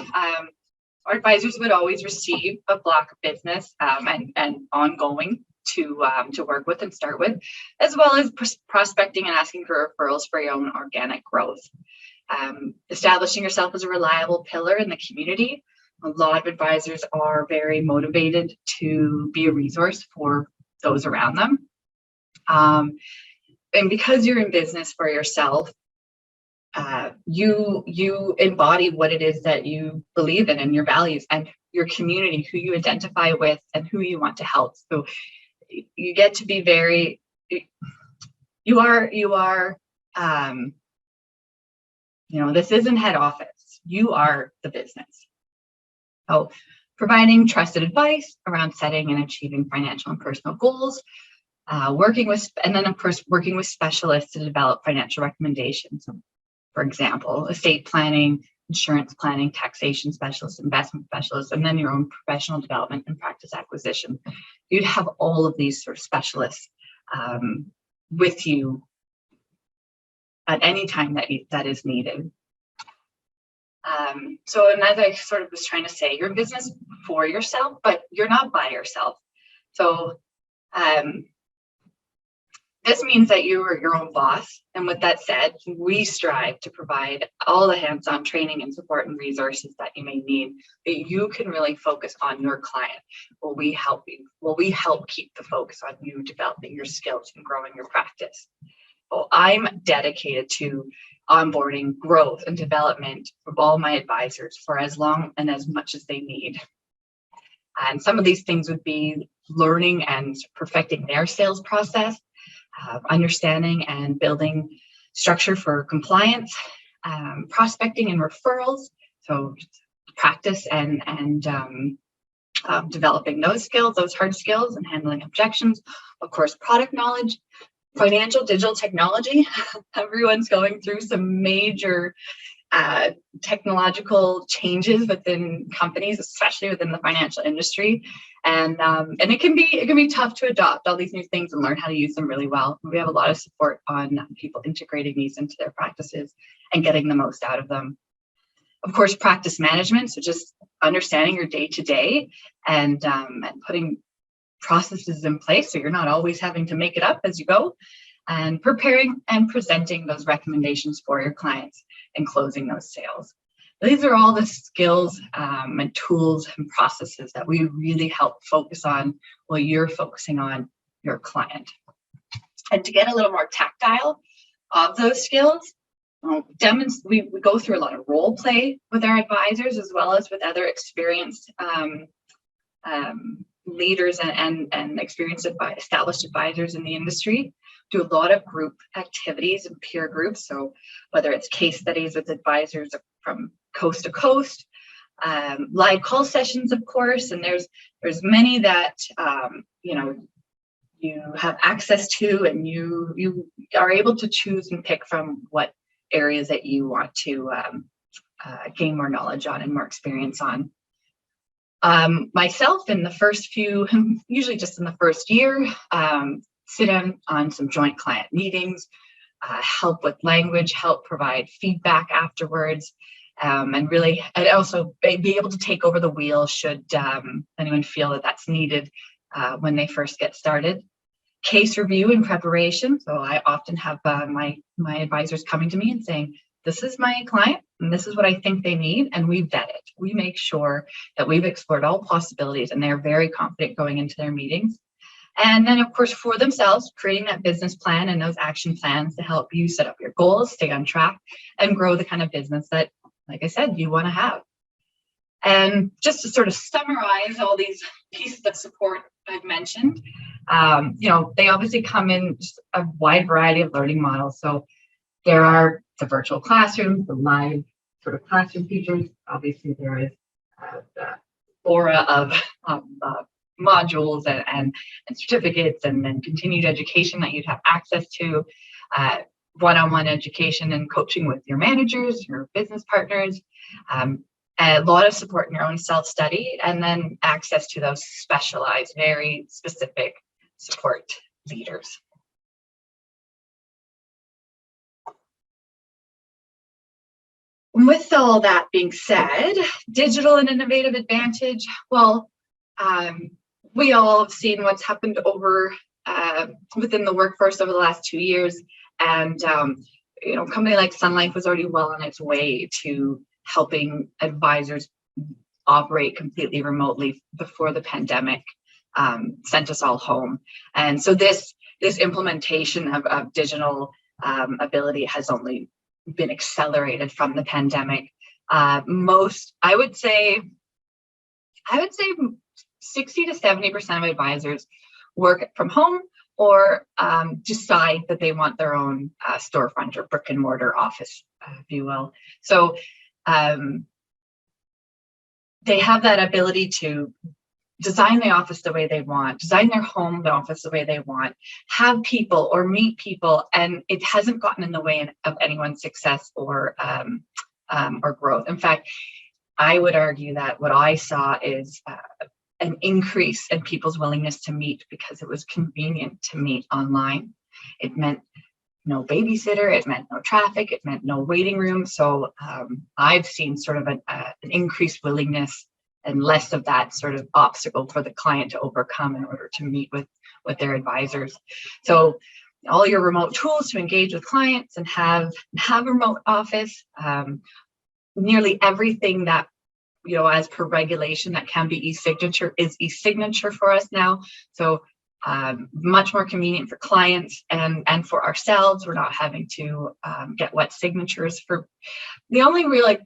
[SPEAKER 8] Our advisors would always receive a block of business and ongoing to work with and start with, as well as prospecting and asking for referrals for your own organic growth. Establishing yourself as a reliable pillar in the community. A lot of advisors are very motivated to be a resource for those around them. And because you're in business for yourself, you embody what it is that you believe in and your values and your community, who you identify with and who you want to help. So you get to be very, you are, this isn't head office. You are the business. So providing trusted advice around setting and achieving financial and personal goals, working with specialists to develop financial recommendations. For example, estate planning, insurance planning, taxation specialists, investment specialists, and then your own professional development and practice acquisition. You'd have all of these sort of specialists with you at any time that is needed. So, and as I sort of was trying to say, you're in business for yourself, but you're not by yourself. So this means that you are your own boss. And with that said, we strive to provide all the hands-on training and support and resources that you may need, that you can really focus on your client. Will we help keep the focus on you developing your skills and growing your practice? Well, I'm dedicated to onboarding, growth, and development of all my advisors for as long and as much as they need. And some of these things would be learning and perfecting their sales process, understanding and building structure for compliance, prospecting and referrals, so practice and developing those skills, those hard skills, and handling objections. Of course, product knowledge, financial digital technology. Everyone's going through some major technological changes within companies, especially within the financial industry, and it can be tough to adopt all these new things and learn how to use them really well. We have a lot of support on people integrating these into their practices and getting the most out of them. Of course, practice management, so just understanding your day-to-day and putting processes in place so you're not always having to make it up as you go, and preparing and presenting those recommendations for your clients and closing those sales. These are all the skills and tools and processes that we really help focus on while you're focusing on your client. And to get a little more tactile of those skills, we go through a lot of role play with our advisors, as well as with other experienced leaders and experienced established advisors in the industry. Do a lot of group activities and peer groups. So whether it's case studies with advisors from coast to coast, live call sessions, of course, and there's many that you have access to, and you are able to choose and pick from what areas that you want to gain more knowledge on and more experience on. Myself, in the first few, usually just in the first year, sit in on some joint client meetings, help with language, help provide feedback afterwards, and also be able to take over the wheel should anyone feel that that's needed when they first get started. Case review and preparation. So I often have my advisors coming to me and saying, this is my client and this is what I think they need, and we vet it. We make sure that we've explored all possibilities and they're very confident going into their meetings. And then, of course, for themselves, creating that business plan and those action plans to help you set up your goals, stay on track, and grow the kind of business that, like I said, you want to have. And just to sort of summarize all these pieces of support I've mentioned, they obviously come in just a wide variety of learning models. So there are the virtual classrooms, the live sort of classroom features. Obviously, there is the aura of modules and certificates and then continued education that you'd have access to, one-on-one education and coaching with your managers, your business partners, a lot of support in your own self-study, and then access to those specialized, very specific support leaders. With all that being said, digital and innovative advantage, well, we all have seen what's happened over within the workforce over the last 2 years, and a company like Sun Life was already well on its way to helping advisors operate completely remotely before the pandemic sent us all home. And so this implementation of digital ability has only been accelerated from the pandemic. I would say 60 to 70% of advisors work from home or decide that they want their own storefront or brick and mortar office, if you will. So they have that ability to design the office the way they want, design their home the office the way they want, have people or meet people, and it hasn't gotten in the way of anyone's success or growth. In fact, I would argue that what I saw is an increase in people's willingness to meet because it was convenient to meet online. It meant no babysitter, it meant no traffic, it meant no waiting room. So I've seen sort of an increased willingness and less of that sort of obstacle for the client to overcome in order to meet with their advisors. So all your remote tools to engage with clients and have a remote office, nearly everything that, as per regulation that can be e-signature is e-signature for us now. So much more convenient for clients and for ourselves. We're not having to get wet signatures. For the only real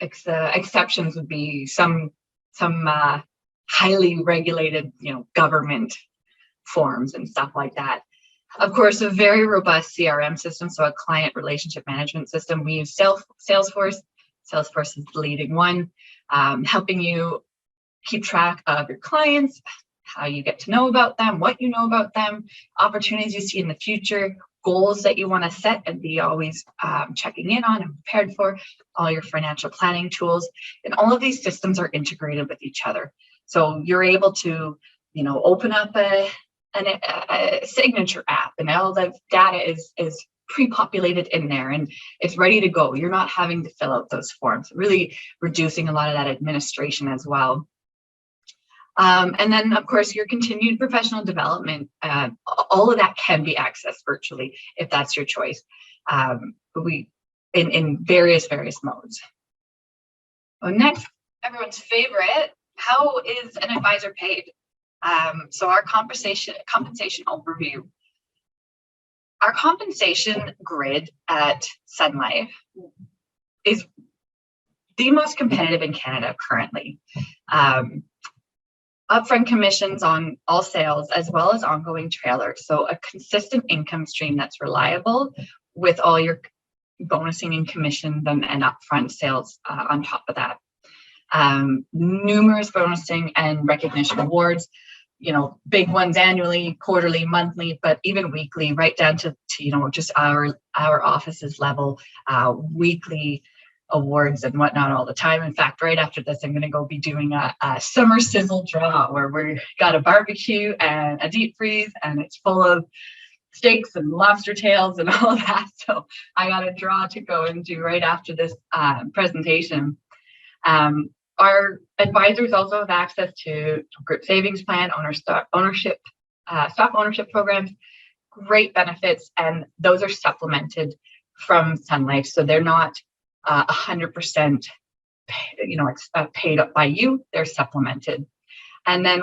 [SPEAKER 8] exceptions would be some highly regulated, government forms and stuff like that. Of course, a very robust CRM system, so a client relationship management system. We use Salesforce. Salesforce is the leading one, helping you keep track of your clients, how you get to know about them, what you know about them, opportunities you see in the future, goals that you want to set and be always checking in on and prepared for, all your financial planning tools, and all of these systems are integrated with each other. So you're able to, you know, open up a signature app, and all the data is pre-populated in there and it's ready to go. You're not having to fill out those forms, really reducing a lot of that administration as well. And then, of course, your continued professional development, all of that can be accessed virtually if that's your choice. In various modes. Well, next, everyone's favorite, how is an advisor paid? So our compensation overview. Our compensation grid at Sun Life is the most competitive in Canada currently. Upfront commissions on all sales, as well as ongoing trailers. So a consistent income stream that's reliable with all your bonusing and commissions and upfront sales on top of that. Numerous bonusing and recognition awards, you know, big ones annually, quarterly, monthly, but even weekly, right down to you know, just our office's level, weekly awards and whatnot all the time. In fact, right after this, I'm going to go be doing a summer sizzle draw where we got a barbecue and a deep freeze, and it's full of steaks and lobster tails and all of that. So I got a draw to go and do right after this presentation. Our advisors also have access to group savings plan, stock ownership programs, great benefits, and those are supplemented from Sun Life, so they're not 100% paid up by you, they're supplemented. And then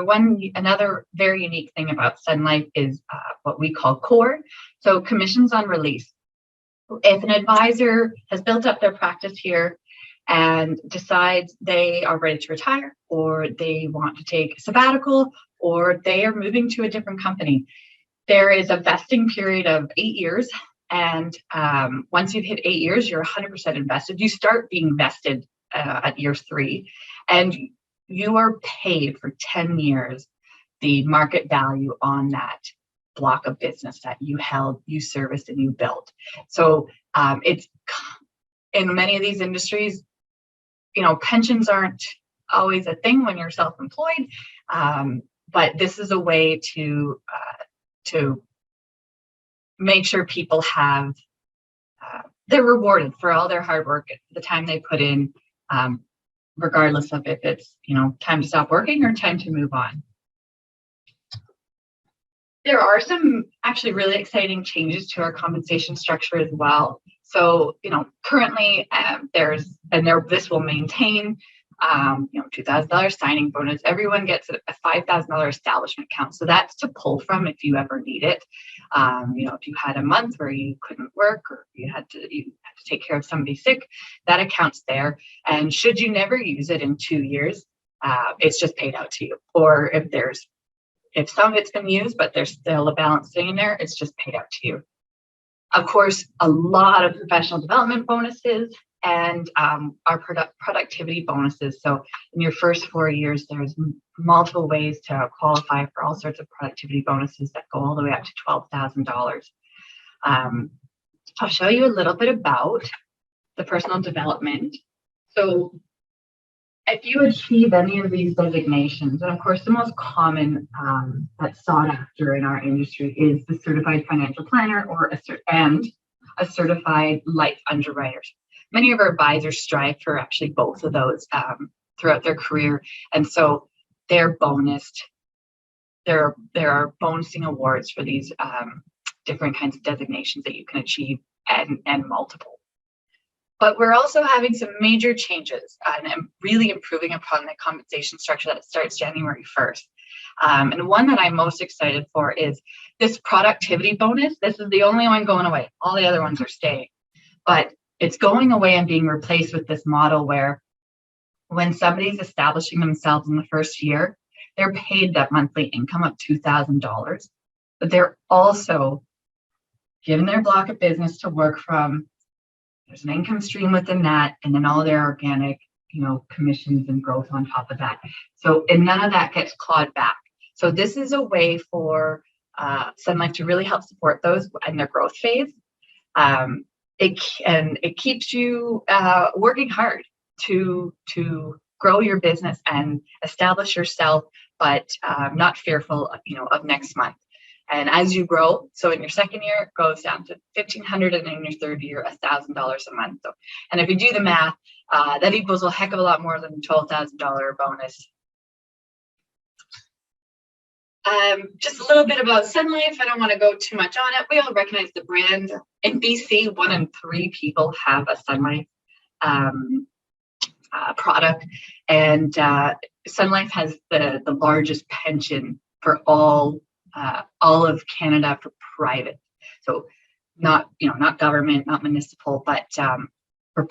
[SPEAKER 8] another very unique thing about Sun Life is what we call core, so commissions on release. If an advisor has built up their practice here and decides they are ready to retire, or they want to take a sabbatical, or they are moving to a different company, there is a vesting period of 8 years. And once you've hit 8 years, you're 100% invested. You start being vested at year 3, and you are paid for 10 years the market value on that block of business that you held, you serviced, and you built. So it's in many of these industries, you know, pensions aren't always a thing when you're self-employed, but this is a way to make sure people have, they're rewarded for all their hard work, the time they put in, regardless of if it's, you know, time to stop working or time to move on. There are some actually really exciting changes to our compensation structure as well. So, you know, currently this will maintain, you know, $2,000 signing bonus. Everyone gets a $5,000 establishment account. So that's to pull from if you ever need it. You know, if you had a month where you couldn't work, or you had to take care of somebody sick, that account's there. And should you never use it in 2 years, it's just paid out to you. Or if some of it's been used, but there's still a balance sitting in there, it's just paid out to you. Of course, a lot of professional development bonuses and our productivity bonuses. So in your first 4 years, there's multiple ways to qualify for all sorts of productivity bonuses that go all the way up to $12,000. I'll show you a little bit about the personal development. So if you achieve any of these designations, and of course the most common that's sought after in our industry is the certified financial planner or a certified life underwriter. Many of our advisors strive for actually both of those throughout their career, and so they're bonused. There are bonusing awards for these different kinds of designations that you can achieve, and multiple. But we're also having some major changes and really improving upon the compensation structure that starts January 1st. And one that I'm most excited for is this productivity bonus. This is the only one going away. All the other ones are staying. But it's going away and being replaced with this model where when somebody's establishing themselves in the first year, they're paid that monthly income of $2,000. But they're also given their block of business to work from. There's an income stream within that, and then all their organic, you know, commissions and growth on top of that. So, and none of that gets clawed back. So this is a way for Sun Life to really help support those in their growth phase. It keeps you working hard to grow your business and establish yourself, but not fearful, of next month. And as you grow, so in your second year, it goes down to $1,500, and in your third year, $1,000 a month. So, and if you do the math, that equals a heck of a lot more than $12,000 bonus. Just a little bit about Sun Life. I don't want to go too much on it. We all recognize the brand. In BC, 1 in 3 people have a Sun Life product, and Sun Life has the largest pension for all of Canada for private. So not government, not municipal, but for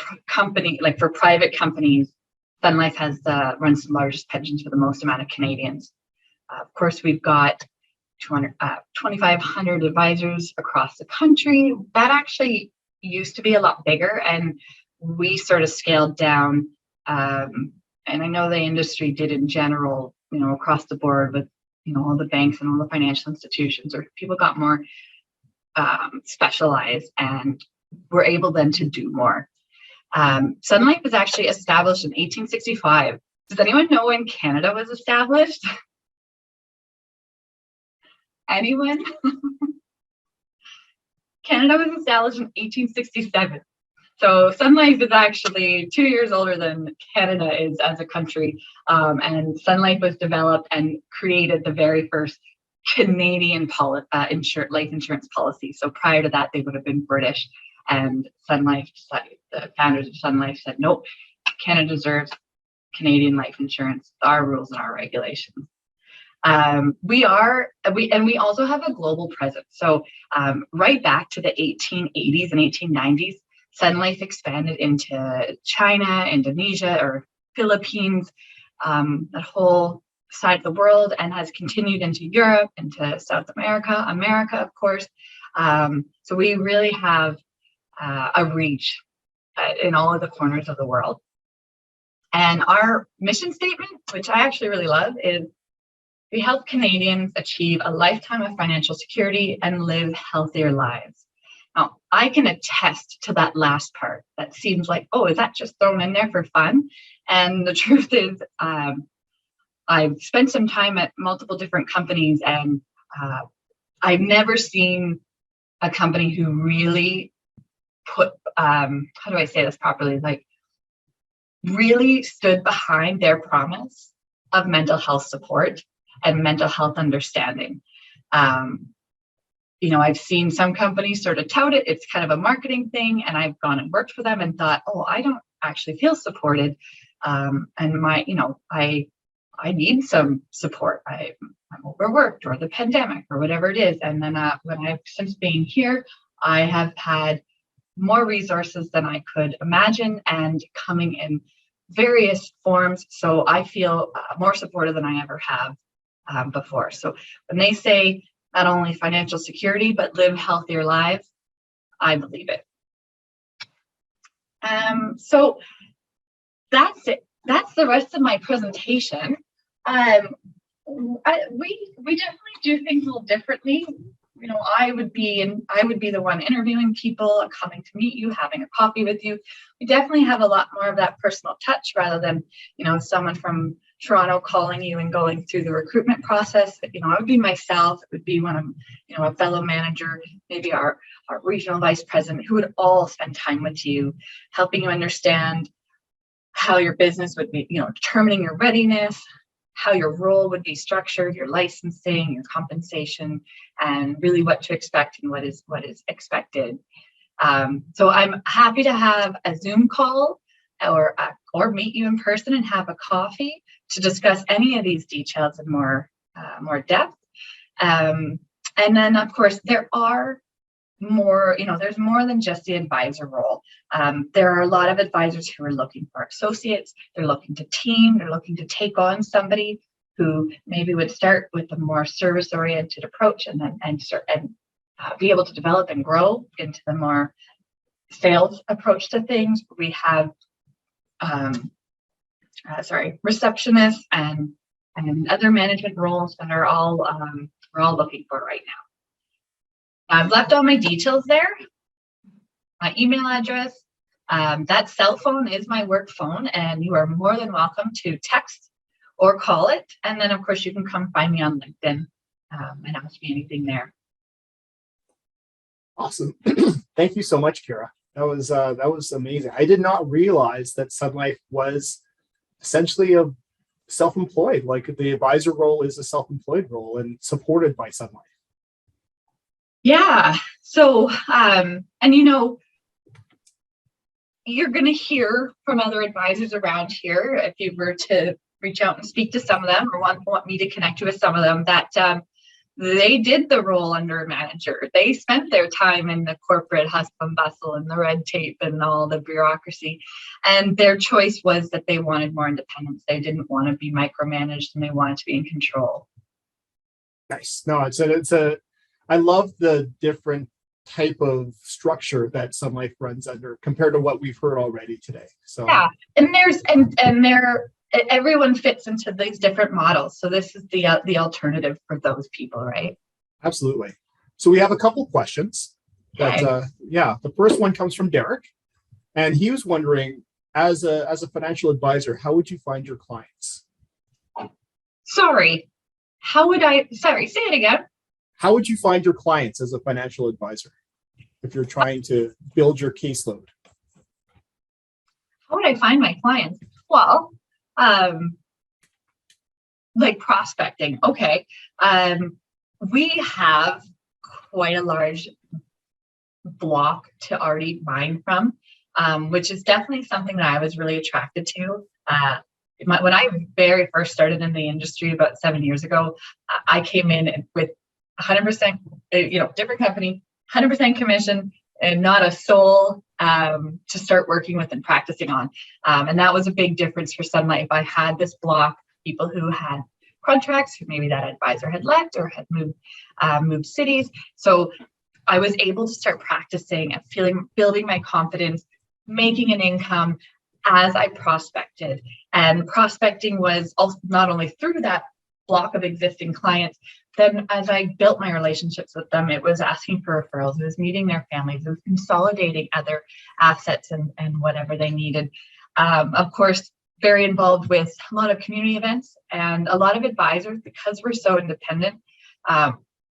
[SPEAKER 8] private companies, Sun Life runs the largest pensions for the most amount of Canadians. Of course, we've got 2,500 advisors across the country. That actually used to be a lot bigger, and we sort of scaled down. And I know the industry did in general, across the board with, all the banks and all the financial institutions, or people got more specialized and were able then to do more. Sun Life was actually established in 1865. Does anyone know when Canada was established? Anyone? Canada was established in 1867. So Sun Life is actually 2 years older than Canada is as a country. And Sun Life was developed and created the very first Canadian life insurance policy. So prior to that, they would have been British. And Sun Life, the founders of Sun Life said, nope, Canada deserves Canadian life insurance, our rules and our regulations. We also have a global presence. So right back to the 1880s and 1890s, Sun Life expanded into China, Indonesia, or Philippines, that whole side of the world, and has continued into Europe, into South America, of course. So we really have a reach in all of the corners of the world. And our mission statement, which I actually really love, is we help Canadians achieve a lifetime of financial security and live healthier lives. Now, I can attest to that last part. That seems like, oh, is that just thrown in there for fun? And the truth is, I've spent some time at multiple different companies, and I've never seen a company who really put, how do I say this properly? Like, really stood behind their promise of mental health support and mental health understanding. I've seen some companies sort of tout it. It's kind of a marketing thing, and I've gone and worked for them and thought, oh, I don't actually feel supported. And I need some support. I'm overworked, or the pandemic, or whatever it is. And then since being here, I have had more resources than I could imagine, and coming in various forms. So I feel more supported than I ever have before. So when they say not only financial security, but live healthier lives, I believe it. So that's it. That's the rest of my presentation. We definitely do things a little differently. I would be the one interviewing people, coming to meet you, having a coffee with you. We definitely have a lot more of that personal touch, rather than, someone from Toronto calling you and going through the recruitment process. I would be myself. It would be one of, a fellow manager, maybe our regional vice president, who would all spend time with you, helping you understand how your business would be, determining your readiness, how your role would be structured, your licensing, your compensation, and really what to expect and what is expected. So I'm happy to have a Zoom call or meet you in person and have a coffee to discuss any of these details in more depth. And then, of course, there are more, there's more than just the advisor role. There are a lot of advisors who are looking for associates. They're looking to team. They're looking to take on somebody who maybe would start with a more service-oriented approach, and then be able to develop and grow into the more sales approach to things. We have receptionists and other management roles that are all we're all looking for right now. I've left all my details there, my email address. That cell phone is my work phone, and you are more than welcome to text or call it. And then, of course, you can come find me on LinkedIn and ask me anything there.
[SPEAKER 3] Awesome. Thank you so much, Kira. That was amazing. I did not realize that Sun Life was essentially a self-employed, like the advisor role is a self-employed role and supported by Sun Life.
[SPEAKER 8] Yeah. So, and you know, you're going to hear from other advisors around here if you were to reach out and speak to some of them or want me to connect you with some of them that they did the role under a manager. They spent their time in the corporate hustle and bustle and the red tape and all the bureaucracy. And their choice was that they wanted more independence. They didn't want to be micromanaged and they wanted to be in control.
[SPEAKER 3] Nice. No, I love the different type of structure that Sun Life runs under compared to what we've heard already today. So
[SPEAKER 8] yeah, and everyone fits into these different models. So this is the alternative for those people, right?
[SPEAKER 3] Absolutely. So we have a couple questions. That the first one comes from Derek, and he was wondering, as a financial advisor, how would you find your clients?
[SPEAKER 8] Sorry, say it again.
[SPEAKER 3] How would you find your clients as a financial advisor if you're trying to build your caseload?
[SPEAKER 8] How would I find my clients? Well, like prospecting. Okay. We have quite a large block to already mine from, which is definitely something that I was really attracted to. When I very first started in the industry about 7 years ago, I came in with 100%, different company, 100% commission, and not a soul to start working with and practicing on. And that was a big difference for Sun Life. I had this block, people who had contracts, who maybe that advisor had left or had moved cities. So I was able to start practicing and building my confidence, making an income as I prospected. And prospecting was also not only through that block of existing clients, then as I built my relationships with them, it was asking for referrals, it was meeting their families, it was consolidating other assets and whatever they needed. Of course, very involved with a lot of community events and a lot of advisors, because we're so independent.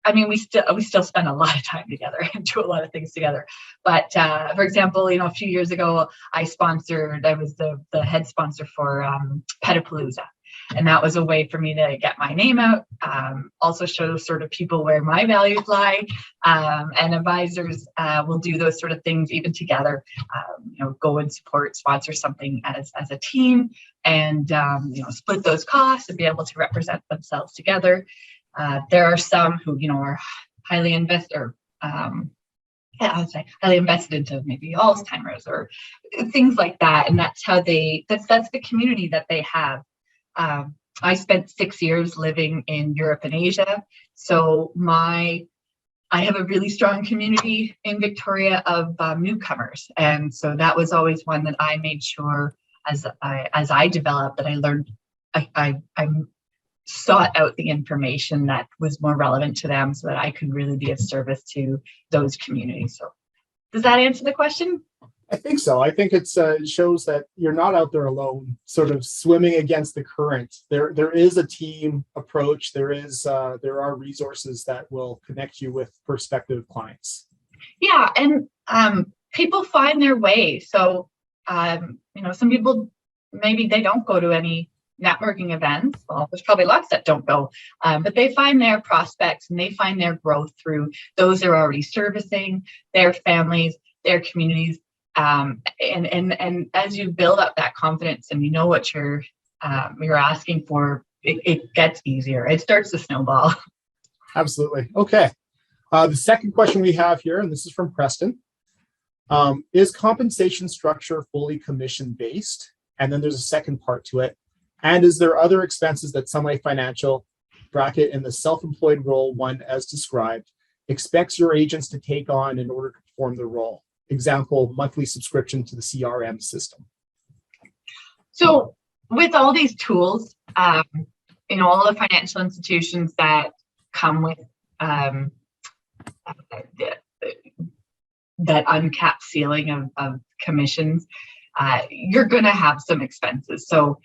[SPEAKER 8] We still spend a lot of time together and do a lot of things together. But for example, a few years ago, I was the head sponsor for Petapalooza. And that was a way for me to get my name out, also show sort of people where my values lie. And advisors will do those sort of things even together, go and sponsor something as a team and, split those costs and be able to represent themselves together. There are some who, are highly invested into maybe Alzheimer's or things like that. And that's how that's the community that they have. I spent 6 years living in Europe and Asia. So I have a really strong community in Victoria of newcomers. And so that was always one that I made sure as I developed that I learned, I sought out the information that was more relevant to them so that I could really be of service to those communities. So does that answer the question?
[SPEAKER 3] I think so. I think it shows that you're not out there alone, sort of swimming against the current. There is a team approach. There are resources that will connect you with prospective clients.
[SPEAKER 8] Yeah, and people find their way. So, some people maybe they don't go to any networking events. Well, there's probably lots that don't go, but they find their prospects and they find their growth through those they're already servicing, their families, their communities. And as you build up that confidence and you know what you're asking for, it gets easier. It starts to snowball.
[SPEAKER 3] Absolutely. Okay. The second question we have here, and this is from Preston, is compensation structure fully commission based? And then there's a second part to it. And is there other expenses that Sun Life Financial bracket in the self-employed role one as described expects your agents to take on in order to perform the role? Example, monthly subscription to the CRM system.
[SPEAKER 8] So with all these tools, all the financial institutions that come with that uncapped ceiling of commissions, you're going to have some expenses. So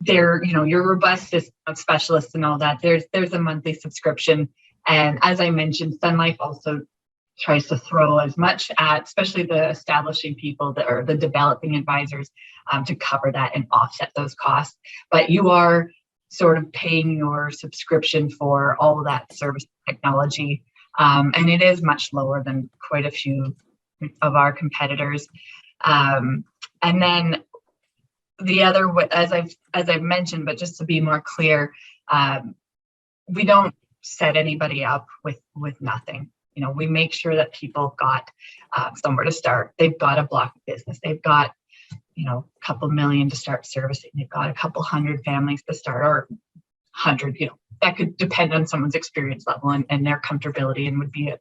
[SPEAKER 8] there, your robust specialists and all that, there's a monthly subscription. And as I mentioned, Sun Life also tries to throw as much at, especially the establishing people that are the developing advisors, to cover that and offset those costs. But you are sort of paying your subscription for all of that service technology. And it is much lower than quite a few of our competitors. And then the other, as I've mentioned, but just to be more clear, we don't set anybody up with nothing. We make sure that people got somewhere to start. They've got a block of business. They've got, a couple million to start servicing. They've got a couple hundred families to start, or 100, that could depend on someone's experience level and their comfortability, and would be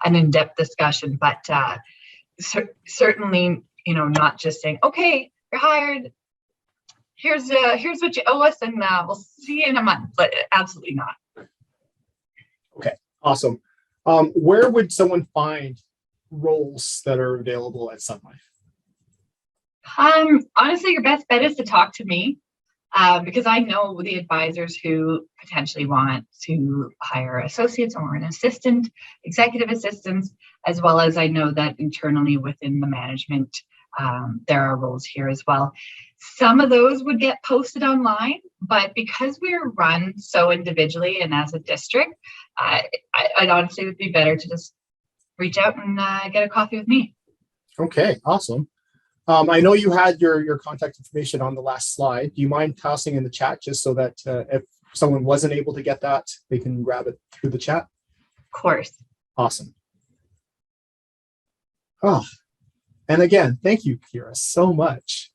[SPEAKER 8] an in-depth discussion. But certainly, not just saying, okay, you're hired. Here's what you owe us, and we'll see you in a month. But absolutely not.
[SPEAKER 3] Okay, awesome. Where would someone find roles that are available at Sun Life?
[SPEAKER 8] Honestly, your best bet is to talk to me, because I know the advisors who potentially want to hire associates or an assistant, executive assistants, as well as I know that internally within the management, there are roles here as well. Some of those would get posted online, but because we're run so individually and as a district, I'd honestly would be better to just reach out and get a coffee with me.
[SPEAKER 3] Okay, awesome. I know you had your contact information on the last slide. Do you mind tossing in the chat just so that if someone wasn't able to get that, they can grab it through the chat?
[SPEAKER 8] Of course.
[SPEAKER 3] Awesome. Oh, and again, thank you, Kira, so much.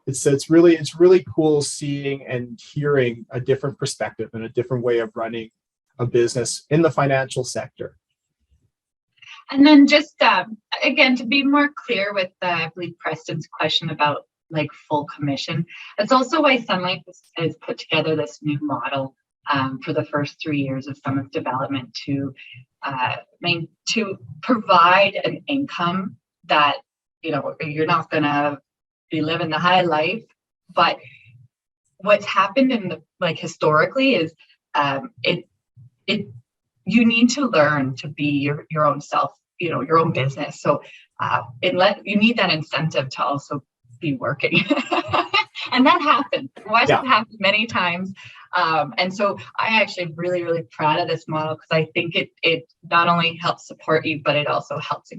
[SPEAKER 3] It's really cool seeing and hearing a different perspective and a different way of running a business in the financial sector.
[SPEAKER 8] And then just again, to be more clear with I believe Preston's question about like full commission, that's also why Sun Life has put together this new model for the first 3 years of Sun's development to provide an income that you're not going to be living the high life. But what's happened in the historically is you need to learn to be your own self, your own business. So you need that incentive to also be working. And that happens. Watched it happen many times. And so I actually really, really proud of this model, because I think it not only helps support you, but it also helps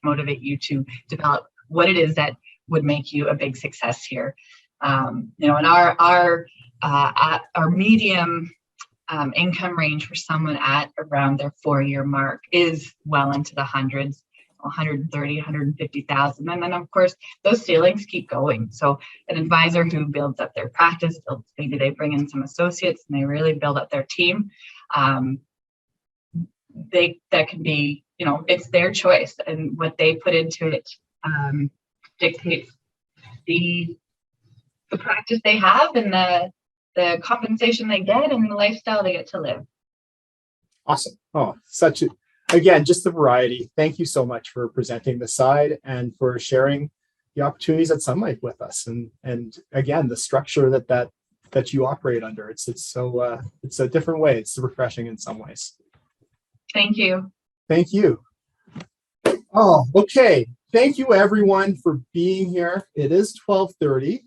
[SPEAKER 8] motivate you to develop what it is that would make you a big success here. And our medium income range for someone at around their 4-year mark is well into the hundreds, 130, 150,000. And then of course, those ceilings keep going. So an advisor who builds up their practice, maybe they bring in some associates and they really build up their team. That can be, it's their choice, and what they put into it dictates the practice they have and the compensation they get and the lifestyle they get to live. Awesome.
[SPEAKER 3] Oh, again, just the variety. Thank you so much for presenting the side and for sharing the opportunities at Sun Life with us. And again, the structure that you operate under. It's a different way. It's refreshing in some ways.
[SPEAKER 8] Thank you.
[SPEAKER 3] Thank you. Oh, okay. Thank you everyone for being here. It is 12:30.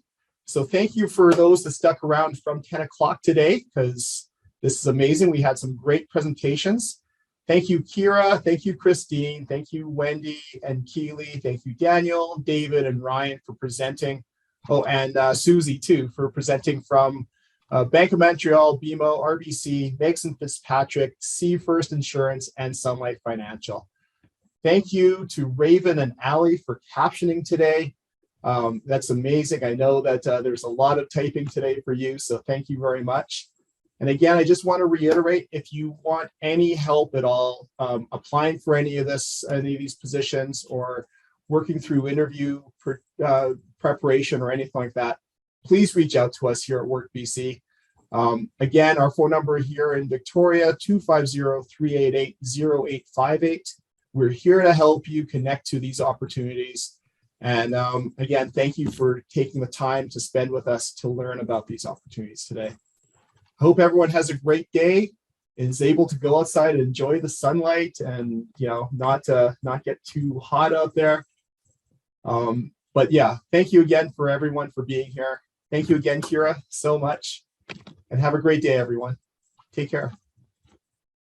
[SPEAKER 3] So thank you for those that stuck around from 10 o'clock today, because this is amazing. We had some great presentations. Thank you, Kira. Thank you, Christine. Thank you, Wendy and Keely. Thank you, Daniel, David, and Ryan for presenting. Oh, and Susie too, for presenting from Bank of Montreal, BMO, RBC, Megson Fitzpatrick, C First Insurance, and Sun Life Financial. Thank you to Raven and Ali for captioning today. That's amazing. I know that there's a lot of typing today for you, so thank you very much. And again, I just want to reiterate, if you want any help at all applying for any of these positions, or working through interview preparation or anything like that, please reach out to us here at WorkBC. Again, our phone number here in Victoria, 250-388-0858. We're here to help you connect to these opportunities. And again, thank you for taking the time to spend with us to learn about these opportunities today. I hope everyone has a great day, is able to go outside and enjoy the sunlight and, you know, not get too hot out there. But yeah, thank you again for everyone for being here. Thank you again, Kira, so much. And have a great day, everyone. Take care.